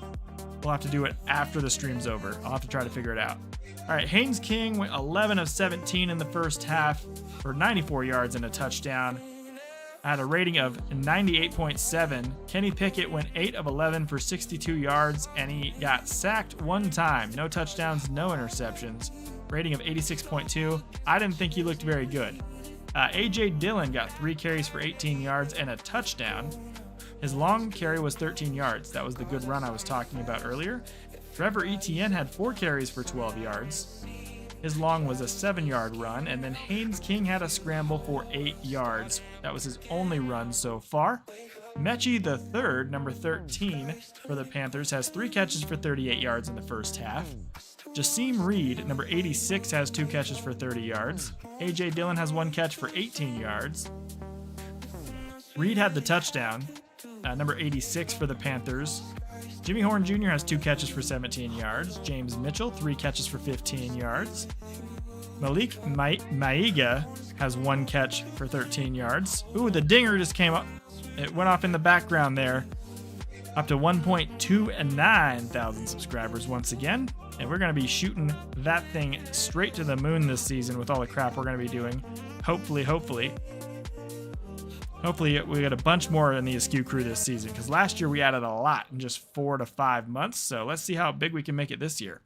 we'll have to do it after the stream's over. I'll have to try to figure it out. All right, Haynes King went 11 of 17 in the first half for 94 yards and a touchdown. At a rating of 98.7. Kenny Pickett went 8 of 11 for 62 yards, and he got sacked 1 time. No touchdowns, no interceptions. Rating of 86.2. I didn't think he looked very good. A.J. Dillon got 3 carries for 18 yards and a touchdown. His long carry was 13 yards. That was the good run I was talking about earlier. Trevor Etienne had 4 carries for 12 yards. His long was a 7-yard run, and then Haynes King had a scramble for 8 yards. That was his only run so far. Mechie the third, number 13 for the Panthers, has 3 catches for 38 yards in the first half. Jaseem Reed, number 86, has 2 catches for 30 yards. A.J. Dillon has 1 catch for 18 yards. Reed had the touchdown, number 86 for the Panthers. Jimmy Horn Jr. has 2 catches for 17 yards. James Mitchell, 3 catches for 15 yards. Malik Maiga has 1 catch for 13 yards. Ooh, the dinger just came up. It went off in the background there. Up to 1.29 thousand subscribers once again. And we're going to be shooting that thing straight to the moon this season with all the crap we're going to be doing. Hopefully. Hopefully we get a bunch more in the Askew crew this season, because last year we added a lot in just 4 to 5 months, so let's see how big we can make it this year.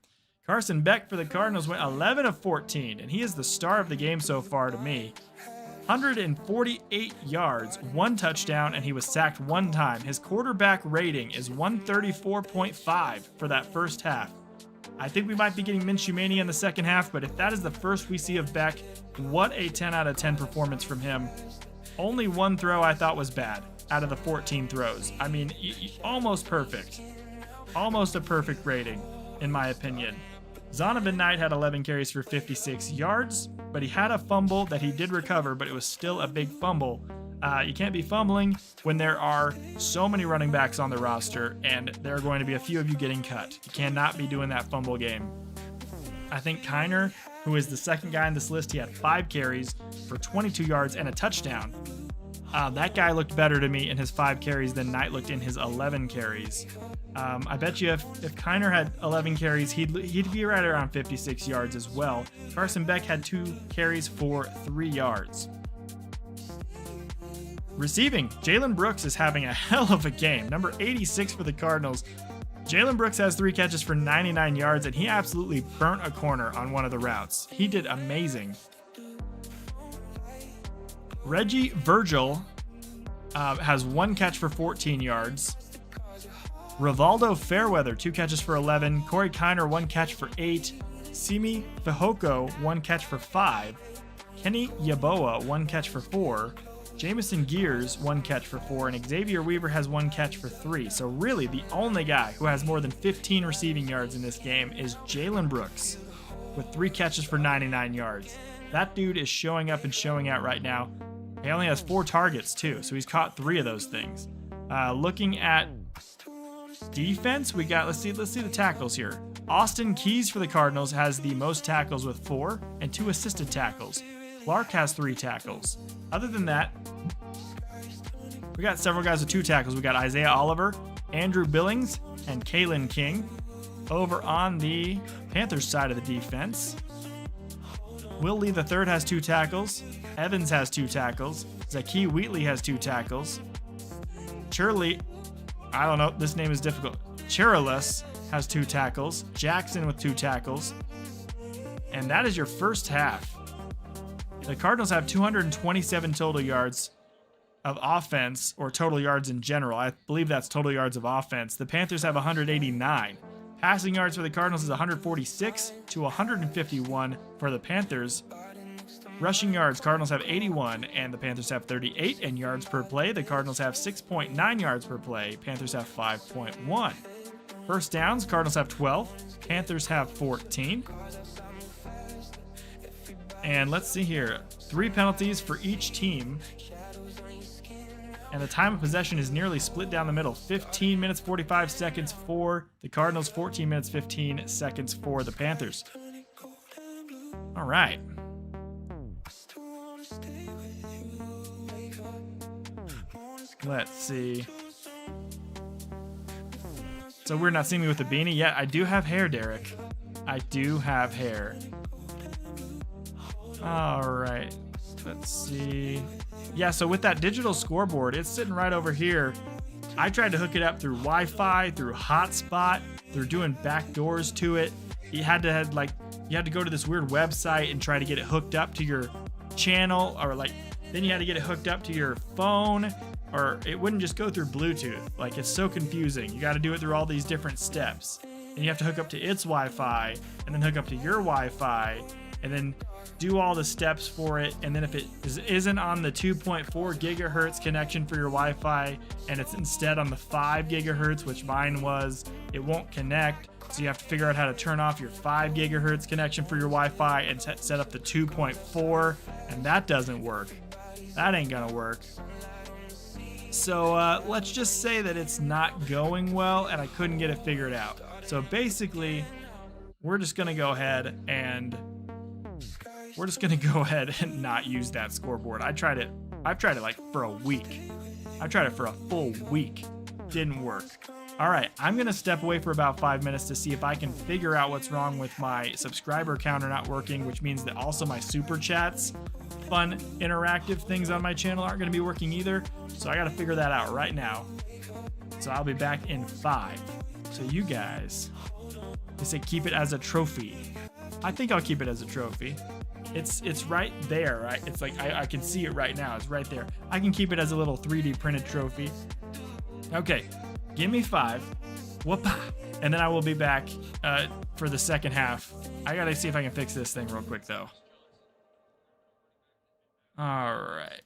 Carson Beck for the Cardinals went 11 of 14, and he is the star of the game so far to me. 148 yards, 1 touchdown, and he was sacked 1 time. His quarterback rating is 134.5 for that first half. I think we might be getting Minshew Mania in the second half, but if that is the first we see of Beck, what a 10 out of 10 performance from him. Only 1 throw I thought was bad out of the 14 throws. I mean, almost perfect. Almost a perfect rating, in my opinion. Zonovan Knight had 11 carries for 56 yards, but he had a fumble that he did recover, but it was still a big fumble. You can't be fumbling when there are so many running backs on the roster, and there are going to be a few of you getting cut. You cannot be doing that fumble game. I think Kiner, who is the second guy on this list, he had 5 carries for 22 yards and a touchdown. That guy looked better to me in his 5 carries than Knight looked in his 11 carries. I bet you if Kiner had 11 carries, he'd be right around 56 yards as well. Carson Beck had 2 carries for 3 yards. Receiving, Jalen Brooks is having a hell of a game. Number 86 for the Cardinals. Jalen Brooks has 3 catches for 99 yards, and he absolutely burnt a corner on one of the routes. He did amazing. Reggie Virgil has 1 catch for 14 yards. Rivaldo Fairweather, 2 catches for 11. Corey Kiner, 1 catch for 8. Simi Fehoko, 1 catch for 5. Kenny Yaboa, 1 catch for 4. Jamison Gears, 1 catch for 4, and Xavier Weaver has 1 catch for 3. So really, the only guy who has more than 15 receiving yards in this game is Jalen Brooks, with 3 catches for 99 yards. That dude is showing up and showing out right now. He only has 4 targets, too, so he's caught 3 of those things. Looking at defense, we got, let's see the tackles here. Austin Keys for the Cardinals has the most tackles with 4, and 2 assisted tackles. Clark has 3 tackles. Other than that, we got several guys with 2 tackles. We got Isaiah Oliver, Andrew Billings, and Kalen King. Over on the Panthers side of the defense, Will Lee III has 2 tackles. Evans has 2 tackles. Zakee Wheatley has 2 tackles. Shirley, I don't know, this name is difficult. Chirilis has 2 tackles. Jackson with 2 tackles. And that is your first half. The Cardinals have 227 total yards. of offense, or total yards in general. I believe that's total yards of offense. The Panthers have 189. Passing yards for the Cardinals is 146 to 151 for the Panthers. Rushing yards, Cardinals have 81 and the Panthers have 38. And yards per play, the Cardinals have 6.9 yards per play. Panthers have 5.1. First downs, Cardinals have 12. Panthers have 14. And let's see here. 3 penalties for each team. And the time of possession is nearly split down the middle. 15 minutes, 45 seconds for the Cardinals. 14 minutes, 15 seconds for the Panthers. All right. Let's see. So we're not seeing me with the beanie yet. I do have hair, Derek. I do have hair. All right. Let's see. Yeah, so with that digital scoreboard, it's sitting right over here. I tried to hook it up through Wi-Fi, through hotspot, through doing backdoors to it. You had to go to this weird website and try to get it hooked up to your channel, or then you had to get it hooked up to your phone, or it wouldn't just go through Bluetooth. It's so confusing. You got to do it through all these different steps. And you have to hook up to its Wi-Fi, and then hook up to your Wi-Fi, and then do all the steps for it. And then if it isn't on the 2.4 gigahertz connection for your Wi-Fi, and it's instead on the 5 gigahertz, which mine was, it won't connect. So you have to figure out how to turn off your 5 gigahertz connection for your Wi-Fi and set up the 2.4, and that doesn't work. That ain't gonna work. So let's just say that it's not going well, and I couldn't get it figured out. So basically, we're just gonna go ahead and not use that scoreboard. I've tried it for a week. I tried it for a full week. Didn't work. All right, I'm gonna step away for about 5 minutes to see if I can figure out what's wrong with my subscriber counter not working, which means that also my super chats, fun interactive things on my channel, aren't gonna be working either. So I gotta figure that out right now. So I'll be back in 5. So you guys, they say keep it as a trophy. I think I'll keep it as a trophy. It's right there, right? It's like I can see it right now. It's right there. I can keep it as a little 3D printed trophy. Okay, give me 5. Whoop-ah. And then I will be back for the second half. I gotta see if I can fix this thing real quick though. All right.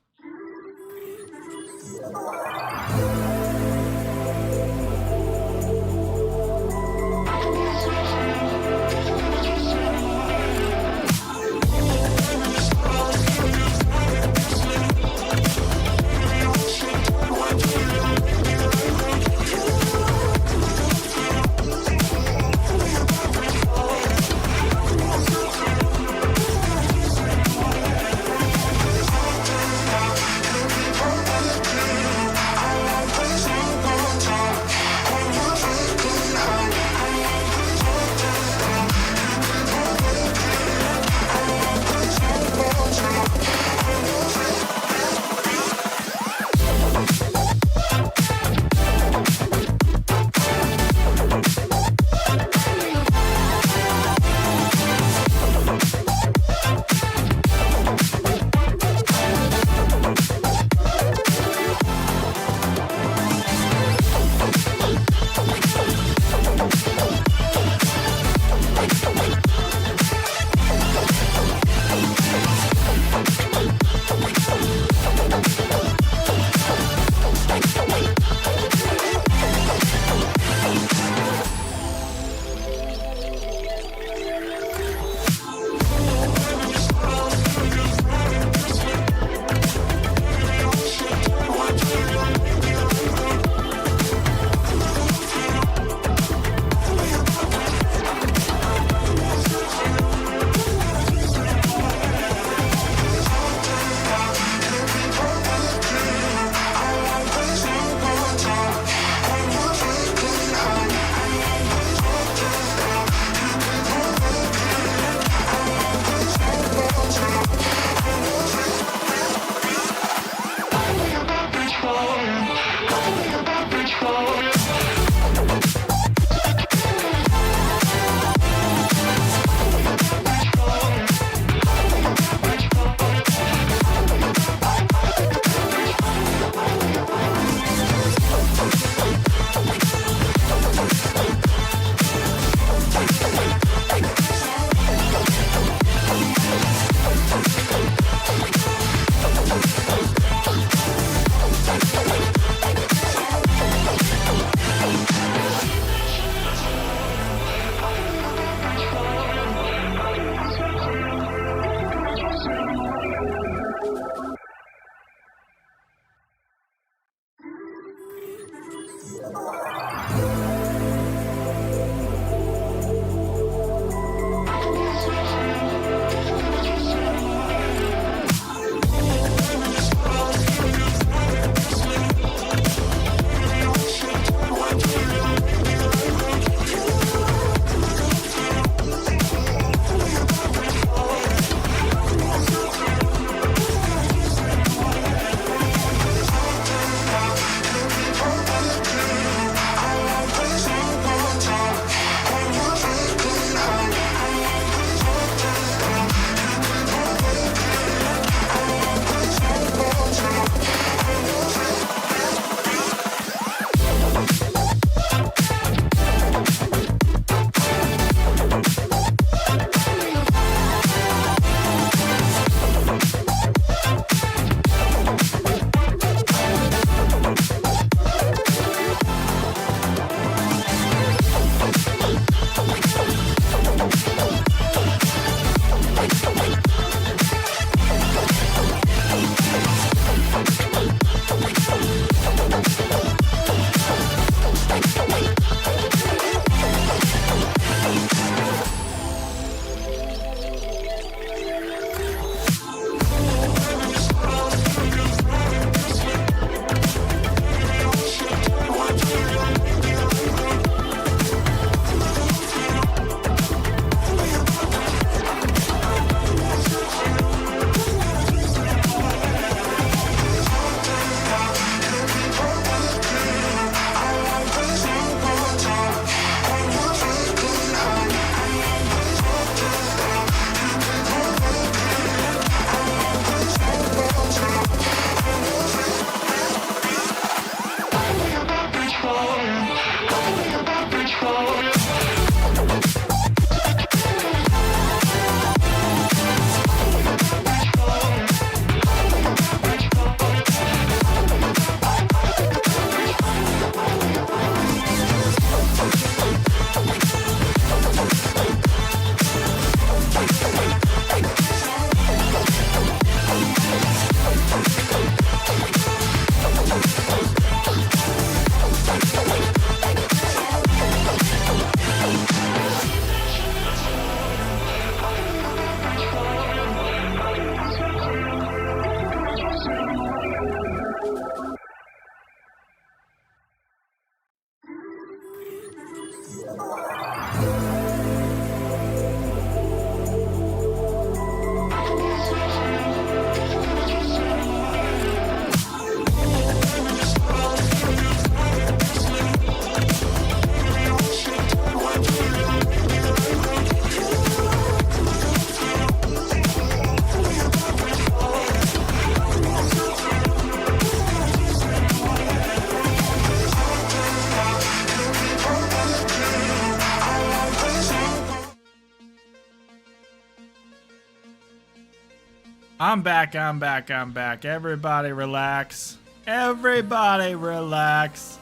I'm back. Everybody relax. Everybody relax.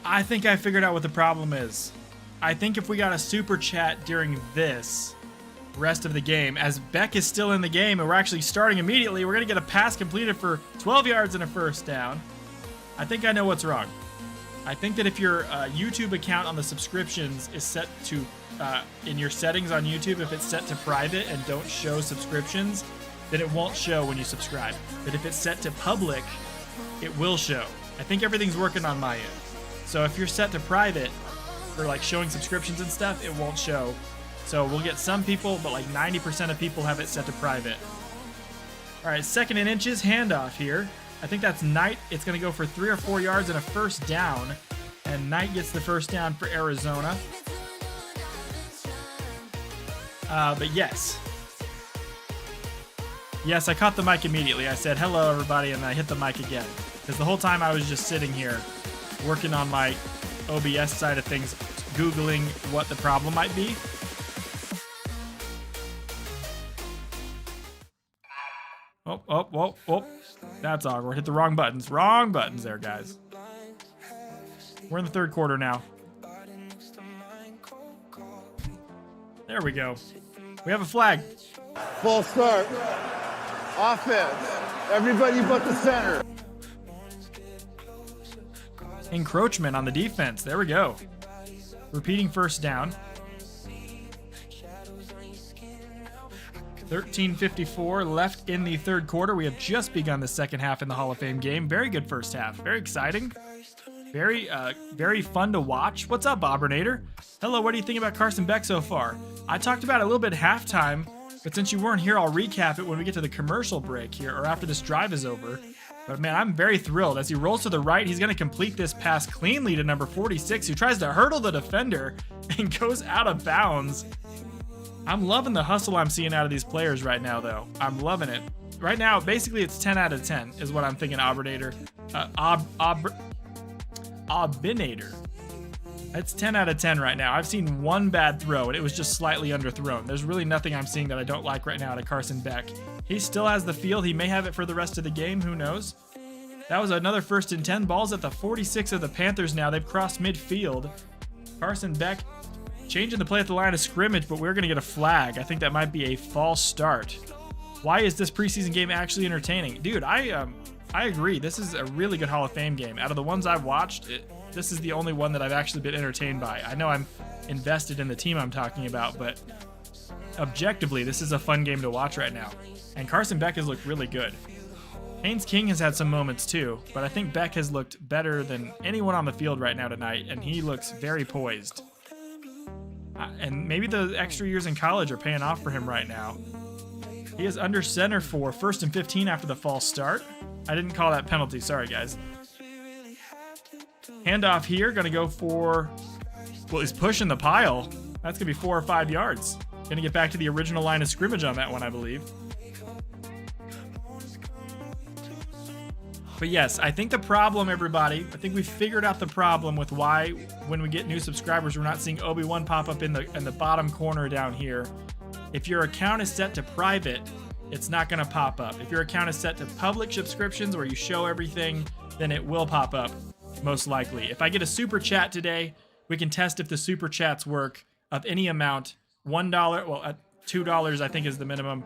I think I figured out what the problem is. I think if we got a super chat during this rest of the game, as Beck is still in the game and we're actually starting immediately, we're going to get a pass completed for 12 yards and a first down. I think I know what's wrong. I think that if your YouTube account on the subscriptions is set to, in your settings on YouTube, if it's set to private and don't show subscriptions, then it won't show when you subscribe. But if it's set to public, it will show. I think everything's working on my end. So if you're set to private for like showing subscriptions and stuff, it won't show. So we'll get some people, but like 90% of people have it set to private. All right, 2nd and inches, handoff here. I think that's Knight. It's going to go for 3 or 4 yards and a first down. And Knight gets the first down for Arizona. But yes. Yes, I caught the mic immediately. I said, hello, everybody, and I hit the mic again. Because the whole time I was just sitting here working on my OBS side of things, Googling what the problem might be. Oh. That's awkward. Hit the wrong buttons. Wrong buttons there, guys. We're in the 3rd quarter now. There we go. We have a flag. False start. Offense. Everybody but the center. Encroachment on the defense. There we go. Repeating first down. 13:54 left in the 3rd quarter. We have just begun the 2nd half in the Hall of Fame game. Very good first half. Very exciting. Very fun to watch. What's up, Auburnator? Hello, what do you think about Carson Beck so far? I talked about it a little bit at halftime, but since you weren't here, I'll recap it when we get to the commercial break here, or after this drive is over. But man, I'm very thrilled. As he rolls to the right, he's going to complete this pass cleanly to number 46, who tries to hurdle the defender and goes out of bounds. I'm loving the hustle I'm seeing out of these players right now, though. I'm loving it. Right now, basically, it's 10 out of 10 is what I'm thinking, Auburnator. Aubinator. It's 10 out of 10 right now. I've seen one bad throw, and it was just slightly underthrown. There's really nothing I'm seeing that I don't like right now out of Carson Beck. He still has the field. He may have it for the rest of the game. Who knows? That was another 1st and 10. Ball's at the 46 of the Panthers now. They've crossed midfield. Carson Beck changing the play at the line of scrimmage, but we're going to get a flag. I think that might be a false start. Why is this preseason game actually entertaining? Dude, I agree. This is a really good Hall of Fame game. Out of the ones I've watched, this is the only one that I've actually been entertained by. I know I'm invested in the team I'm talking about, but objectively, this is a fun game to watch right now. And Carson Beck has looked really good. Haynes King has had some moments too, but I think Beck has looked better than anyone on the field right now tonight, and he looks very poised. And maybe the extra years in college are paying off for him right now. He is under center for 1st and 15 after the false start. I didn't call that penalty. Sorry, guys. Handoff here. Going to go for... Well, he's pushing the pile. That's going to be 4 or 5 yards. Going to get back to the original line of scrimmage on that one, I believe. But yes, I think the problem, everybody, I think we figured out the problem with why when we get new subscribers, we're not seeing Obi-Wan pop up in the bottom corner down here. If your account is set to private, it's not going to pop up. If your account is set to public subscriptions where you show everything, then it will pop up, most likely. If I get a super chat today, we can test if the super chats work of any amount. $1, well, $2 I think is the minimum.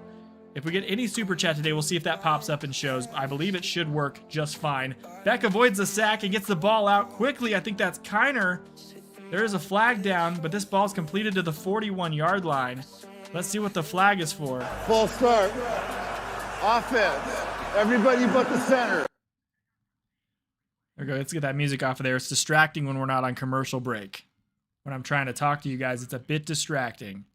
If we get any super chat today, we'll see if that pops up and shows. I believe it should work just fine. Beck avoids the sack and gets the ball out quickly. I think that's Kiner. There is a flag down, but this ball's completed to the 41-yard line. Let's see what the flag is for. False start. Offense. Everybody but the center. There we go. Let's get that music off of there. It's distracting when we're not on commercial break. When I'm trying to talk to you guys, it's a bit distracting.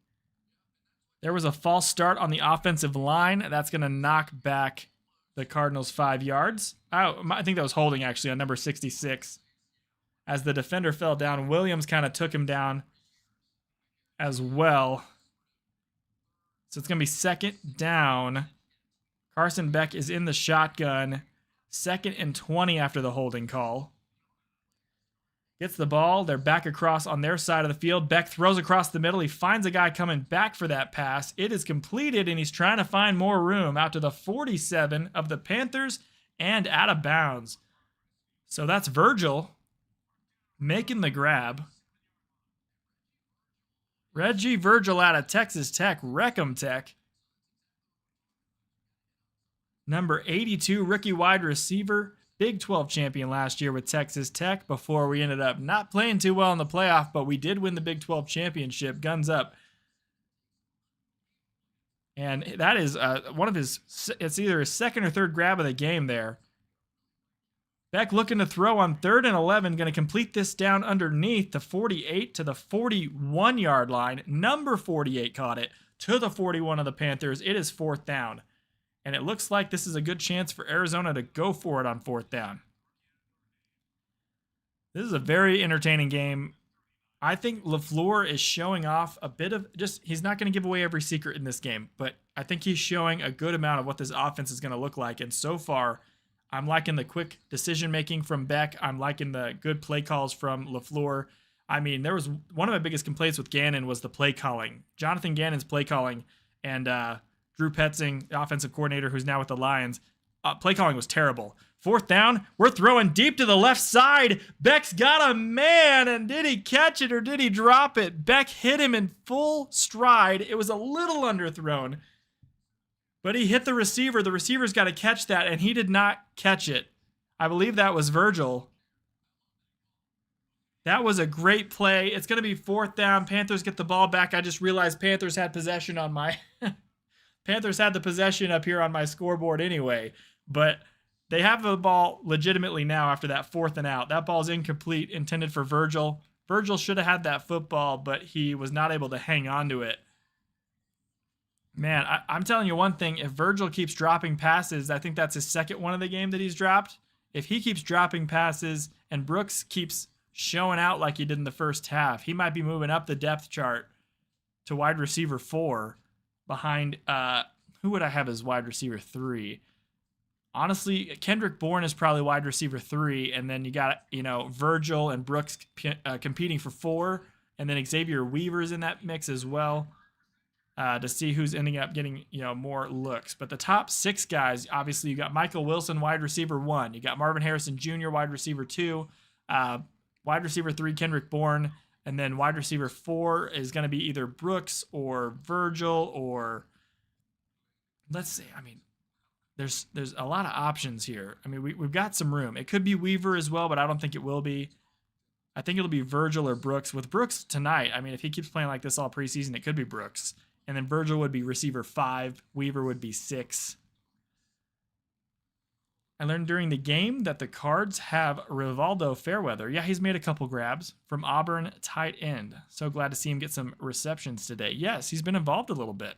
There was a false start on the offensive line. That's going to knock back the Cardinals 5 yards. Oh, I think that was holding, actually, on number 66. As the defender fell down, Williams kind of took him down as well. So it's going to be 2nd down. Carson Beck is in the shotgun. 2nd and 20 after the holding call. Gets the ball. They're back across on their side of the field. Beck throws across the middle. He finds a guy coming back for that pass. It is completed, and he's trying to find more room out to the 47 of the Panthers and out of bounds. So that's Virgil making the grab. Reggie Virgil out of Texas Tech, Wreckham Tech. Number 82, rookie wide receiver. Big 12 champion last year with Texas Tech before we ended up not playing too well in the playoff, but we did win the Big 12 championship. Guns up. And that is one of his, it's either his second or third grab of the game there. Beck looking to throw on 3rd and 11, going to complete this down underneath the 48 to the 41-yard line. Number 48 caught it to the 41 of the Panthers. It is 4th down. And it looks like this is a good chance for Arizona to go for it on 4th down. This is a very entertaining game. I think LaFleur is showing off a bit of he's not going to give away every secret in this game, but I think he's showing a good amount of what this offense is going to look like. And so far, I'm liking the quick decision-making from Beck. I'm liking the good play calls from LaFleur. I mean, there was one of my biggest complaints with Gannon was the play calling. Jonathan Gannon's play calling and Drew Petzing, the offensive coordinator who's now with the Lions, play calling was terrible. 4th down, we're throwing deep to the left side. Beck's got a man, and did he catch it or did he drop it? Beck hit him in full stride. It was a little underthrown, but he hit the receiver. The receiver's got to catch that, and he did not catch it. I believe that was Virgil. That was a great play. It's going to be 4th down. Panthers get the ball back. I just realized Panthers had possession on my... Panthers had the possession up here on my scoreboard anyway, but they have the ball legitimately now after that 4th and out. That ball's incomplete, intended for Virgil. Virgil should have had that football, but he was not able to hang on to it. Man, I'm telling you one thing. If Virgil keeps dropping passes, I think that's his second one of the game that he's dropped. If he keeps dropping passes and Brooks keeps showing out like he did in the first half, he might be moving up the depth chart to wide receiver 4. Behind, who would I have as wide receiver 3? Honestly, Kendrick Bourne is probably wide receiver 3, and then you got, Virgil and Brooks competing for 4, and then Xavier Weaver's in that mix as well to see who's ending up getting, more looks. But the top 6 guys, obviously, you got Michael Wilson, wide receiver 1. You got Marvin Harrison Jr., wide receiver 2. Wide receiver 3, Kendrick Bourne. And then wide receiver 4 is going to be either Brooks or Virgil or, let's see, I mean, there's a lot of options here. I mean, we've got some room. It could be Weaver as well, but I don't think it will be. I think it'll be Virgil or Brooks. With Brooks tonight, I mean, if he keeps playing like this all preseason, it could be Brooks. And then Virgil would be receiver 5. Weaver would be 6. I learned during the game that the Cards have Rivaldo Fairweather. Yeah, he's made a couple grabs from Auburn tight end. So glad to see him get some receptions today. Yes, he's been involved a little bit.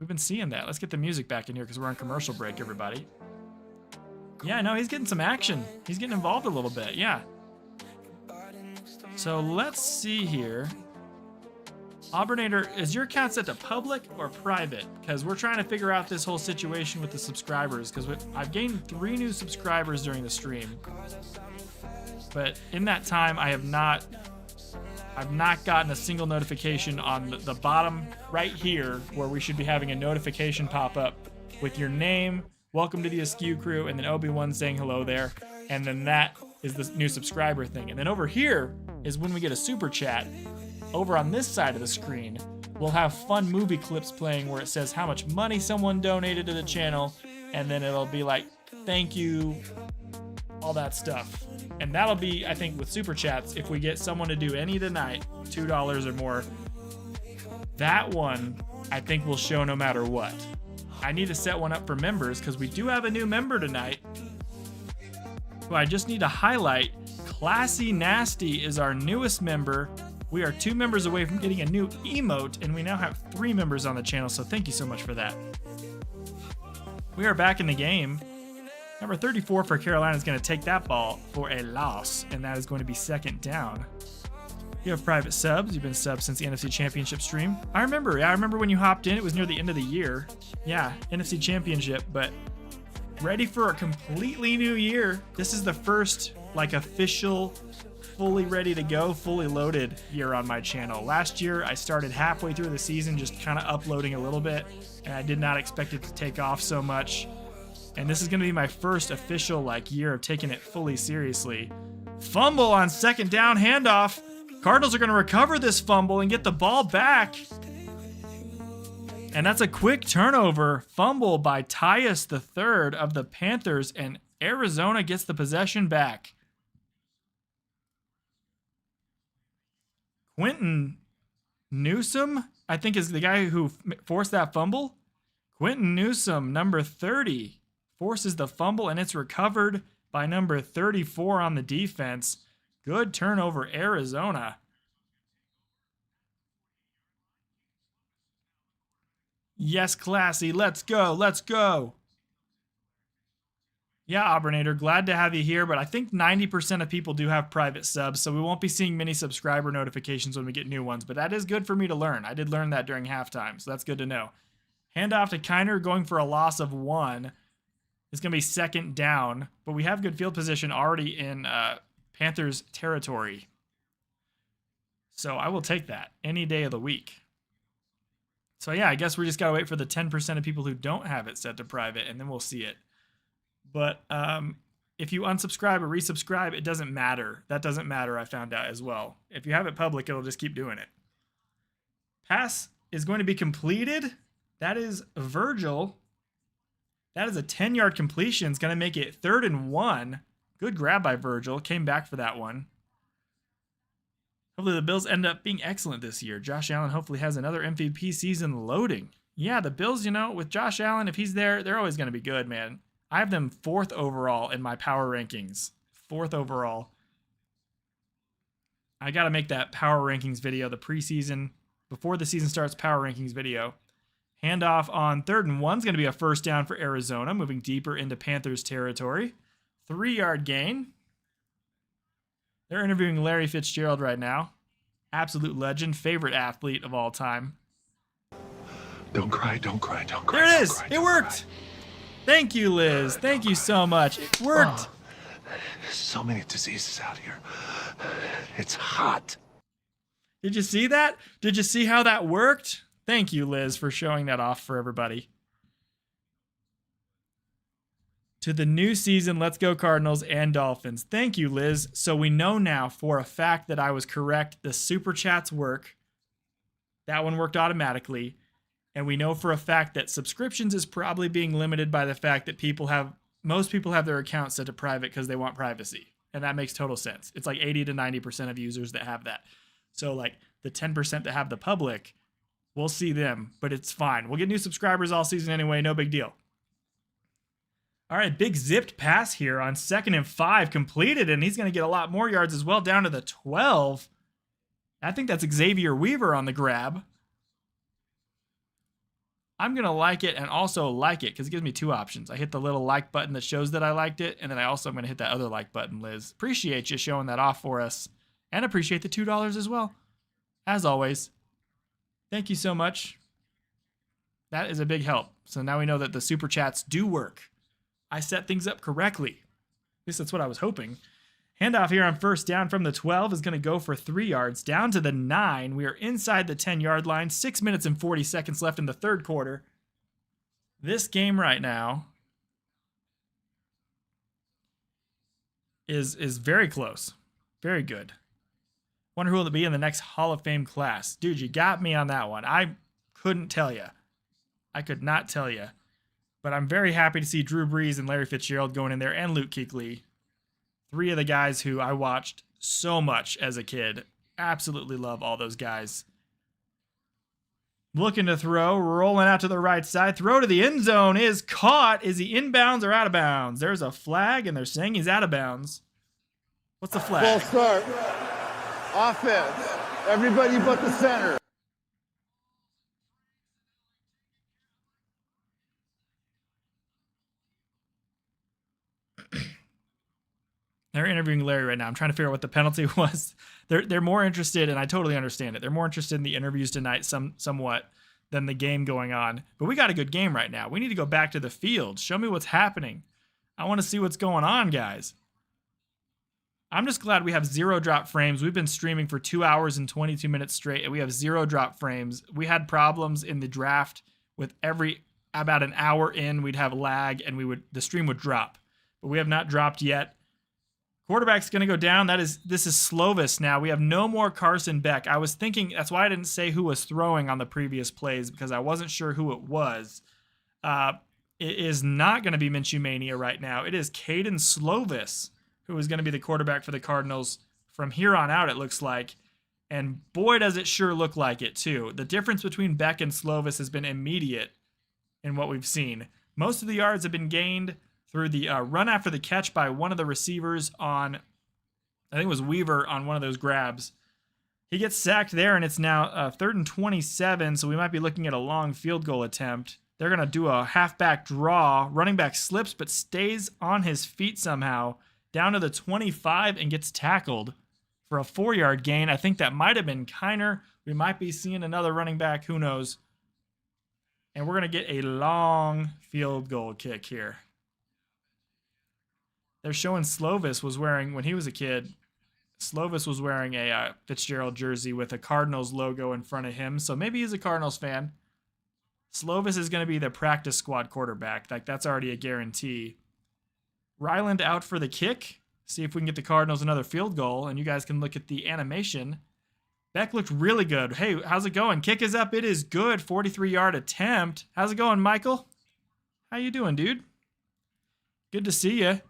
We've been seeing that. Let's get the music back in here because we're on commercial break, everybody. Yeah, no, he's getting some action. He's getting involved a little bit, yeah. So let's see here. Auburnator, is your account set to public or private? Because we're trying to figure out this whole situation with the subscribers. Because I've gained 3 new subscribers during the stream, but in that time, I've not gotten a single notification on the bottom right here, where we should be having a notification pop up with your name, welcome to the Askew crew, and then Obi-Wan saying hello there, and then that is the new subscriber thing. And then over here is when we get a super chat. Over on this side of the screen, we'll have fun movie clips playing where it says how much money someone donated to the channel, and then it'll be like, thank you, all that stuff. And that'll be, I think, with super chats, if we get someone to do any tonight, $2 or more, that one, I think will show no matter what. I need to set one up for members because we do have a new member tonight who I just need to highlight. Classy Nasty is our newest member. We are 2 members away from getting a new emote, and we now have 3 members on the channel, so thank you so much for that. We are back in the game. Number 34 for Carolina is going to take that ball for a loss, and that is going to be 2nd down. You have private subs. You've been subbed since the NFC Championship stream. I remember when you hopped in. It was near the end of the year. Yeah, NFC Championship, but ready for a completely new year. This is the first, official fully ready to go, fully loaded here on my channel. Last year, I started halfway through the season just kind of uploading a little bit, and I did not expect it to take off so much. And this is going to be my first official year of taking it fully seriously. Fumble on second down handoff. Cardinals are going to recover this fumble and get the ball back. And that's a quick turnover. Fumble by Tyus III of the Panthers, and Arizona gets the possession back. Quentin Newsome, I think, is the guy who forced that fumble. Quentin Newsome, number 30, forces the fumble, and it's recovered by number 34 on the defense. Good turnover, Arizona. Yes, classy. Let's go. Let's go. Yeah, Auburnator, glad to have you here, but I think 90% of people do have private subs, so we won't be seeing many subscriber notifications when we get new ones, but that is good for me to learn. I did learn that during halftime, so that's good to know. Handoff to Kiner, going for a loss of 1. It's going to be second down, but we have good field position already in Panthers territory. So I will take that any day of the week. So yeah, I guess we just got to wait for the 10% of people who don't have it set to private, and then we'll see it. But if you unsubscribe or resubscribe, it doesn't matter. That doesn't matter, I found out as well. If you have it public, it'll just keep doing it. Pass is going to be completed. That is Virgil. That is a 10-yard completion. It's going to make it 3rd and 1. Good grab by Virgil. Came back for that one. Hopefully the Bills end up being excellent this year. Josh Allen hopefully has another MVP season loading. Yeah, the Bills, with Josh Allen, if he's there, they're always going to be good, man. I have them 4th overall in my power rankings. 4th overall. I got to make that power rankings video, the preseason, before the season starts, power rankings video. Handoff on 3rd and 1 is going to be a first down for Arizona, moving deeper into Panthers territory. 3-yard gain. They're interviewing Larry Fitzgerald right now. Absolute legend, favorite athlete of all time. Don't cry, don't cry, don't cry. There it is. It worked. Thank you, Liz. Thank you so much. It worked. So many diseases out here. It's hot. Did you see that? Did you see how that worked? Thank you, Liz, for showing that off for everybody. To the new season, let's go Cardinals and Dolphins. Thank you, Liz. So we know now for a fact that I was correct. The super chats work. That one worked automatically. And we know for a fact that subscriptions is probably being limited by the fact that most people have their accounts set to private because they want privacy. And that makes total sense. It's like 80 to 90% of users that have that. So the 10% that have the public, we'll see them, but it's fine. We'll get new subscribers all season anyway. No big deal. All right, big zipped pass here on 2nd and 5 completed, and he's going to get a lot more yards as well, down to the 12. I think that's Xavier Weaver on the grab. I'm going to like it and also like it because it gives me 2 options. I hit the little like button that shows that I liked it, and then I also am going to hit that other like button, Liz. Appreciate you showing that off for us, and appreciate the $2 as well. As always, thank you so much. That is a big help. So now we know that the super chats do work. I set things up correctly. At least that's what I was hoping. Handoff here on first down from the 12 is going to go for 3 yards. Down to the 9. We are inside the 10-yard line. 6 minutes and 40 seconds left in the 3rd quarter. This game right now is very close. Very good. Wonder who will it be in the next Hall of Fame class. Dude, you got me on that one. I couldn't tell you. I could not tell you. But I'm very happy to see Drew Brees and Larry Fitzgerald going in there, and Luke Kuechly. 3 of the guys who I watched so much as a kid. Absolutely love all those guys. Looking to throw, rolling out to the right side. Throw to the end zone is caught. Is he inbounds or out of bounds? There's a flag, and they're saying he's out of bounds. What's the flag? Full start. Offense. Everybody but the center. They're interviewing Larry right now. I'm trying to figure out what the penalty was. They're more interested, and I totally understand it. They're more interested in the interviews tonight somewhat than the game going on. But we got a good game right now. We need to go back to the field. Show me what's happening. I want to see what's going on, guys. I'm just glad we have 0 drop frames. We've been streaming for 2 hours and 22 minutes straight, and we have 0 drop frames. We had problems in the draft with about an hour in, we'd have lag, and the stream would drop. But we have not dropped yet. Quarterback's going to go down. This is Slovis now. We have no more Carson Beck. I was thinking, that's why I didn't say who was throwing on the previous plays, because I wasn't sure who it was. It is not going to be Minshew Mania right now. It is Caden Slovis, who is going to be the quarterback for the Cardinals from here on out, it looks like. And boy, does it sure look like it, too. The difference between Beck and Slovis has been immediate in what we've seen. Most of the yards have been gained through the run after the catch by one of the receivers on, I think it was Weaver on one of those grabs. He gets sacked there, and it's now 3rd and 27, so we might be looking at a long field goal attempt. They're going to do a halfback draw. Running back slips but stays on his feet somehow, down to the 25 and gets tackled for a 4-yard gain. I think that might have been Kiner. We might be seeing another running back. Who knows? And we're going to get a long field goal kick here. They're showing Slovis was wearing, when he was a kid, Slovis was wearing a Fitzgerald jersey with a Cardinals logo in front of him. So maybe he's a Cardinals fan. Slovis is going to be the practice squad quarterback. Like, that's already a guarantee. Ryland out for the kick. See if we can get the Cardinals another field goal. And you guys can look at the animation. Beck looked really good. Hey, how's it going? Kick is up. It is good. 43-yard attempt. How's it going, Michael? How you doing, dude? Good to see you.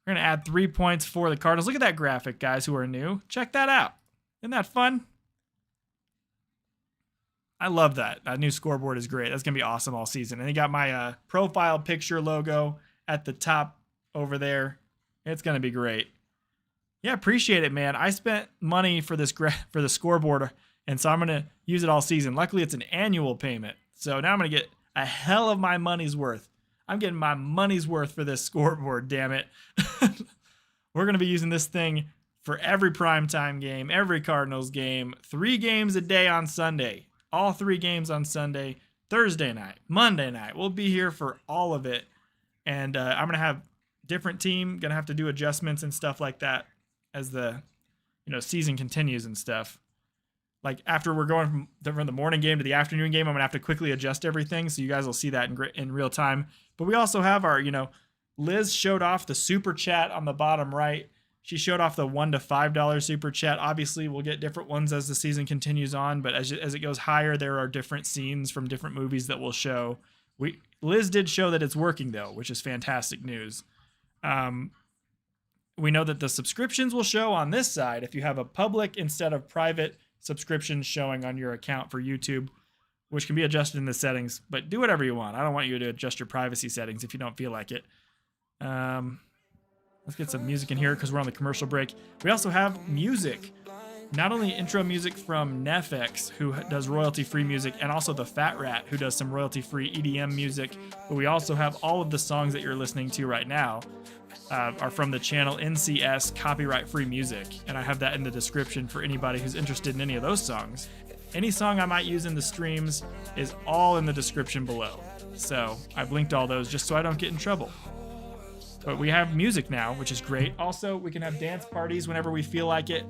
We're going to add 3 points for the Cardinals. Look at that graphic, guys who are new. Check that out. Isn't that fun? I love that. That new scoreboard is great. That's going to be awesome all season. And you got my profile picture logo at the top over there. It's going to be great. Yeah, appreciate it, man. I spent money for this for the scoreboard, and so I'm going to use it all season. Luckily, it's an annual payment. So now I'm going to get a hell of my money's worth. I'm getting my money's worth for this scoreboard, damn it. We're going to be using this thing for every primetime game, every Cardinals game, 3 games a day on Sunday. All 3 games on Sunday, Thursday night, Monday night. We'll be here for all of it. And I'm going to have different team, going to have to do adjustments and stuff like that as the season continues and stuff. Like after we're going from the morning game to the afternoon game, I'm going to have to quickly adjust everything. So you guys will see that in real time. But we also have our, Liz showed off the super chat on the bottom right. She showed off the $1 to $5 super chat. Obviously, we'll get different ones as the season continues on. But as it goes higher, there are different scenes from different movies that we'll show. Liz did show that it's working, though, which is fantastic news. We know that the subscriptions will show on this side if you have a public instead of private subscription showing on your account for YouTube, which can be adjusted in the settings, but do whatever you want. I don't want you to adjust your privacy settings if you don't feel like it. Let's get some music in here because we're on the commercial break. We also have music. Not only intro music from Nefex, who does royalty-free music, and also the Fat Rat, who does some royalty-free EDM music, but we also have all of the songs that you're listening to right now are from the channel NCS Copyright-Free Music, and I have that in the description for anybody who's interested in any of those songs. Any song I might use in the streams is all in the description below. So I've linked all those just so I don't get in trouble. But we have music now, which is great. Also, we can have dance parties whenever we feel like it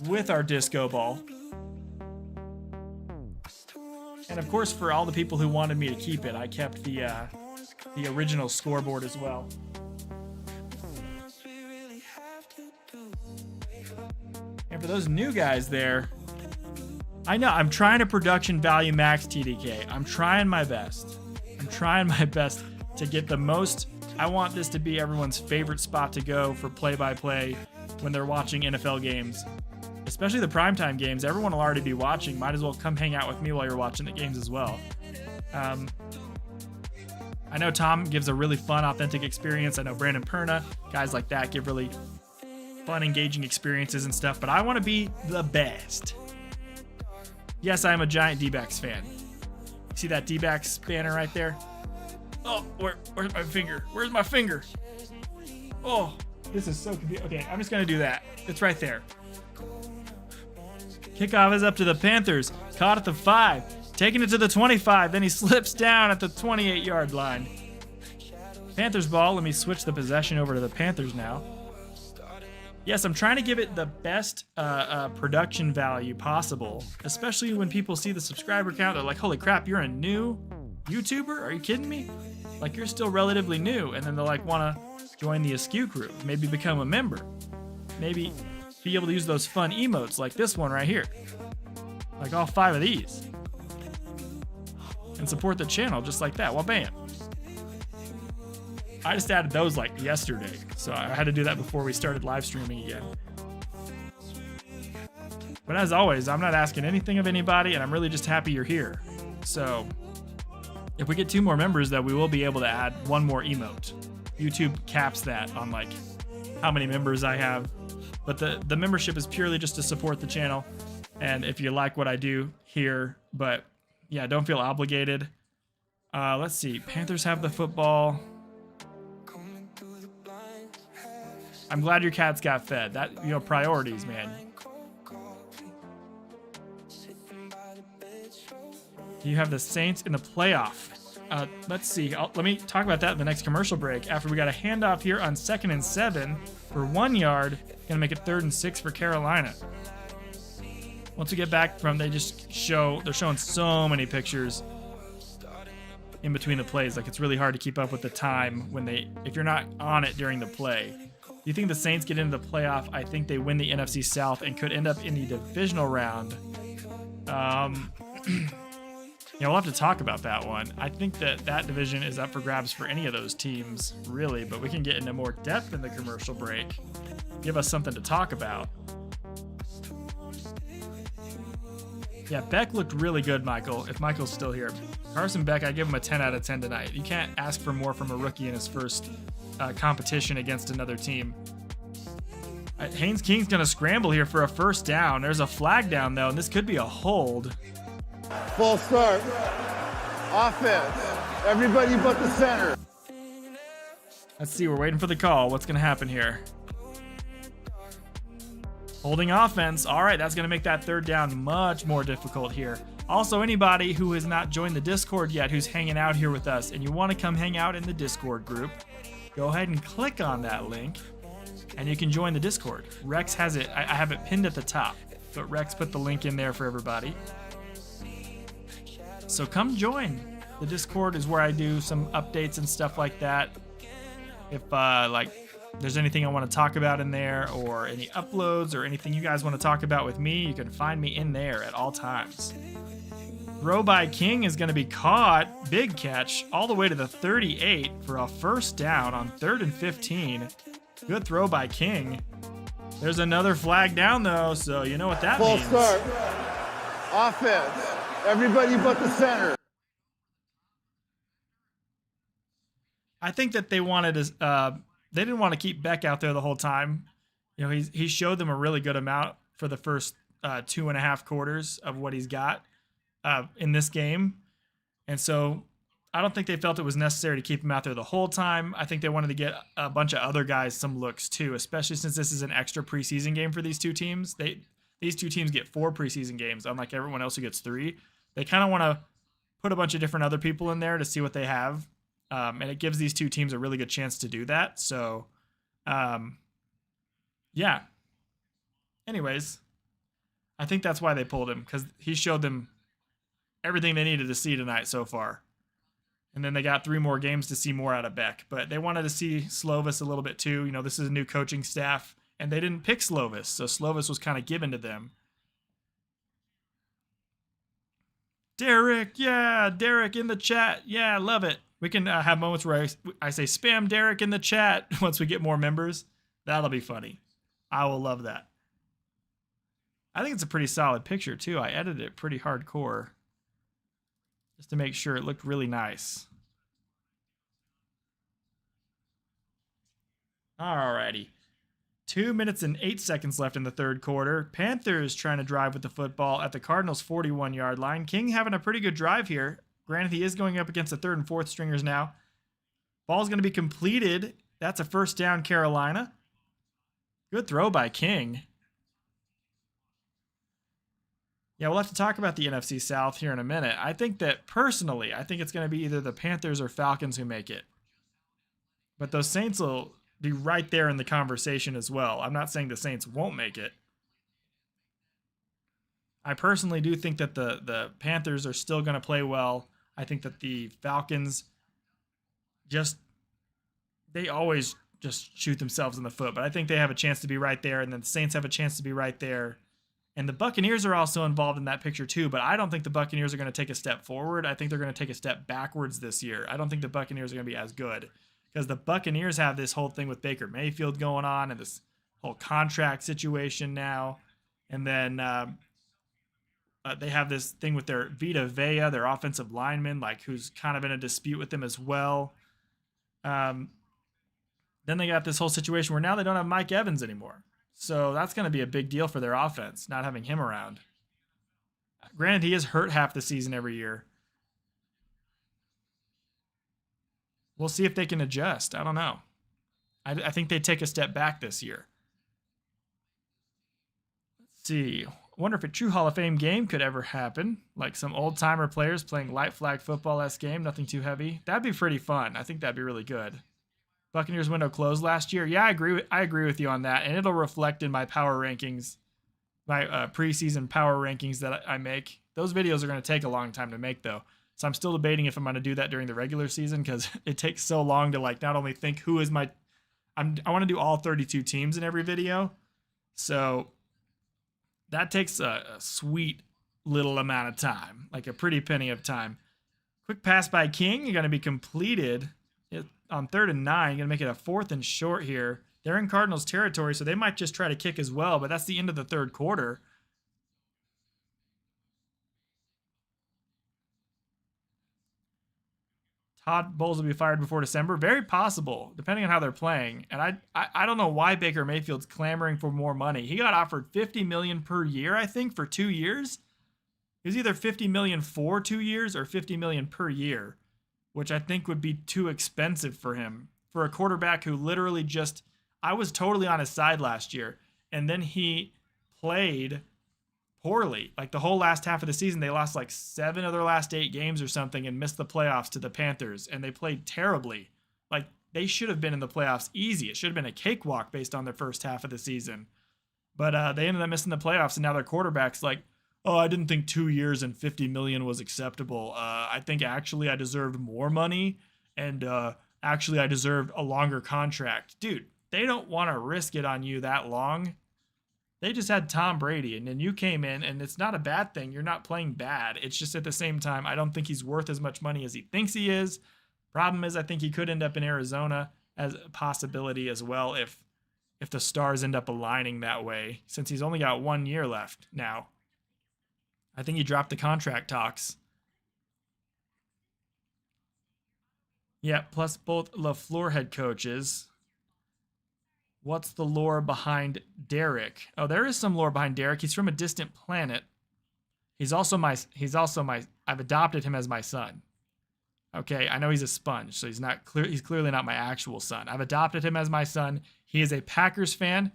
with our disco ball. And of course, for all the people who wanted me to keep it, I kept the original scoreboard as well. And for those new guys there, I know I'm trying to production value max TDK. I'm trying my best. I'm trying my best to get the most. I want this to be everyone's favorite spot to go for play-by-play when they're watching NFL games, especially the primetime games. Everyone will already be watching. Might as well come hang out with me while you're watching the games as well. I know Tom gives a really fun, authentic experience. I know Brandon Perna, guys like that give really fun, engaging experiences and stuff, but I want to be the best. Yes, I am a giant D-backs fan. See that D-backs banner right there? Oh, where's my finger? Where's my finger? Oh, this is so confusing. Okay, I'm just going to do that. It's right there. Kickoff is up to the Panthers. Caught at the 5. Taking it to the 25. Then he slips down at the 28-yard line. Panthers ball. Let me switch the possession over to the Panthers now. Yes, I'm trying to give it the best production value possible, especially when people see the subscriber count. They're like, holy crap, you're a new YouTuber? Are you kidding me? Like, you're still relatively new. And then they'll like want to join the Askew crew, maybe become a member, maybe be able to use those fun emotes like this one right here, like all 5 of these, and support the channel just like that. Well, bam. I just added those like yesterday, so I had to do that before we started live streaming again. But as always, I'm not asking anything of anybody, and I'm really just happy you're here. So if we get 2 more members, that we will be able to add 1 more emote. YouTube caps that on like how many members I have, but the membership is purely just to support the channel, and if you like what I do here. But yeah, don't feel obligated. Let's see, Panthers have the football. I'm glad your cats got fed. That, you know, priorities, man. You have the Saints in the playoff. Let's see. Let me talk about that in the next commercial break. After we got a handoff here on 2nd and 7 for 1 yard. Gonna make it 3rd and 6 for Carolina. Once we get back from, they're showing so many pictures in between the plays. Like, it's really hard to keep up with the time if you're not on it during the play. Do you think the Saints get into the playoff? I think they win the NFC South and could end up in the divisional round. Yeah, we'll have to talk about that one. I think that division is up for grabs for any of those teams, really, but we can get into more depth in the commercial break. Give us something to talk about. Yeah, Beck looked really good, Michael, if Michael's still here. Carson Beck, I give him a 10 out of 10 tonight. You can't ask for more from a rookie in his first competition against another team. Haynes King's going to scramble here for a first down. There's a flag down, though, and this could be a hold. Full start. Offense. Everybody but the center. Let's see, we're waiting for the call. What's going to happen here? Holding offense. All right, that's going to make that 3rd down much more difficult here. Also, anybody who has not joined the Discord yet, who's hanging out here with us, and you want to come hang out in the Discord group, go ahead and click on that link, and you can join the Discord. Rex has it. I have it pinned at the top, but Rex put the link in there for everybody. So come join. The Discord is where I do some updates and stuff like that. If there's anything I want to talk about in there, or any uploads, or anything you guys want to talk about with me, you can find me in there at all times. Throw by King is going to be caught. Big catch all the way to the 38 for a first down on 3rd and 15. Good throw by King. There's another flag down, though, so you know what that means. Full start. Offense. Everybody but the center. I think that they wanted to. They didn't want to keep Beck out there the whole time. You know, he showed them a really good amount for the first 2.5 quarters of what he's got in this game, and so I don't think they felt it was necessary to keep him out there the whole time. I think they wanted to get a bunch of other guys some looks too, especially since this is an extra preseason game for these 2 teams. These 2 teams get 4 preseason games, unlike everyone else who gets 3. They kind of want to put a bunch of different other people in there to see what they have. And it gives these 2 teams a really good chance to do that. So, yeah. Anyways, I think that's why they pulled him, because he showed them everything they needed to see tonight so far. And then they got 3 more games to see more out of Beck. But they wanted to see Slovis a little bit too. You know, this is a new coaching staff, and they didn't pick Slovis, so Slovis was kind of given to them. Derek, yeah, Derek in the chat. Yeah, I love it. We can have moments where I say spam Derek in the chat once we get more members. That'll be funny. I will love that. I think it's a pretty solid picture too. I edited it pretty hardcore just to make sure it looked really nice. Alrighty. 2 minutes and 8 seconds left in the 3rd quarter. Panthers trying to drive with the football at the Cardinals' 41-yard line. King having a pretty good drive here. Granted, he is going up against the 3rd and 4th stringers now. Ball's going to be completed. That's a first down, Carolina. Good throw by King. Yeah, we'll have to talk about the NFC South here in a minute. I think that, personally, I think it's going to be either the Panthers or Falcons who make it. But those Saints will be right there in the conversation as well. I'm not saying the Saints won't make it. I personally do think that the Panthers are still going to play well. I think that the Falcons they always just shoot themselves in the foot, but I think they have a chance to be right there, and then the Saints have a chance to be right there. And the Buccaneers are also involved in that picture too, but I don't think the Buccaneers are going to take a step forward. I think they're going to take a step backwards this year. I don't think the Buccaneers are going to be as good because the Buccaneers have this whole thing with Baker Mayfield going on and this whole contract situation now. And then they have this thing with their Vita Vea, their offensive lineman, like who's kind of in a dispute with them as well. Then they got this whole situation where now they don't have Mike Evans anymore. So that's going to be a big deal for their offense, not having him around. Granted, he is hurt half the season every year. We'll see if they can adjust. I don't know. I think they take a step back this year. Let's see. I wonder if a true Hall of Fame game could ever happen, like some old-timer players playing light flag football-esque game, nothing too heavy. That'd be pretty fun. I think that'd be really good. Buccaneers window closed last year. Yeah, I agree with you on that, and it'll reflect in my power rankings, my preseason power rankings that I make. Those videos are going to take a long time to make, though. So I'm still debating if I'm going to do that during the regular season because it takes so long to like not only think who is my, I want to do all 32 teams in every video, so that takes a sweet little amount of time, like a pretty penny of time. Quick pass by King, you're going to be completed on 3rd and 9. You're going to make it a 4th and short here. They're in Cardinals territory, so they might just try to kick as well, but that's the end of the 3rd quarter. Todd Bowles will be fired before December. Very possible, depending on how they're playing. And I don't know why Baker Mayfield's clamoring for more money. He got offered $50 million per year, I think, for 2 years. It was either $50 million for 2 years or $50 million per year, which I think would be too expensive for him. For a quarterback who literally just, I was totally on his side last year, and then he played poorly. Like the whole last half of the season, they lost like 7 of their last 8 games or something and missed the playoffs to the Panthers, and they played terribly. Like they should have been in the playoffs easy. It should have been a cakewalk based on their first half of the season. But they ended up missing the playoffs, and now their quarterback's like, oh, I didn't think 2 years and $50 million was acceptable. I think actually I deserved more money, and actually I deserved a longer contract. Dude, they don't want to risk it on you that long. They just had Tom Brady, and then you came in, and it's not a bad thing. You're not playing bad. It's just at the same time, I don't think he's worth as much money as he thinks he is. Problem is, I think he could end up in Arizona as a possibility as well if the stars end up aligning that way, since he's only got 1 year left now. I think he dropped the contract talks. Yeah, plus both LaFleur head coaches. What's the lore behind Derek? Oh, there is some lore behind Derek. He's from a distant planet. He's also my, I've adopted him as my son. Okay, I know he's a sponge, so he's clearly not my actual son. I've adopted him as my son. He is a Packers fan.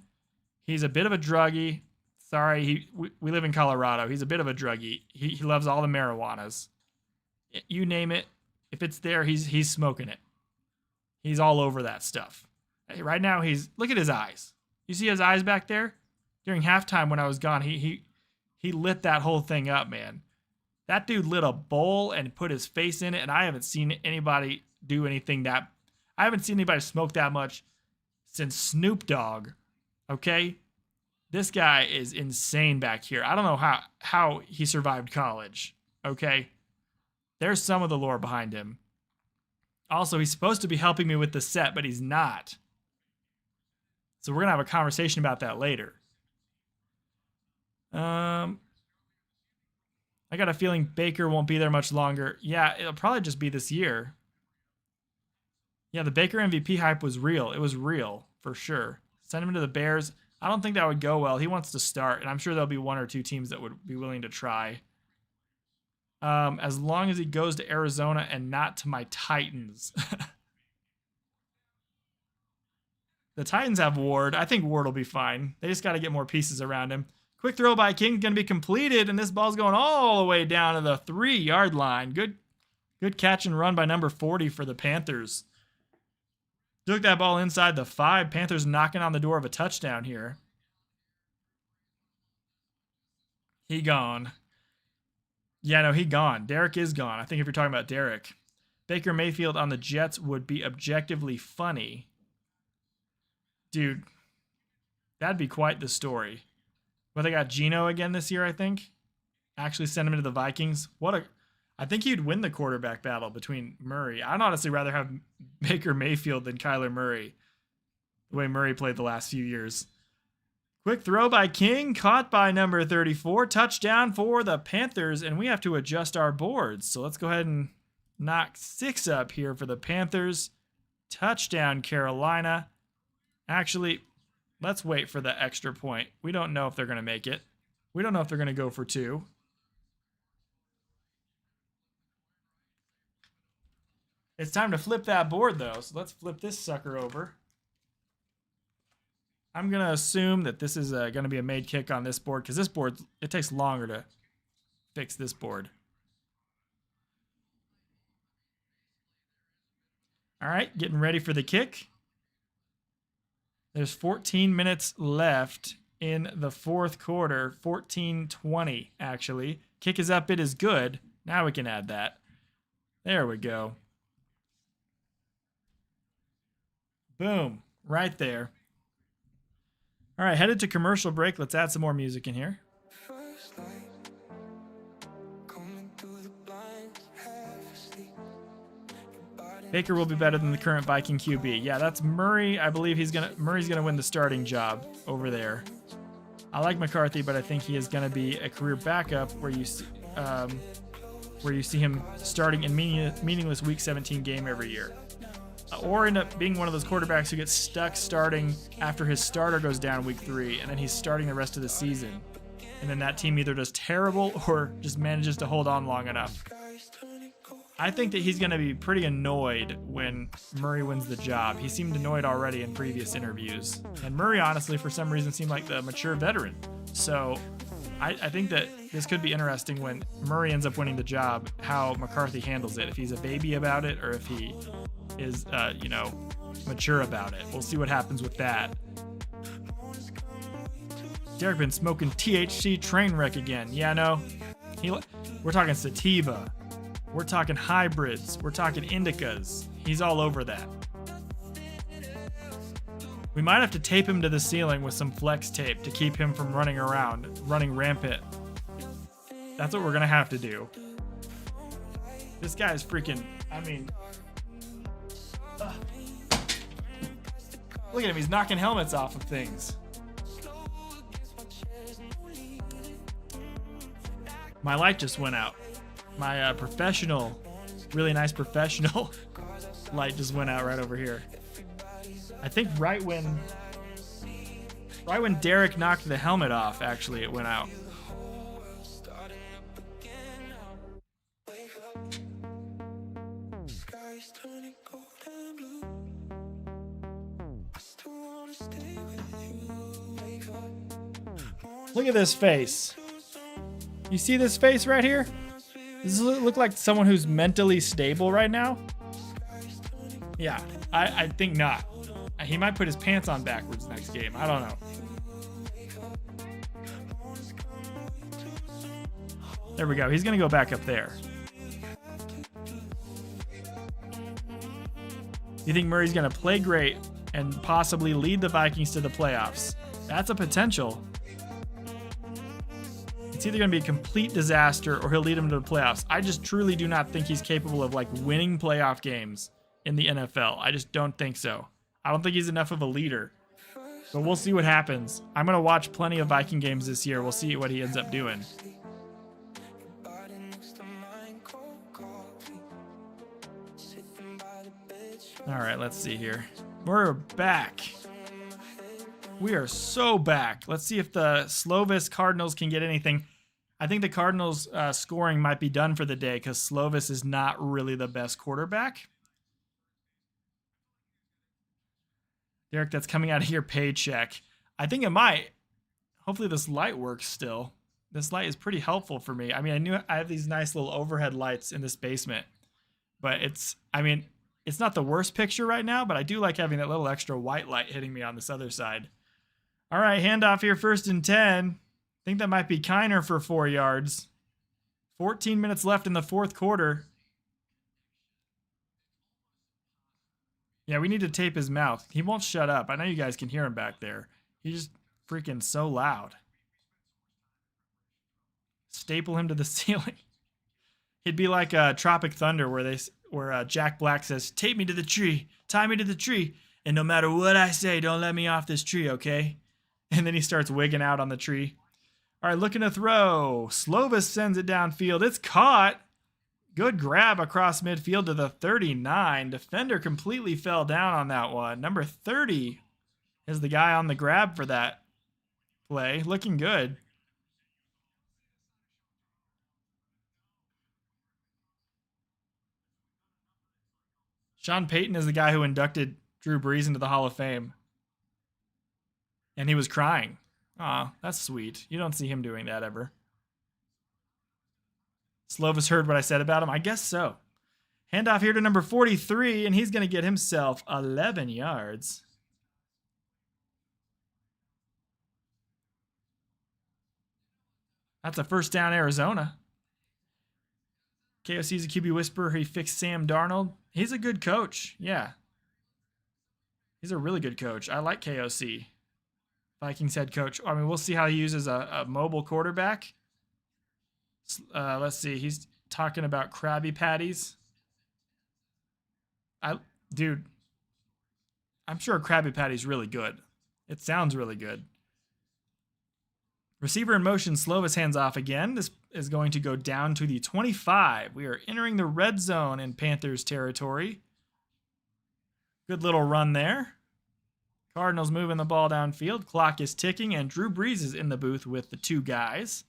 He's a bit of a druggie. Sorry, we live in Colorado. He's a bit of a druggie. He loves all the marijuanas. You name it. If it's there, he's smoking it. He's all over that stuff. Right now, look at his eyes. You see his eyes back there? During halftime when I was gone, he lit that whole thing up, man. That dude lit a bowl and put his face in it, and I haven't seen anybody do anything I haven't seen anybody smoke that much since Snoop Dogg. Okay? This guy is insane back here. I don't know how he survived college. Okay? There's some of the lore behind him. Also, he's supposed to be helping me with the set, but he's not. So we're going to have a conversation about that later. I got a feeling Baker won't be there much longer. Yeah, it'll probably just be this year. Yeah, the Baker MVP hype was real. It was real, for sure. Send him to the Bears. I don't think that would go well. He wants to start, and I'm sure there'll be 1 or 2 teams that would be willing to try. As long as he goes to Arizona and not to my Titans. The Titans have Ward. I think Ward will be fine. They just got to get more pieces around him. Quick throw by King, going to be completed, and this ball's going all the way down to the 3-yard line. Good catch and run by number 40 for the Panthers. Took that ball inside the 5. Panthers knocking on the door of a touchdown here. He gone. Yeah, no, he gone. Derek is gone. I think if you're talking about Derek. Baker Mayfield on the Jets would be objectively funny. Dude, that'd be quite the story. But they got Geno again this year, I think. Actually send him into the Vikings. I think he'd win the quarterback battle between Murray. I'd honestly rather have Baker Mayfield than Kyler Murray. The way Murray played the last few years. Quick throw by King, caught by number 34. Touchdown for the Panthers, and we have to adjust our boards. So let's go ahead and knock 6 up here for the Panthers. Touchdown, Carolina. Actually, let's wait for the extra point. We don't know if they're going to make it. We don't know if they're going to go for 2. It's time to flip that board, though. So let's flip this sucker over. I'm going to assume that this is going to be a made kick on this board, because this board, it takes longer to fix this board. All right, getting ready for the kick. There's 14 minutes left in the 4th quarter. 14:20, actually. Kick is up, it is good. Now we can add that. There we go. Boom, right there. All right, headed to commercial break. Let's add some more music in here. Baker will be better than the current Viking QB. Yeah, that's Murray. I believe Murray's gonna win the starting job over there. I like McCarthy, but I think he is gonna be a career backup where you see him starting in meaningless Week 17 game every year. Or end up being one of those quarterbacks who gets stuck starting after his starter goes down Week 3, and then he's starting the rest of the season. And then that team either does terrible or just manages to hold on long enough. I think that he's going to be pretty annoyed when Murray wins the job. He seemed annoyed already in previous interviews. And Murray, honestly, for some reason, seemed like the mature veteran. So I think that this could be interesting when Murray ends up winning the job, how McCarthy handles it. If he's a baby about it or if he is, mature about it. We'll see what happens with that. Derek been smoking THC train wreck again. Yeah, no. We're talking sativa. We're talking hybrids. We're talking indicas. He's all over that. We might have to tape him to the ceiling with some flex tape to keep him from running around, running rampant. That's what we're going to have to do. This guy is freaking, look at him. He's knocking helmets off of things. My light just went out. My really nice professional light just went out right over here. I think right when Derek knocked the helmet off, actually, it went out. Look at this face. You see this face right here? Does it look like someone who's mentally stable right now? Yeah, I think not. He might put his pants on backwards next game. I don't know. There we go. He's going to go back up there. You think Murray's going to play great and possibly lead the Vikings to the playoffs? That's a potential. It's either going to be a complete disaster or he'll lead them to the playoffs. I just truly do not think he's capable of winning playoff games in the NFL. I just don't think so. I don't think he's enough of a leader. But we'll see what happens. I'm going to watch plenty of Viking games this year. We'll see what he ends up doing. All right, let's see here. We're back. We are so back. Let's see if the Slovis Cardinals can get anything. I think the Cardinals scoring might be done for the day because Slovis is not really the best quarterback. Derek, that's coming out of your paycheck. I think it might. Hopefully this light works still. This light is pretty helpful for me. I have these nice little overhead lights in this basement. But It's not the worst picture right now, but I do like having that little extra white light hitting me on this other side. All right, handoff here, 1st and 10. I think that might be Kiner for 4 yards. 14 minutes left in the fourth quarter. Yeah, we need to tape his mouth. He won't shut up. I know you guys can hear him back there. He's just freaking so loud. Staple him to the ceiling. He'd be like Tropic Thunder where Jack Black says, "Tape me to the tree, tie me to the tree, and no matter what I say, don't let me off this tree, okay?" And then he starts wigging out on the tree. All right, looking to throw. Slovis sends it downfield. It's caught. Good grab across midfield to the 39. Defender completely fell down on that one. Number 30 is the guy on the grab for that play. Looking good. Sean Payton is the guy who inducted Drew Brees into the Hall of Fame. And he was crying. Aw, that's sweet. You don't see him doing that ever. Slovis heard what I said about him? I guess so. Handoff here to number 43, and he's going to get himself 11 yards. That's a first down, Arizona. KOC's a QB whisperer. He fixed Sam Darnold. He's a good coach. Yeah. He's a really good coach. I like KOC. Vikings head coach. I mean, we'll see how he uses a mobile quarterback. Let's see. He's talking about Krabby Patties. Dude, I'm sure Krabby Patty's really good. It sounds really good. Receiver in motion. Slovis hands off again. This is going to go down to the 25. We are entering the red zone in Panthers territory. Good little run there. Cardinals moving the ball downfield. Clock is ticking, and Drew Brees is in the booth with the 2 guys.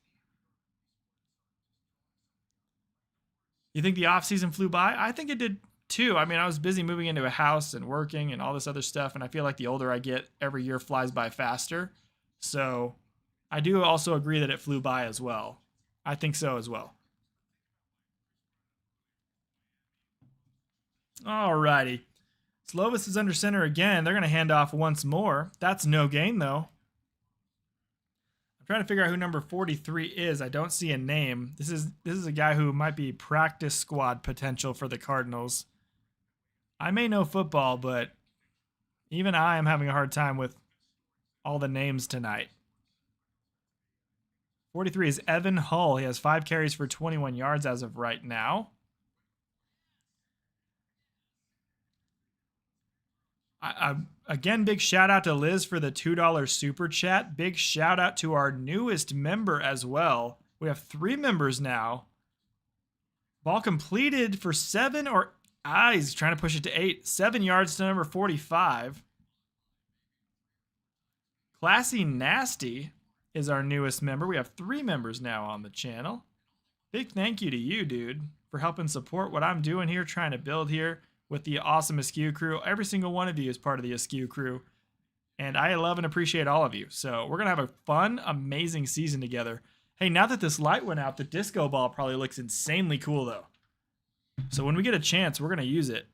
You think the offseason flew by? I think it did too. I mean, I was busy moving into a house and working and all this other stuff, and I feel like the older I get, every year flies by faster. So I do also agree that it flew by as well. I think so as well. Alrighty. Slovis is under center again. They're going to hand off once more. That's no gain, though. I'm trying to figure out who number 43 is. I don't see a name. This is a guy who might be practice squad potential for the Cardinals. I may know football, but even I am having a hard time with all the names tonight. 43 is Evan Hull. He has 5 carries for 21 yards as of right now. Again, big shout out to Liz for the $2 super chat. Big shout out to our newest member as well. We have 3 members now. Ball completed for 7 or he's trying to push it to 8. 7 yards to number 45. Classy Nasty is our newest member. We have 3 members now on the channel. Big thank you to you, dude, for helping support what I'm doing here, trying to build here with the awesome Askew crew. Every single one of you is part of the Askew crew, and I love and appreciate all of you. So we're going to have a fun, amazing season together. Hey, now that this light went out, the disco ball probably looks insanely cool, though. So when we get a chance, we're going to use it.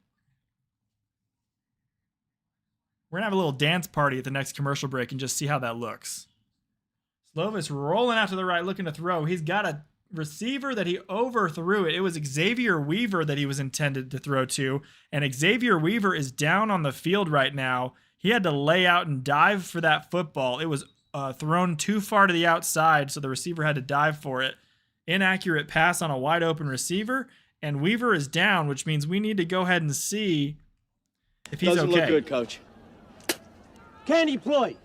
We're going to have a little dance party at the next commercial break and just see how that looks. Slovis rolling out to the right, looking to throw. He's got a receiver that he overthrew it. It was Xavier Weaver that he was intended to throw to, and Xavier Weaver is down on the field right now. He had to lay out and dive for that football. It was thrown too far to the outside, so the receiver had to dive for it. Inaccurate pass on a wide open receiver, and Weaver is down, which means we need to go ahead and see if he's Doesn't okay. look good, Coach. Can he play?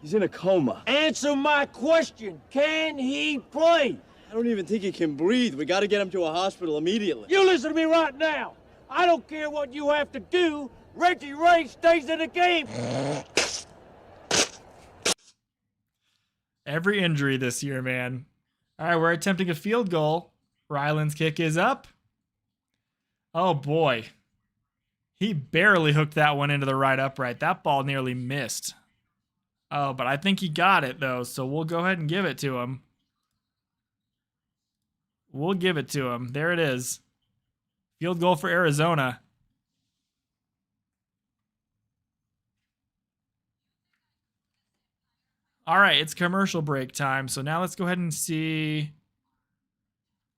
He's in a coma. Answer my question. Can he play? I don't even think he can breathe. We got to get him to a hospital immediately. You listen to me right now. I don't care what you have to do. Reggie Ray stays in the game. Every injury this year, man. All right, we're attempting a field goal. Ryland's kick is up. Oh, boy. He barely hooked that one into the right upright. That ball nearly missed. Oh, but I think he got it, though, so we'll go ahead and give it to him. We'll give it to him. There it is. Field goal for Arizona. All right, it's commercial break time. So now let's go ahead and see.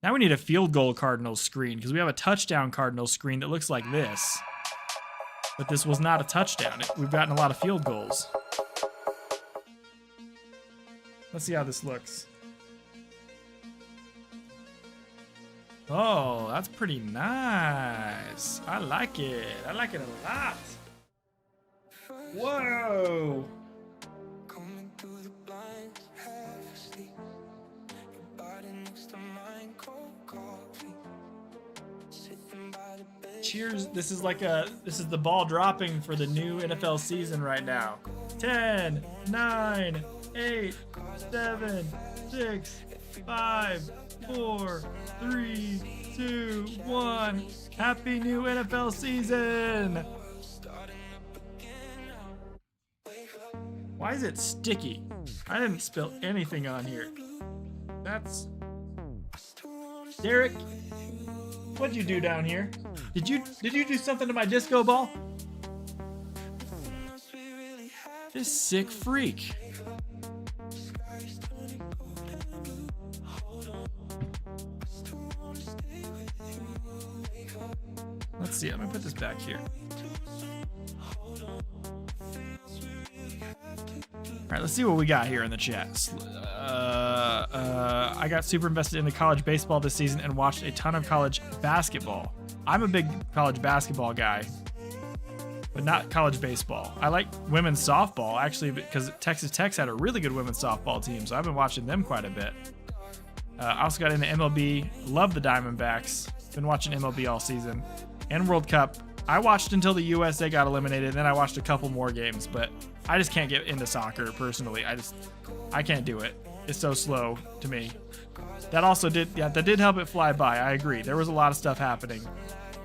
Now we need a field goal Cardinals screen because we have a touchdown Cardinals screen that looks like this. But this was not a touchdown. We've gotten a lot of field goals. Let's see how this looks. Oh, that's pretty nice. I like it. I like it a lot. Whoa. Cheers. This is the ball dropping for the new NFL season right now. 10, 9, 8, 7, 6, 5, 4, 3, 2, 1. Happy new NFL season. Why is it sticky? I didn't spill anything on here. That's... Derek, what'd you do down here? Did you do something to my disco ball? This sick freak. Let's see, let me put this back here. All right, let's see what we got here in the chat. I got super invested into college baseball this season and watched a ton of college basketball. I'm a big college basketball guy, but not college baseball. I like women's softball, actually, because Texas Tech's had a really good women's softball team, so I've been watching them quite a bit. I also got into MLB, love the Diamondbacks, been watching MLB all season, and World Cup. I watched until the USA got eliminated, and then I watched a couple more games, but I just can't get into soccer personally. I can't do it. It's so slow to me. That did help it fly by. I agree. There was a lot of stuff happening.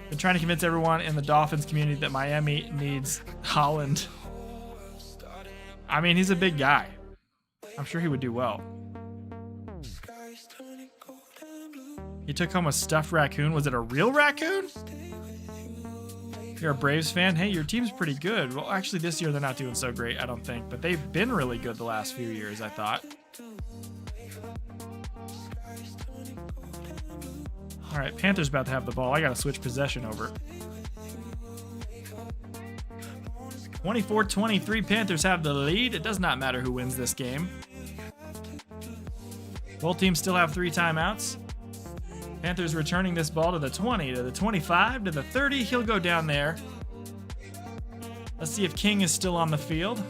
Been trying to convince everyone in the Dolphins community that Miami needs Holland. I mean, he's a big guy. I'm sure he would do well. He took home a stuffed raccoon. Was it a real raccoon? You're a Braves fan? Hey, your team's pretty good. Well, actually, this year they're not doing so great, I don't think. But they've been really good the last few years, I thought. All right, Panthers about to have the ball. I got to switch possession over. 24-23, Panthers have the lead. It does not matter who wins this game. Both teams still have 3 timeouts. Panthers returning this ball to the 20, to the 25, to the 30. He'll go down there. Let's see if King is still on the field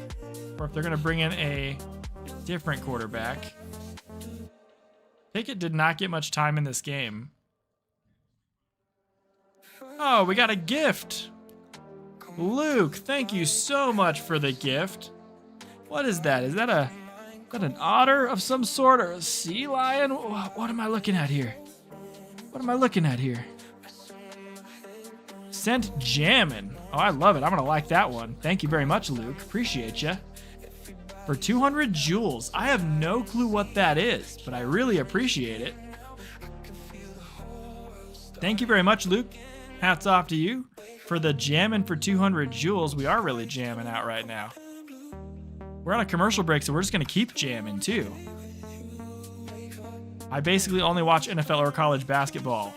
or if they're going to bring in a different quarterback. Pickett did not get much time in this game. Oh, we got a gift. Luke, thank you so much for the gift. What is that? Is that an otter of some sort or a sea lion? What am I looking at here? What am I looking at here? Sent jammin'. Oh, I love it. I'm going to like that one. Thank you very much, Luke. Appreciate you. For 200 jewels. I have no clue what that is, but I really appreciate it. Thank you very much, Luke. Hats off to you. For the jammin' for 200 jewels, we are really jamming out right now. We're on a commercial break, so we're just going to keep jamming, too. I basically only watch NFL or college basketball.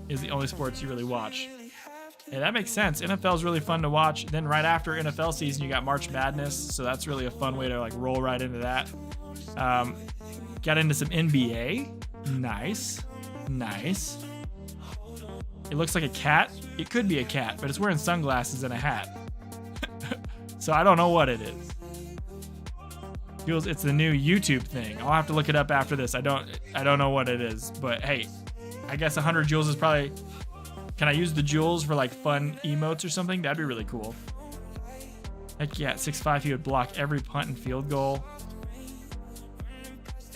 Is the only sports you really watch. Yeah, that makes sense. NFL is really fun to watch. Then right after NFL season, you got March Madness, so that's really a fun way to like roll right into that. Got into some NBA. Nice. It looks like a cat. It could be a cat, but it's wearing sunglasses and a hat. So I don't know what it is. It's the new YouTube thing. I'll have to look it up after this. I don't know what it is, but hey, I guess 100 jewels is probably. Can I use the jewels for like fun emotes or something? That'd be really cool. Heck yeah, at 6'5", he would block every punt and field goal.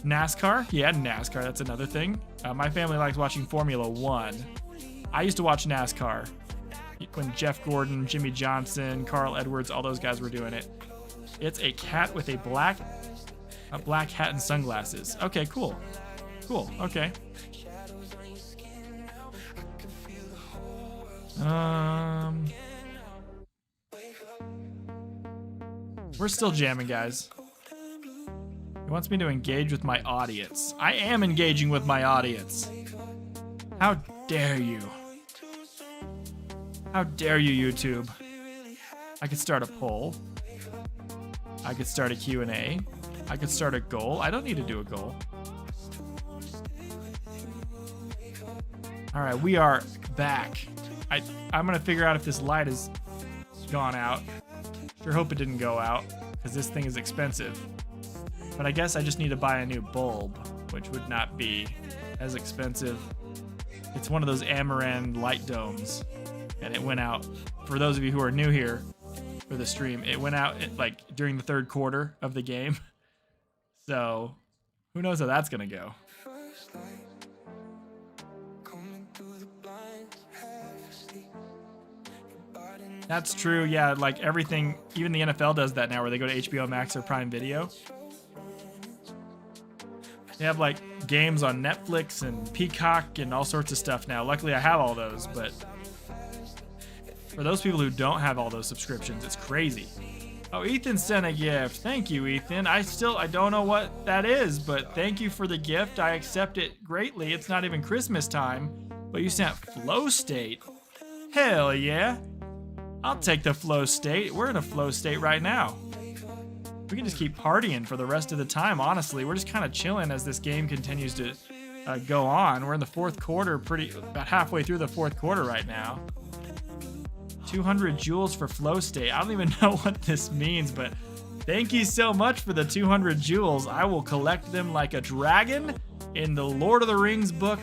NASCAR? Yeah, NASCAR. That's another thing. My family likes watching Formula 1. I used to watch NASCAR when Jeff Gordon, Jimmy Johnson, Carl Edwards, all those guys were doing it. It's a cat with a black hat and sunglasses. Okay, cool. Okay. We're still jamming, guys. He wants me to engage with my audience. I am engaging with my audience. How dare you? How dare you, YouTube? I could start a poll. I could start a Q&A. I could start a goal. I don't need to do a goal. All right, we are back. I'm gonna figure out if this light has gone out. Sure hope it didn't go out, because this thing is expensive. But I guess I just need to buy a new bulb, which would not be as expensive. It's one of those Amaran light domes, and it went out. For those of you who are new here for the stream, it went out like during the third quarter of the game. So who knows how that's gonna go. That's true, yeah, like everything, even the NFL does that now where they go to HBO Max or Prime Video. They have like games on Netflix and Peacock and all sorts of stuff now. Luckily I have all those, but for those people who don't have all those subscriptions, it's crazy. Oh, Ethan sent a gift. Thank you, Ethan. I don't know what that is, but thank you for the gift. I accept it greatly. It's not even Christmas time, but you sent Flow State. Hell yeah. I'll take the flow state. We're in a flow state right now. We can just keep partying for the rest of the time, honestly. We're just kind of chilling as this game continues to go on. We're in the fourth quarter, about halfway through the fourth quarter right now. 200 joules for flow state. I don't even know what this means, but thank you so much for the 200 joules. I will collect them like a dragon in the Lord of the Rings book.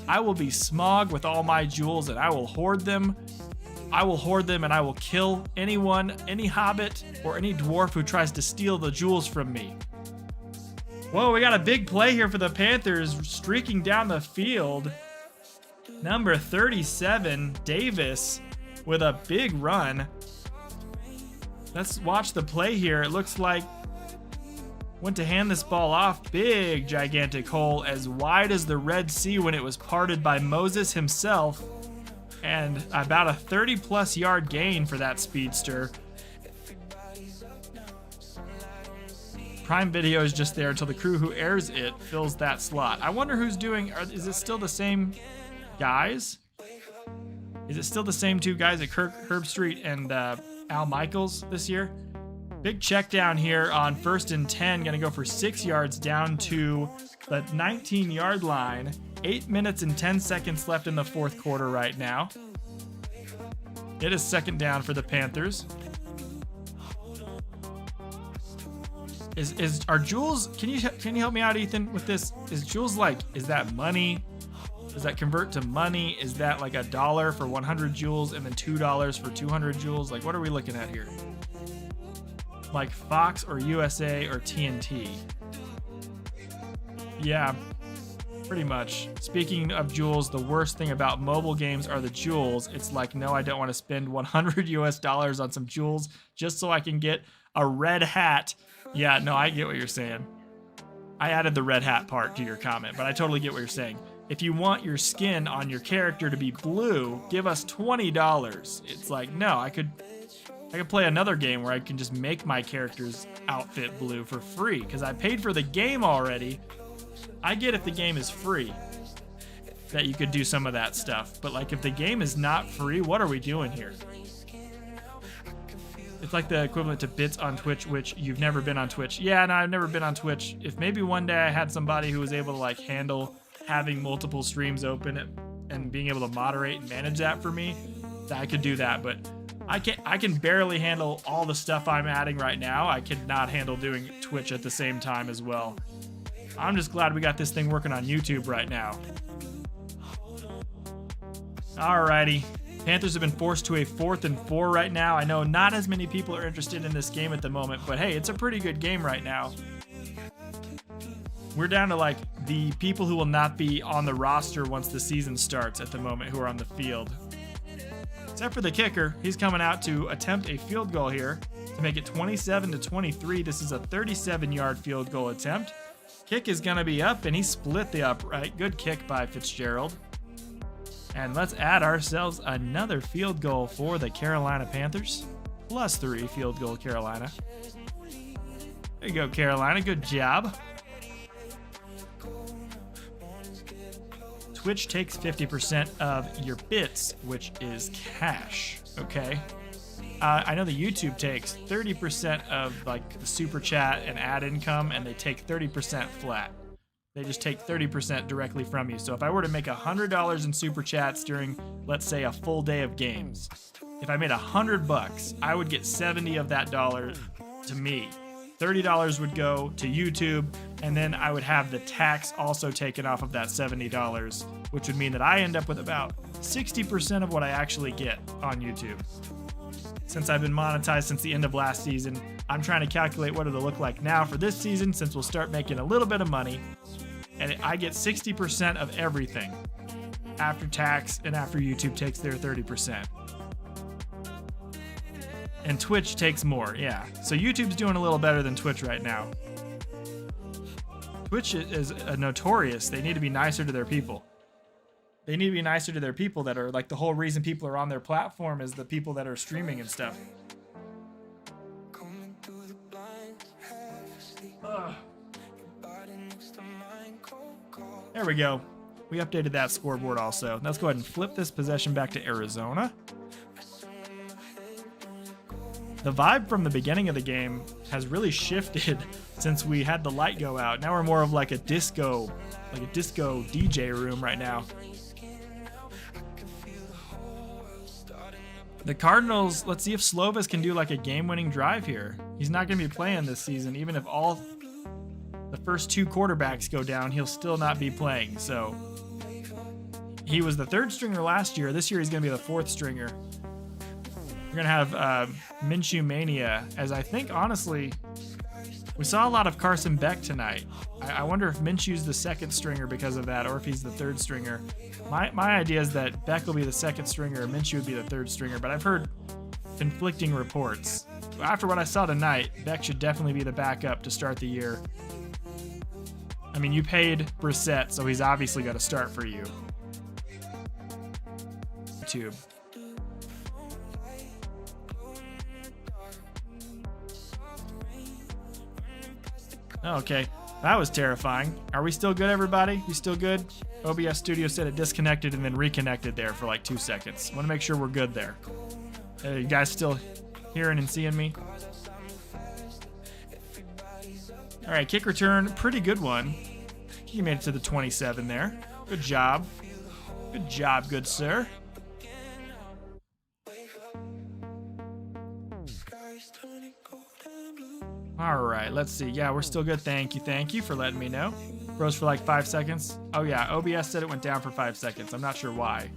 I will be Smaug with all my joules, and I will hoard them. I will hoard them, and I will kill anyone, any hobbit, or any dwarf who tries to steal the jewels from me. Whoa, we got a big play here for the Panthers, streaking down the field. Number 37, Davis, with a big run. Let's watch the play here. It looks like went to hand this ball off. Big, gigantic hole, as wide as the Red Sea when it was parted by Moses himself. And about a 30-plus yard gain for that speedster. Prime Video is just there until the crew who airs it fills that slot. I wonder who's doing, is it still the same guys? Is it still the same two guys at Herb Street and Al Michaels this year? Big check down here on 1st and 10. Gonna go for 6 yards down to the 19-yard line. 8 minutes and 10 seconds left in the fourth quarter right now. It is second down for the Panthers. Are joules? Can you help me out, Ethan, with this? Is joules is that money? Does that convert to money? Is that like $1 for 100 joules and then $2 for 200 joules? Like, what are we looking at here? Like Fox or USA or TNT? Yeah. Pretty much. Speaking of joules, the worst thing about mobile games are the joules. It's like, no, I don't want to spend $100 US on some joules just so I can get a red hat. Yeah, no, I get what you're saying. I added the red hat part to your comment, but I totally get what you're saying. If you want your skin on your character to be blue, give us $20. It's like, no, I could play another game where I can just make my character's outfit blue for free because I paid for the game already. I get if the game is free that you could do some of that stuff, but like if the game is not free, what are we doing here? It's like the equivalent to bits on Twitch, which you've never been on Twitch. Yeah, no, I've never been on Twitch. If maybe one day I had somebody who was able to like handle having multiple streams open and being able to moderate and manage that for me, I could do that, but I can barely handle all the stuff I'm adding right now. I cannot handle doing Twitch at the same time as well. I'm just glad we got this thing working on YouTube right now. Alrighty. Panthers have been forced to a 4th and 4 right now. I know not as many people are interested in this game at the moment, but hey, it's a pretty good game right now. We're down to like the people who will not be on the roster once the season starts at the moment who are on the field. Except for the kicker. He's coming out to attempt a field goal here to make it 27-23. This is a 37-yard field goal attempt. Kick is going to be up, and he split the upright. Good kick by Fitzgerald. And let's add ourselves another field goal for the Carolina Panthers. +3 field goal, Carolina. There you go, Carolina. Good job. Twitch takes 50% of your bits, which is cash. Okay. I know that YouTube takes 30% of like the super chat and ad income, and they take 30% flat. They just take 30% directly from you. So if I were to make $100 in super chats during, let's say, a full day of games, if I made $100, I would get 70 of that dollar to me. $30 would go to YouTube, and then I would have the tax also taken off of that $70, which would mean that I end up with about 60% of what I actually get on YouTube. Since I've been monetized since the end of last season, I'm trying to calculate what it'll look like now for this season, since we'll start making a little bit of money, and I get 60% of everything after tax and after YouTube takes their 30%. And Twitch takes more, yeah. So YouTube's doing a little better than Twitch right now. Twitch is notorious. They need to be nicer to their people. They need to be nicer to their people that are like the whole reason people are on their platform is the people that are streaming and stuff. Ugh. There we go. We updated that scoreboard also. Let's go ahead and flip this possession back to Arizona. The vibe from the beginning of the game has really shifted since we had the light go out. Now we're more of like a disco DJ room right now. The Cardinals, let's see if Slovis can do like a game-winning drive here. He's not going to be playing this season. Even if all the first two quarterbacks go down, he'll still not be playing. So he was the third stringer last year. This year he's going to be the fourth stringer. We're going to have Minshew Mania, as I think, honestly, we saw a lot of Carson Beck tonight. I wonder if Minshew's the second stringer because of that, or if he's the third stringer. My idea is that Beck will be the second stringer, and Minshew would be the third stringer, but I've heard conflicting reports. After what I saw tonight, Beck should definitely be the backup to start the year. I mean, you paid Brissett, so he's obviously got to start for you. YouTube. Okay, that was terrifying. Are we still good, everybody? We still good? OBS Studio said it disconnected and then reconnected there for like 2 seconds. Want to make sure we're good there. You guys still hearing and seeing me? All right, kick return, pretty good one. He made it to the 27 there. Good job. Good job, good sir. All right, let's see. Yeah, we're still good. Thank you for letting me know. Froze for like 5 seconds. Oh yeah, OBS said it went down for 5 seconds. I'm not sure why.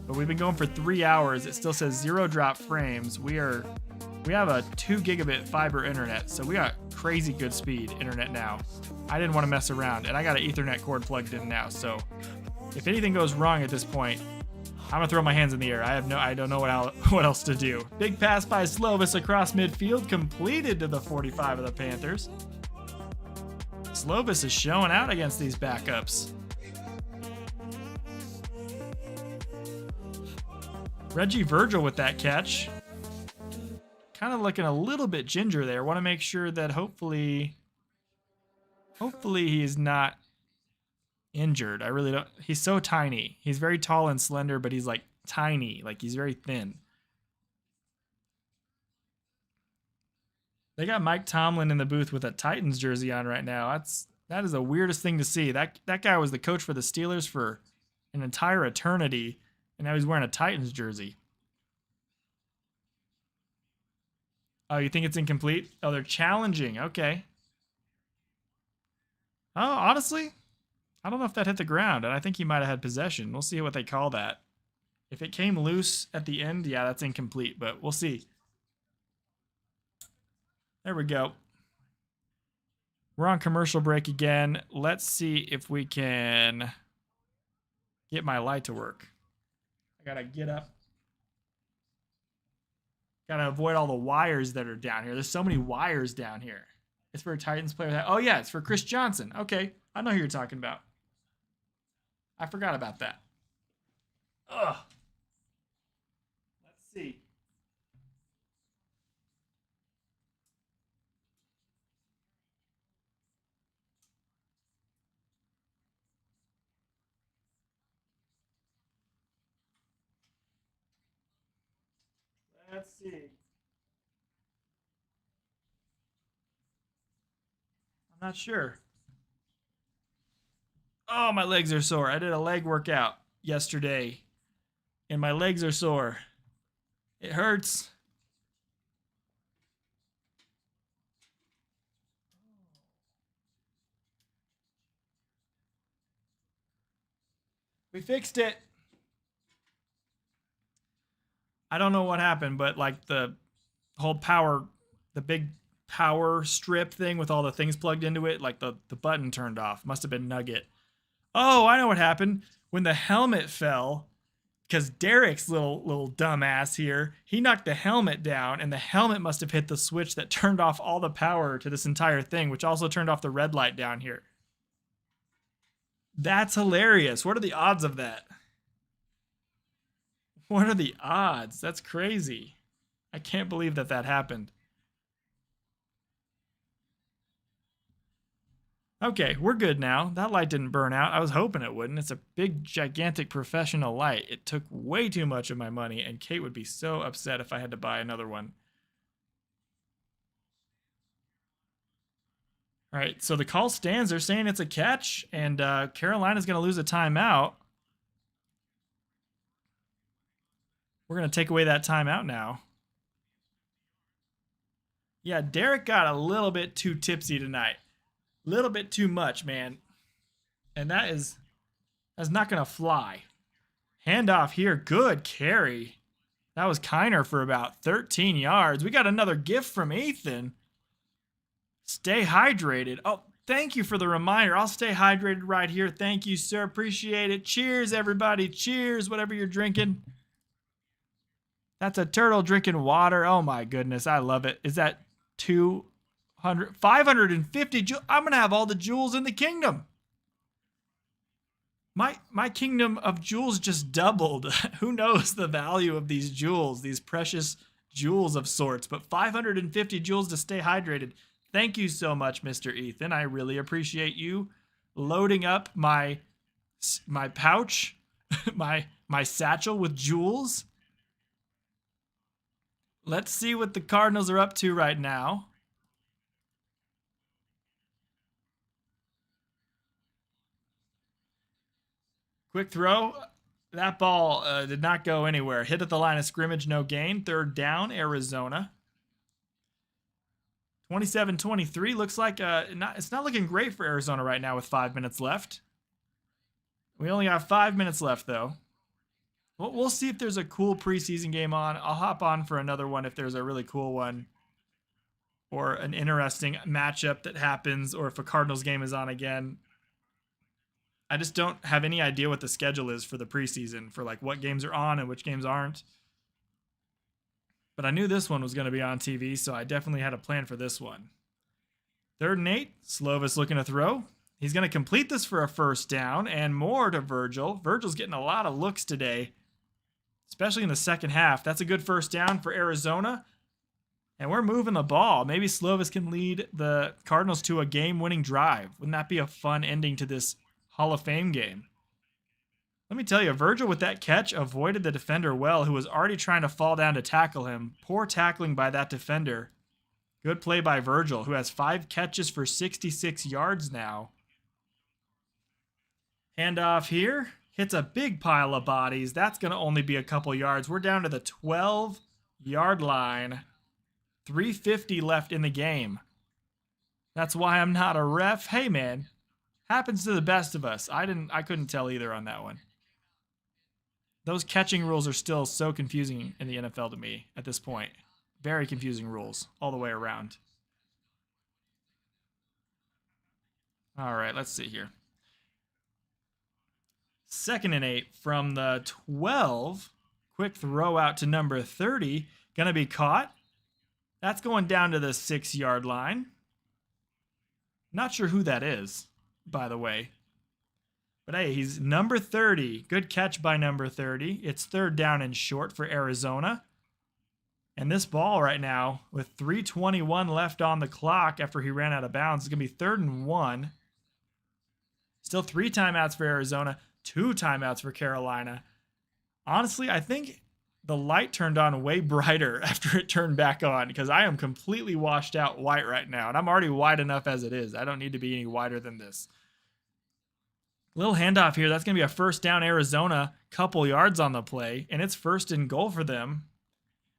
But we've been going for 3 hours. It still says 0 drop frames. We have a 2 gigabit fiber internet, so we got crazy good speed internet now. I didn't want to mess around, and I got an Ethernet cord plugged in now, so if anything goes wrong at this point, I'm gonna throw my hands in the air. I don't know what else to do. Big pass by Slovis across midfield, completed to the 45 of the Panthers. Slovis is showing out against these backups. Reggie Virgil with that catch. Kind of looking a little bit ginger there. Want to make sure that hopefully he's not injured. I really don't. He's so tiny. He's very tall and slender, but he's like tiny. Like he's very thin. They got Mike Tomlin in the booth with a Titans jersey on right now. That is the weirdest thing to see. That guy was the coach for the Steelers for an entire eternity, and now he's wearing a Titans jersey. Oh, you think it's incomplete? Oh, they're challenging. Okay. Oh, honestly, I don't know if that hit the ground, and I think he might have had possession. We'll see what they call that. If it came loose at the end, yeah, that's incomplete, but we'll see. There we go. We're on commercial break again. Let's see if we can get my light to work. I gotta get up. Gotta avoid all the wires that are down here. There's so many wires down here. It's for a Titans player. Oh, yeah, it's for Chris Johnson. Okay, I know who you're talking about. I forgot about that. Ugh. Let's see. Let's see. I'm not sure. Oh, my legs are sore. I did a leg workout yesterday, and my legs are sore. It hurts. We fixed it. I don't know what happened, but like the whole power, the big power strip thing with all the things plugged into it, like the button turned off. Must have been Nugget. Oh, I know what happened. When the helmet fell, because Derek's little dumbass here, he knocked the helmet down, and the helmet must have hit the switch that turned off all the power to this entire thing, which also turned off the red light down here. That's hilarious. What are the odds of that? What are the odds? That's crazy. I can't believe that happened. Okay, we're good now. That light didn't burn out. I was hoping it wouldn't. It's a big, gigantic professional light. It took way too much of my money, and Kate would be so upset if I had to buy another one. All right, so the call stands. They're saying it's a catch, and Carolina's going to lose a timeout. We're going to take away that timeout now. Yeah, Derek got a little bit too tipsy tonight. A little bit too much, man. And that's not going to fly. Handoff here. Good carry. That was Kiner for about 13 yards. We got another gift from Ethan. Stay hydrated. Oh, thank you for the reminder. I'll stay hydrated right here. Thank you, sir. Appreciate it. Cheers, everybody. Cheers, whatever you're drinking. That's a turtle drinking water. Oh, my goodness. I love it. Is that 550 joules? I'm going to have all the jewels in the kingdom. My kingdom of jewels just doubled. Who knows the value of these jewels, these precious jewels of sorts, but 550 jewels to stay hydrated. Thank you so much, Mr. Ethan. I really appreciate you loading up my pouch, my satchel with jewels. Let's see what the Cardinals are up to right now. Quick throw. That ball did not go anywhere. Hit at the line of scrimmage, no gain. Third down, Arizona. 27-23. Looks like it's not looking great for Arizona right now with 5 minutes left. We only have 5 minutes left, though. We'll see if there's a cool preseason game on. I'll hop on for another one if there's a really cool one. Or an interesting matchup that happens, or if a Cardinals game is on again. I just don't have any idea what the schedule is for the preseason, for like what games are on and which games aren't. But I knew this one was going to be on TV, so I definitely had a plan for this one. 3rd and 8. Slovis looking to throw. He's going to complete this for a first down and more to Virgil. Virgil's getting a lot of looks today, especially in the second half. That's a good first down for Arizona. And we're moving the ball. Maybe Slovis can lead the Cardinals to a game-winning drive. Wouldn't that be a fun ending to this Hall of Fame game? Let me tell you, Virgil with that catch avoided the defender well, who was already trying to fall down to tackle him. Poor tackling by that defender. Good play by Virgil, who has 5 catches for 66 yards now. Handoff here. Hits a big pile of bodies. That's going to only be a couple yards. We're down to the 12-yard line. 3:50 left in the game. That's why I'm not a ref. Hey, man. Happens to the best of us. I couldn't tell either on that one. Those catching rules are still so confusing in the NFL to me at this point. Very confusing rules all the way around. All right, let's see here. 2nd and 8 from the 12. Quick throw out to number 30. Gonna be caught. That's going down to the 6-yard line. Not sure who that is, by the way. But hey, he's number 30. Good catch by number 30. It's 3rd down and short for Arizona. And this ball right now, with 3:21 left on the clock after he ran out of bounds, is going to be 3rd and 1. Still 3 timeouts for Arizona, 2 timeouts for Carolina. Honestly, I think the light turned on way brighter after it turned back on because I am completely washed out white right now. And I'm already wide enough as it is. I don't need to be any wider than this. Little handoff here. That's going to be a first down Arizona. Couple yards on the play. And it's first and goal for them.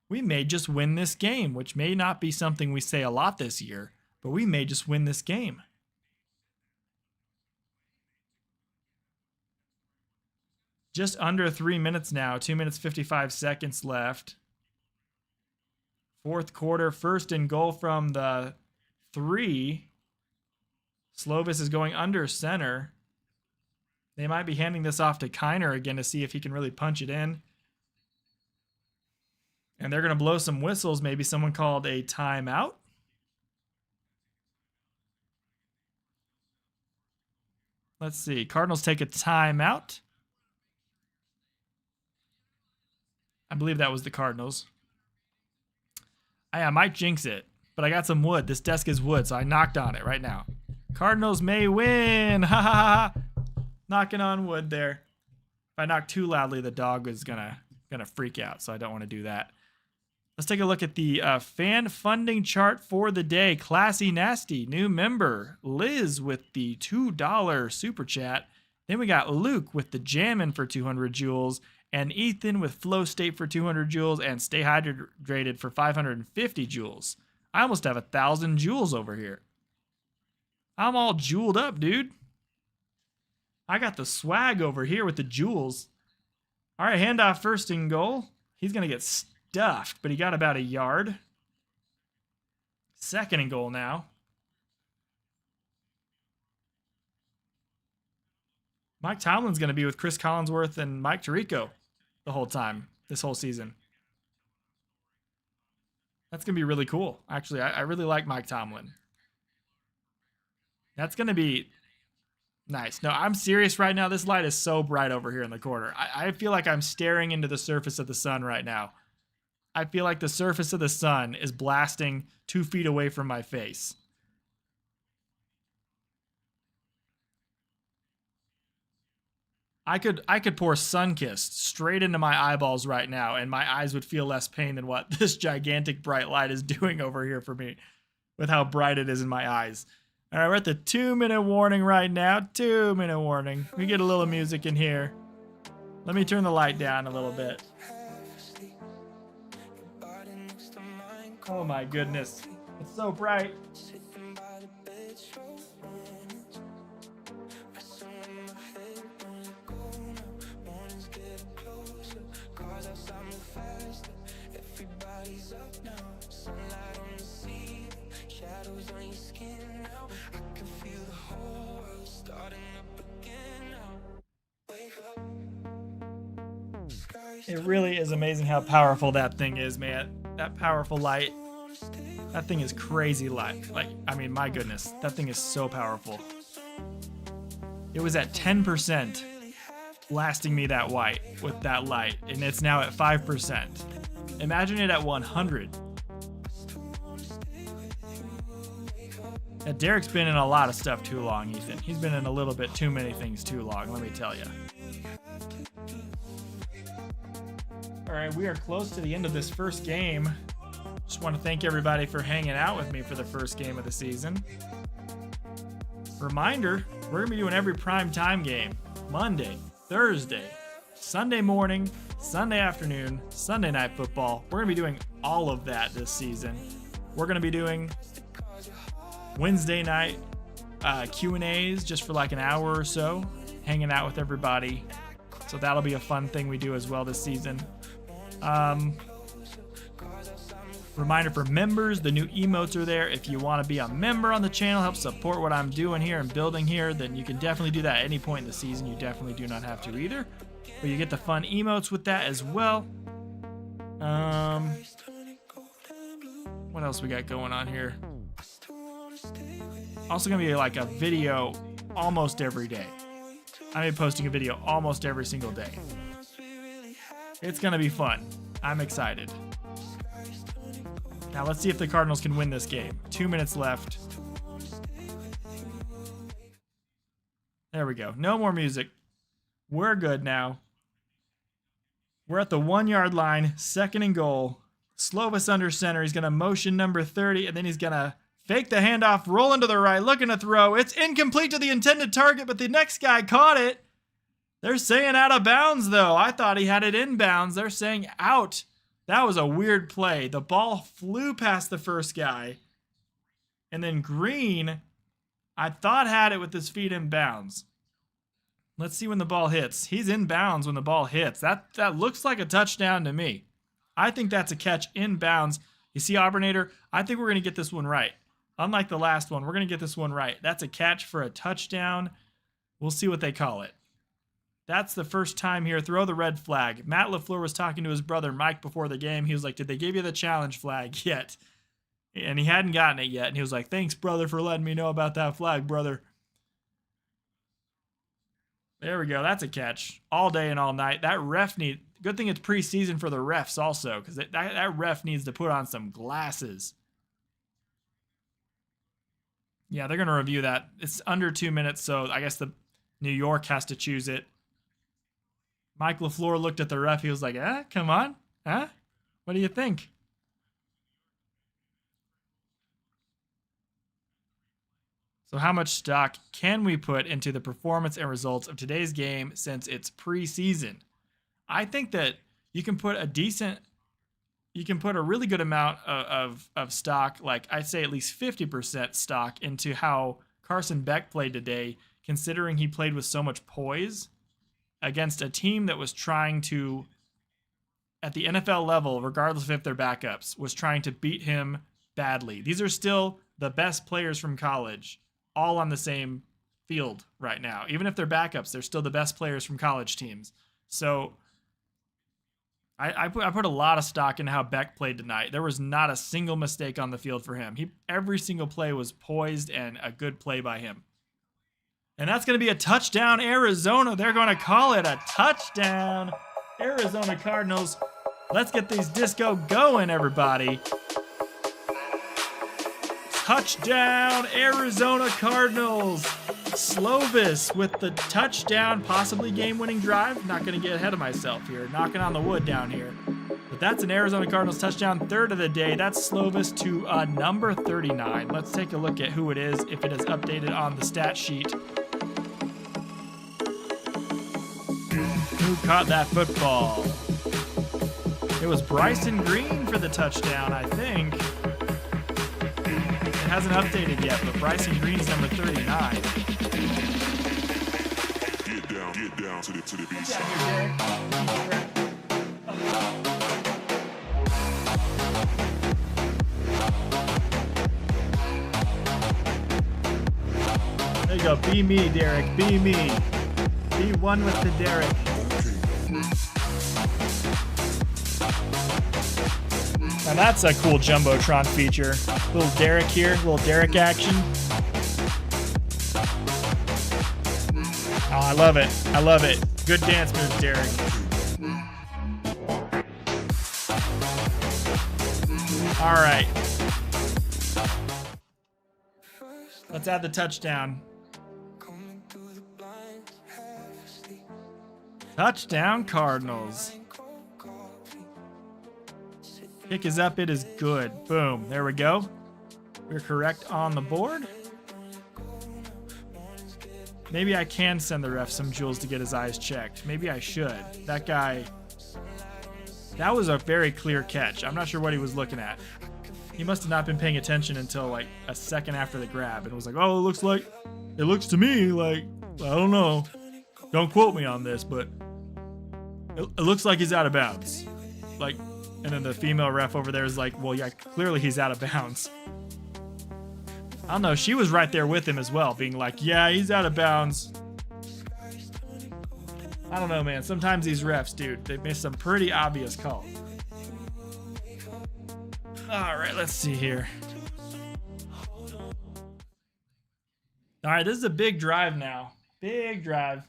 We may just win this game, which may not be something we say a lot this year. But we may just win this game. Just under 3 minutes now. 2 minutes, 55 seconds left. Fourth quarter, first and goal from the 3. Slovis is going under center. They might be handing this off to Kiner again to see if he can really punch it in. And they're going to blow some whistles. Maybe someone called a timeout. Let's see. Cardinals take a timeout. I believe that was the Cardinals. I might jinx it, but I got some wood. This desk is wood, so I knocked on it right now. Cardinals may win. Ha ha ha. Knocking on wood there. If I knock too loudly, the dog is gonna freak out, so I don't want to do that. Let's take a look at the fan funding chart for the day. Classy Nasty, new member. Liz with the $2 super chat. Then we got Luke with the Jammin' for 200 joules. And Ethan with Flow State for 200 joules and Stay Hydrated for 550 joules. I almost have 1,000 joules over here. I'm all jeweled up, dude. I got the swag over here with the joules. All right, handoff first and goal. He's going to get stuffed, but he got about a yard. Second and goal now. Mike Tomlin's going to be with Chris Collinsworth and Mike Tirico the whole time, this whole season. That's going to be really cool. Actually, I really like Mike Tomlin. That's going to be nice. No, I'm serious right now. This light is so bright over here in the corner. I feel like I'm staring into the surface of the sun right now. I feel like the surface of the sun is blasting 2 feet away from my face. I could pour Sunkist straight into my eyeballs right now, and my eyes would feel less pain than what this gigantic bright light is doing over here for me with how bright it is in my eyes. All right, we're at the 2-minute warning right now. 2-minute warning. We get a little music in here. Let me turn the light down a little bit. Oh my goodness. It's so bright. It really is amazing how powerful that thing is, man. That powerful light. That thing is crazy light. Like, I mean, my goodness. That thing is so powerful. It was at 10% blasting me that white with that light, and it's now at 5%. Imagine it at 100. Now, Derek's been in a lot of stuff too long, Ethan. He's been in a little bit too many things too long, let me tell you. All right, we are close to the end of this first game. Just want to thank everybody for hanging out with me for the first game of the season. Reminder, we're going to be doing every prime time game. Monday, Thursday, Sunday morning, Sunday afternoon, Sunday night football. We're going to be doing all of that this season. We're going to be doing Wednesday night Q&As just for like an hour or so, hanging out with everybody. So that'll be a fun thing we do as well this season. Reminder for members, the new emotes are there. If you want to be a member on the channel, help support what I'm doing here and building here, then you can definitely do that at any point in the season. You definitely do not have to either. But you get the fun emotes with that as well. What else we got going on here? Also going to be like a video almost every day. I'm going to be posting a video almost every single day. It's going to be fun. I'm excited. Now let's see if the Cardinals can win this game. 2 minutes left. There we go. No more music. We're good now. We're at the 1 yard line, 2nd and goal. Slovis under center. He's going to motion number 30, and then he's going to fake the handoff, roll into the right, looking to throw. It's incomplete to the intended target, but the next guy caught it. They're saying out of bounds, though. I thought he had it inbounds. They're saying out. That was a weird play. The ball flew past the first guy. And then Green, I thought had it with his feet in bounds. Let's see when the ball hits. He's in bounds when the ball hits. That looks like a touchdown to me. I think that's a catch in bounds. You see, Auburnator, I think we're going to get this one right. Unlike the last one, we're going to get this one right. That's a catch for a touchdown. We'll see what they call it. That's the first time here. Throw the red flag. Matt LaFleur was talking to his brother Mike before the game. He was like, did they give you the challenge flag yet? And he hadn't gotten it yet. And he was like, thanks, brother, for letting me know about that flag, brother. There we go. That's a catch. All day and all night. That ref good thing it's preseason for the refs also, because that ref needs to put on some glasses. Yeah, they're going to review that. It's under 2 minutes, so I guess the New York has to choose it. Mike LaFleur looked at the ref. He was like, come on. Huh? What do you think? So how much stock can we put into the performance and results of today's game since it's preseason? I think that you can put a really good amount of stock, like I'd say at least 50% stock into how Carson Beck played today, considering he played with so much poise against a team that was trying to, at the NFL level, regardless of if they're backups, was trying to beat him badly. These are still the best players from college, all on the same field right now. Even if they're backups, they're still the best players from college teams. So I put a lot of stock in how Beck played tonight. There was not a single mistake on the field for him. Every single play was poised and a good play by him. And that's going to be a touchdown, Arizona. They're going to call it a touchdown, Arizona Cardinals. Let's get these disco going, everybody. Touchdown, Arizona Cardinals. Slovis with the touchdown, possibly game-winning drive. Not going to get ahead of myself here, knocking on the wood down here. But that's an Arizona Cardinals touchdown, 3rd of the day. That's Slovis to number 39. Let's take a look at who it is, if it is updated on the stat sheet. Who caught that football? It was Bryson Green for the touchdown, I think. It hasn't updated yet, but Bryson Green's number 39. Get down to the beat. There you go. Be me, Derek. Be me. Be one with the Derek. Now that's a cool Jumbotron feature. Little Derek here, little Derek action. Oh, I love it. I love it. Good dance moves, Derek. All right. Let's add the touchdown. Touchdown, Cardinals. Kick is up. It is good. Boom. There we go. We're correct on the board. Maybe I can send the ref some jewels to get his eyes checked. Maybe I should. That guy, that was a very clear catch. I'm not sure what he was looking at. He must have not been paying attention until like a second after the grab and was like, oh, it looks to me like, I don't know. Don't quote me on this, but it looks like he's out of bounds. Like, and then the female ref over there is like, well, yeah, clearly he's out of bounds. I don't know. She was right there with him as well, being like, yeah, he's out of bounds. I don't know, man. Sometimes these refs, dude, they miss some pretty obvious calls. All right, let's see here. All right, this is a big drive now. Big drive.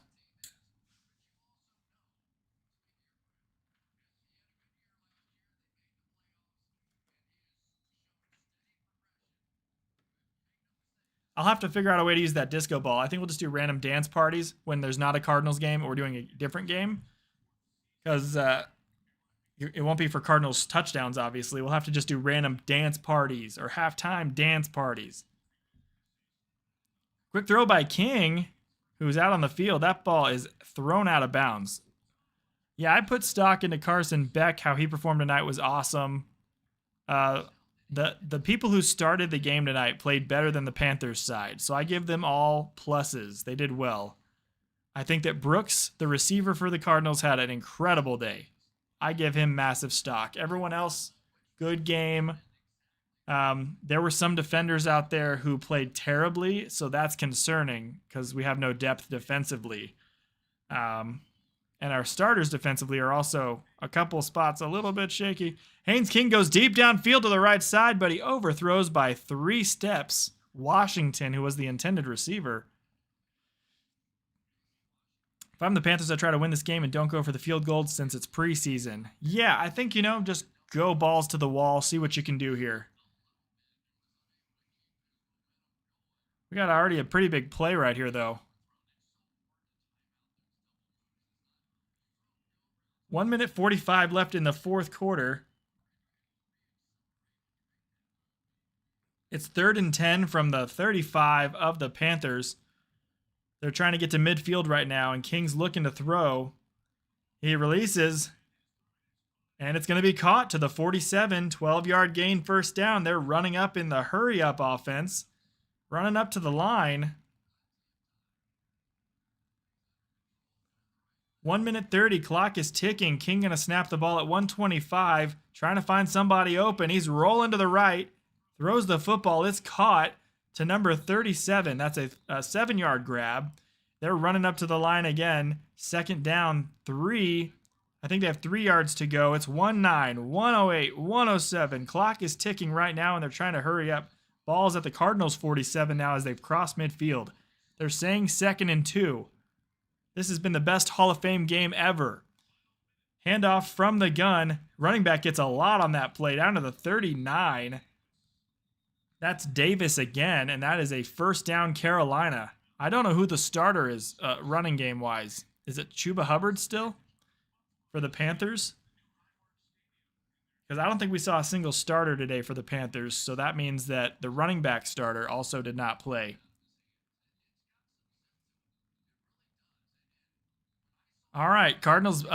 I'll have to figure out a way to use that disco ball. I think we'll just do random dance parties when there's not a Cardinals game or we're doing a different game. Because It won't be for Cardinals touchdowns, obviously. We'll have to just do random dance parties or halftime dance parties. Quick throw by King, who's out on the field. That ball is thrown out of bounds. Yeah, I put stock into Carson Beck. How he performed tonight was awesome. The people who started the game tonight played better than the Panthers side, so I give them all pluses. They did well. I think that Brooks, the receiver for the Cardinals, had an incredible day. I give him massive stock. Everyone else, good game. There were some defenders out there who played terribly, so that's concerning because we have no depth defensively. And our starters defensively are also a couple spots a little bit shaky. Haynes King goes deep downfield to the right side, but he overthrows by 3 steps Washington, who was the intended receiver. If I'm the Panthers, I try to win this game and don't go for the field goal since it's preseason. Yeah, I think, just go balls to the wall, see what you can do here. We got already a pretty big play right here, though. 1 minute 45 left in the fourth quarter. It's 3rd and 10 from the 35 of the Panthers. They're trying to get to midfield right now, and King's looking to throw. He releases, and it's going to be caught to the 47, 12-yard gain, first down. They're running up in the hurry-up offense, running up to the line. 1 minute 30, clock is ticking. King going to snap the ball at 125, trying to find somebody open. He's rolling to the right, throws the football. It's caught to number 37. That's a 7-yard grab. They're running up to the line again. 2nd down, 3. I think they have 3 yards to go. It's 1-9, 108, 107. Clock is ticking right now, and they're trying to hurry up. Ball's at the Cardinals 47 now as they've crossed midfield. They're saying 2nd and 2. This has been the best Hall of Fame game ever. Handoff from the gun. Running back gets a lot on that play, down to the 39. That's Davis again, and that is a first down Carolina. I don't know who the starter is running game-wise. Is it Chuba Hubbard still for the Panthers? Because I don't think we saw a single starter today for the Panthers, so that means that the running back starter also did not play. All right, Cardinals,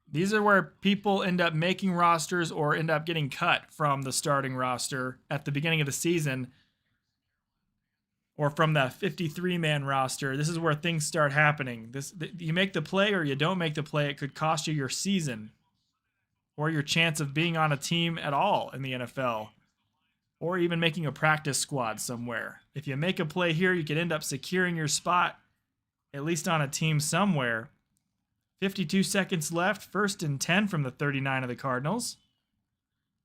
these are where people end up making rosters or end up getting cut from the starting roster at the beginning of the season or from the 53-man roster. This is where things start happening. You make the play or you don't make the play, it could cost you your season or your chance of being on a team at all in the NFL or even making a practice squad somewhere. If you make a play here, you could end up securing your spot, at least on a team somewhere. 52 seconds left, 1st and 10 from the 39 of the Cardinals.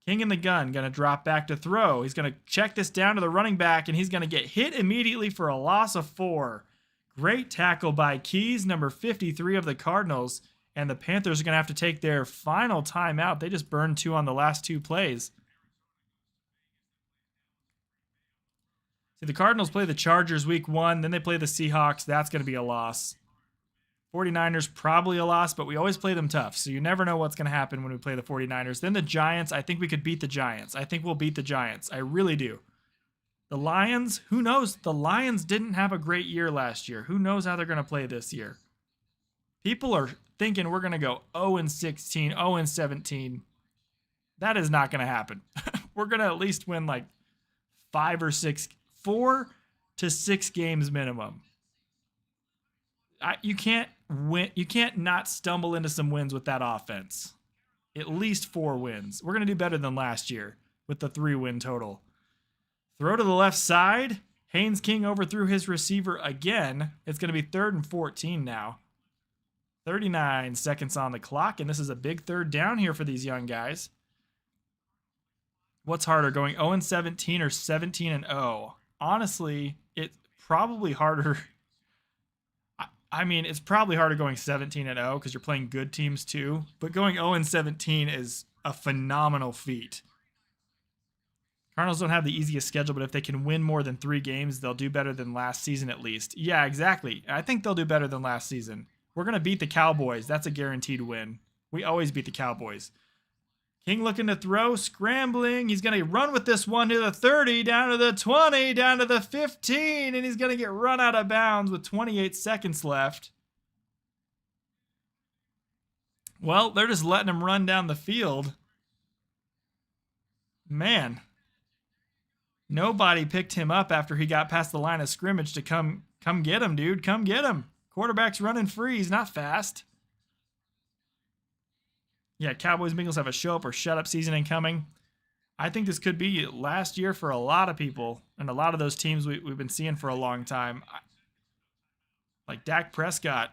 King in the gun, going to drop back to throw. He's going to check this down to the running back, and he's going to get hit immediately for a loss of 4. Great tackle by Keys, number 53 of the Cardinals, and the Panthers are going to have to take their final timeout. They just burned 2 on the last 2 plays. See, the Cardinals play the Chargers week 1, then they play the Seahawks. That's going to be a loss. 49ers, probably a loss, but we always play them tough, so you never know what's going to happen when we play the 49ers. Then the Giants, I think we could beat the Giants. I think we'll beat the Giants. I really do. The Lions, who knows? The Lions didn't have a great year last year. Who knows how they're going to play this year? People are thinking we're going to go 0-16, 0-17. That is not going to happen. We're going to at least win like 4 to 6 games minimum. You can't win. You can't not stumble into some wins with that offense. At least 4 wins. We're going to do better than last year with the 3-win total. Throw to the left side. Haynes King overthrew his receiver again. It's going to be 3rd and 14 now. 39 seconds on the clock, and this is a big 3rd down here for these young guys. What's harder, going 0-17 or 17-0? Honestly, it's probably harder. I mean, it's probably harder going 17-0 because you're playing good teams too. But going 0-17 is a phenomenal feat. Cardinals don't have the easiest schedule, but if they can win more than 3 games, they'll do better than last season at least. Yeah, exactly. I think they'll do better than last season. We're going to beat the Cowboys. That's a guaranteed win. We always beat the Cowboys. King looking to throw, scrambling. He's going to run with this one to the 30, down to the 20, down to the 15, and he's going to get run out of bounds with 28 seconds left. Well, they're just letting him run down the field. Man. Nobody picked him up after he got past the line of scrimmage to come get him, dude. Come get him. Quarterback's running free. He's not fast. Yeah, Cowboys and Bengals have a show up or shut up season incoming. I think this could be last year for a lot of people and a lot of those teams we've been seeing for a long time. Like Dak Prescott.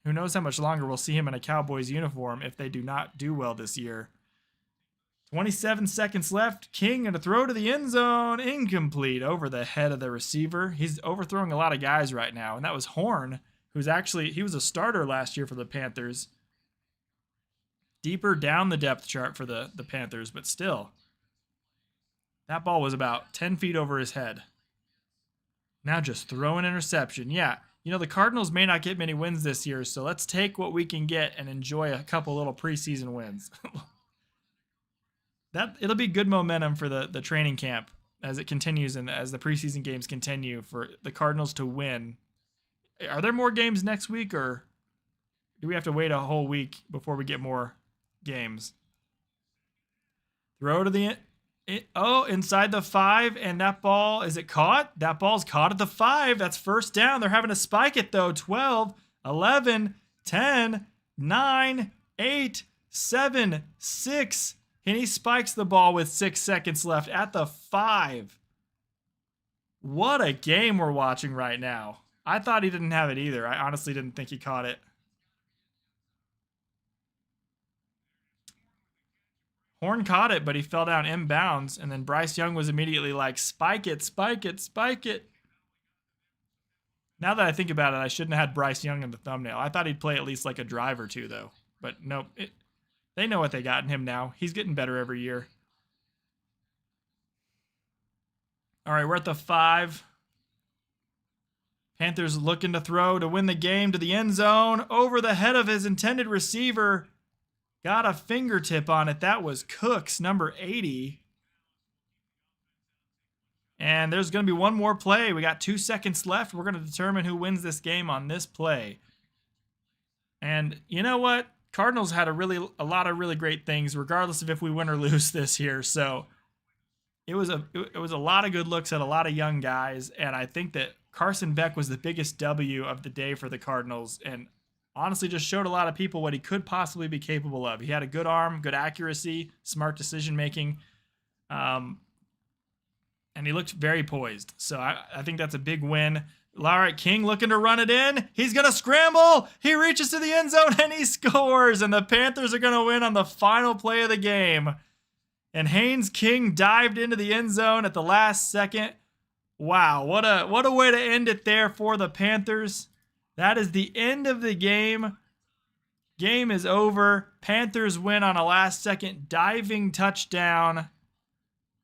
Who knows how much longer we'll see him in a Cowboys uniform if they do not do well this year. 27 seconds left. King going to throw to the end zone. Incomplete over the head of the receiver. He's overthrowing a lot of guys right now. And that was Horn, who's actually, he was a starter last year for the Panthers. Deeper down the depth chart for the Panthers, but still. That ball was about 10 feet over his head. Now just throw an interception. Yeah, you know, the Cardinals may not get many wins this year, so let's take what we can get and enjoy a couple little preseason wins. It'll be good momentum for the training camp as it continues and as the preseason games continue for the Cardinals to win. Are there more games next week, or do we have to wait a whole week before we get more games? Throw to the inside the 5, and that ball, is it caught? That ball's caught at the 5. That's first down. They're having to spike it though. 12, 11, 10, 9, 8, 7, 6. And he spikes the ball with 6 seconds left at the 5. What a game we're watching right now. I thought he didn't have it either. I honestly didn't think he caught it. Horn caught it, but he fell down inbounds, and then Bryce Young was immediately like, spike it, spike it, spike it. Now that I think about it, I shouldn't have had Bryce Young in the thumbnail. I thought he'd play at least like a drive or two, though. But nope, they know what they got in him now. He's getting better every year. All right, we're at the 5. Panthers looking to throw to win the game to the end zone. Over the head of his intended receiver. Got a fingertip on it. That was Cooks, number 80. And there's going to be one more play. We got 2 seconds left. We're going to determine who wins this game on this play. And you know what? Cardinals had a lot of really great things, regardless of if we win or lose this year. So it was a lot of good looks at a lot of young guys. And I think that Carson Beck was the biggest W of the day for the Cardinals, and honestly just showed a lot of people what he could possibly be capable of. He had a good arm, good accuracy, smart decision-making, and he looked very poised. So I think that's a big win. All right, King looking to run it in. He's going to scramble. He reaches to the end zone, and he scores, and the Panthers are going to win on the final play of the game. And Haynes King dived into the end zone at the last second. Wow, what a way to end it there for the Panthers. That is the end of the game. Game is over. Panthers win on a last-second diving touchdown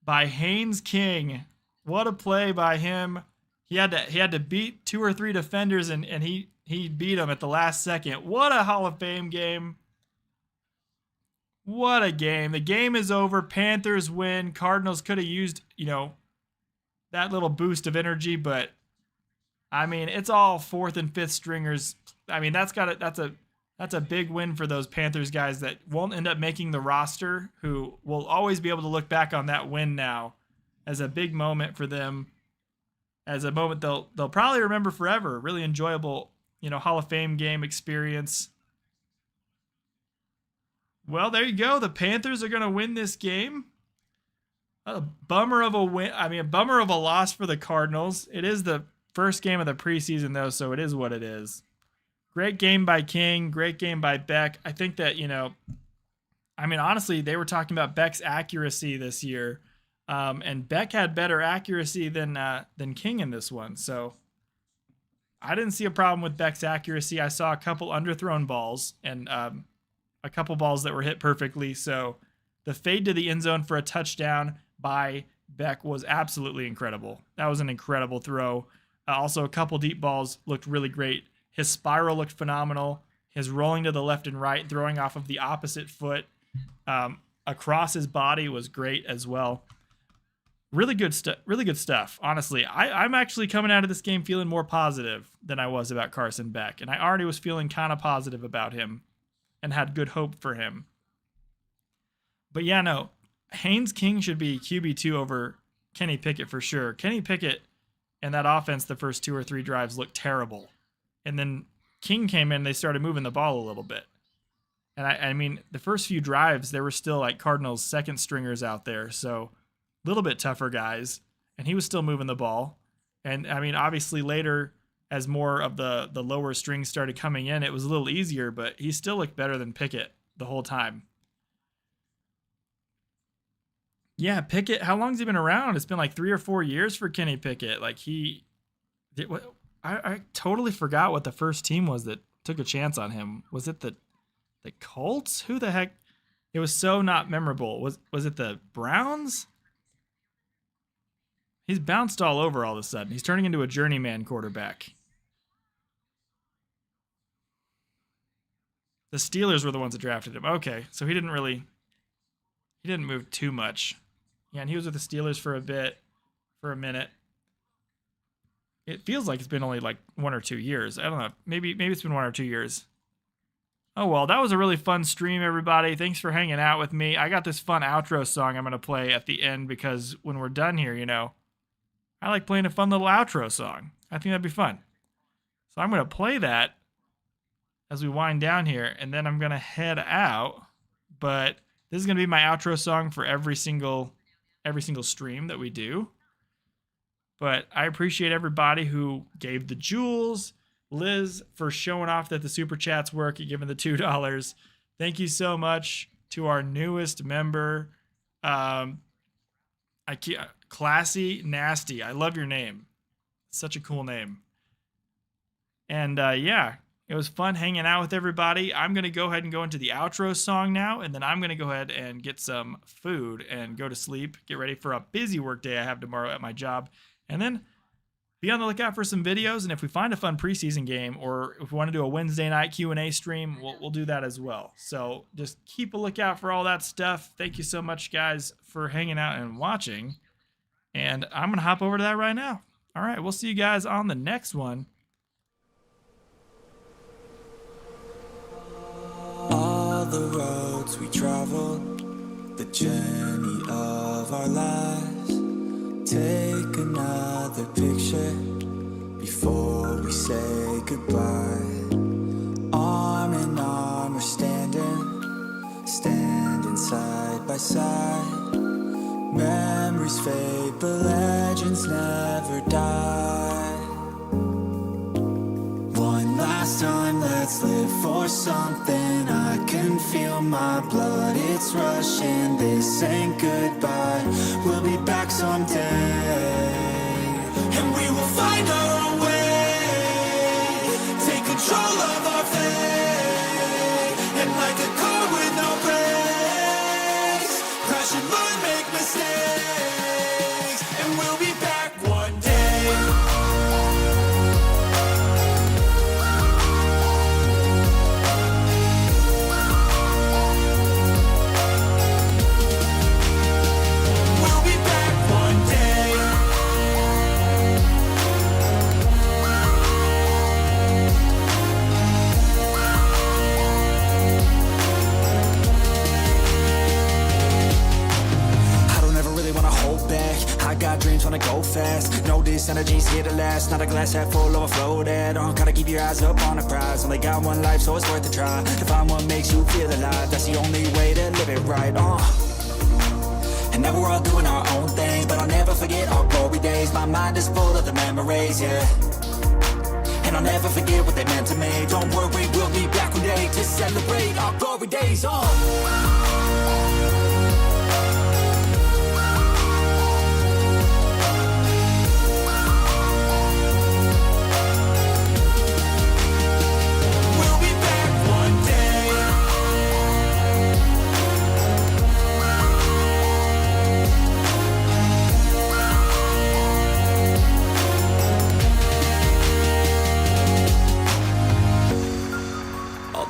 by Haynes King. What a play by him. He had to beat 2 or 3 defenders, and he beat them at the last second. What a Hall of Fame game. What a game. The game is over. Panthers win. Cardinals could have used, that little boost of energy, but I mean, it's all 4th and 5th stringers. I mean, that's a big win for those Panthers guys that won't end up making the roster, who will always be able to look back on that win now as a big moment for them, as a moment they'll probably remember forever. Really enjoyable, Hall of Fame game experience. Well, there you go. The Panthers are going to win this game. A bummer of a win. I mean, a bummer of a loss for the Cardinals. It is the first game of the preseason, though, so it is what it is. Great game by King. Great game by Beck. I think that, honestly, they were talking about Beck's accuracy this year, and Beck had better accuracy than King in this one. So I didn't see a problem with Beck's accuracy. I saw a couple underthrown balls and a couple balls that were hit perfectly. So the fade to the end zone for a touchdown by Beck was absolutely incredible. That was an incredible throw. Also, a couple deep balls looked really great. His spiral looked phenomenal. His rolling to the left and right, throwing off of the opposite foot. across his body was great as well. Really good stuff. Honestly, I'm actually coming out of this game feeling more positive than I was about Carson Beck. And I already was feeling kind of positive about him and had good hope for him. But yeah, no, Haynes King should be QB2 over Kenny Pickett for sure. Kenny Pickett and that offense the first 2 or 3 drives looked terrible. And then King came in, they started moving the ball a little bit. And I mean, the first few drives, there were still like Cardinals second stringers out there. So a little bit tougher guys. And he was still moving the ball. And I mean, obviously later, as more of the lower strings started coming in, it was a little easier, but he still looked better than Pickett the whole time. Yeah, Pickett, how long's he been around? It's been like 3 or 4 years for Kenny Pickett. Like I totally forgot what the first team was that took a chance on him. Was it the Colts? Who the heck? It was so not memorable. Was it the Browns? He's bounced all over all of a sudden. He's turning into a journeyman quarterback. The Steelers were the ones that drafted him. Okay, so he didn't move too much. Yeah, and he was with the Steelers for a minute. It feels like it's been only like 1 or 2 years. I don't know. Maybe it's been 1 or 2 years. Oh, well, that was a really fun stream, everybody. Thanks for hanging out with me. I got this fun outro song I'm going to play at the end because when we're done here, I like playing a fun little outro song. I think that'd be fun. So I'm going to play that as we wind down here, and then I'm going to head out. But this is going to be my outro song for every single stream that we do. But I appreciate everybody who gave the jewels. Liz for showing off that the super chats work and giving the $2. Thank you so much to our newest member, Classy Nasty. I love your name. Such a cool name. And yeah, it was fun hanging out with everybody. I'm going to go ahead and go into the outro song now, and then I'm going to go ahead and get some food and go to sleep, get ready for a busy work day I have tomorrow at my job, and then be on the lookout for some videos. And if we find a fun preseason game, or if we want to do a Wednesday night Q&A stream, we'll do that as well. So just keep a lookout for all that stuff. Thank you so much, guys, for hanging out and watching. And I'm going to hop over to that right now. All right, we'll see you guys on the next one. All the roads we travel, the journey of our lives. Take another picture before we say goodbye. Arm in arm we're standing side by side. Memories fade, but legends never die. One last time, let's live for something. I can feel my blood, it's rushing. This ain't goodbye, we'll be back someday. And we will find our own way. Take control of our fate. And like a car with no brakes, crash and learn, make mistakes. And we'll be back one day. I got dreams, wanna go fast. Know this energy's here to last. Not a glass half full, overflow that. Gotta keep your eyes up on the prize. Only got one life, so it's worth a try. To find what makes you feel alive, that's the only way to live it right. And now we're all doing our own thing, but I'll never forget our glory days. My mind is full of the memories, yeah. And I'll never forget what they meant to me. Don't worry, we'll be back one day to celebrate our glory days.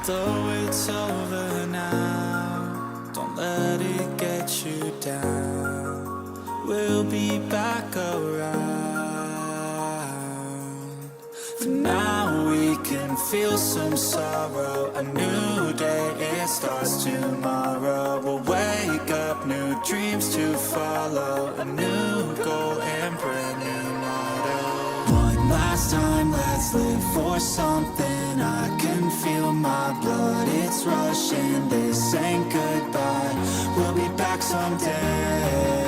Although it's over now, don't let back around. For now we can feel some sorrow. A new day, it starts tomorrow. We'll wake up, new dreams to follow. A new goal and brand new motto. One last time, let's live for something. I can feel my blood, it's rushing. This ain't goodbye, we'll be back someday.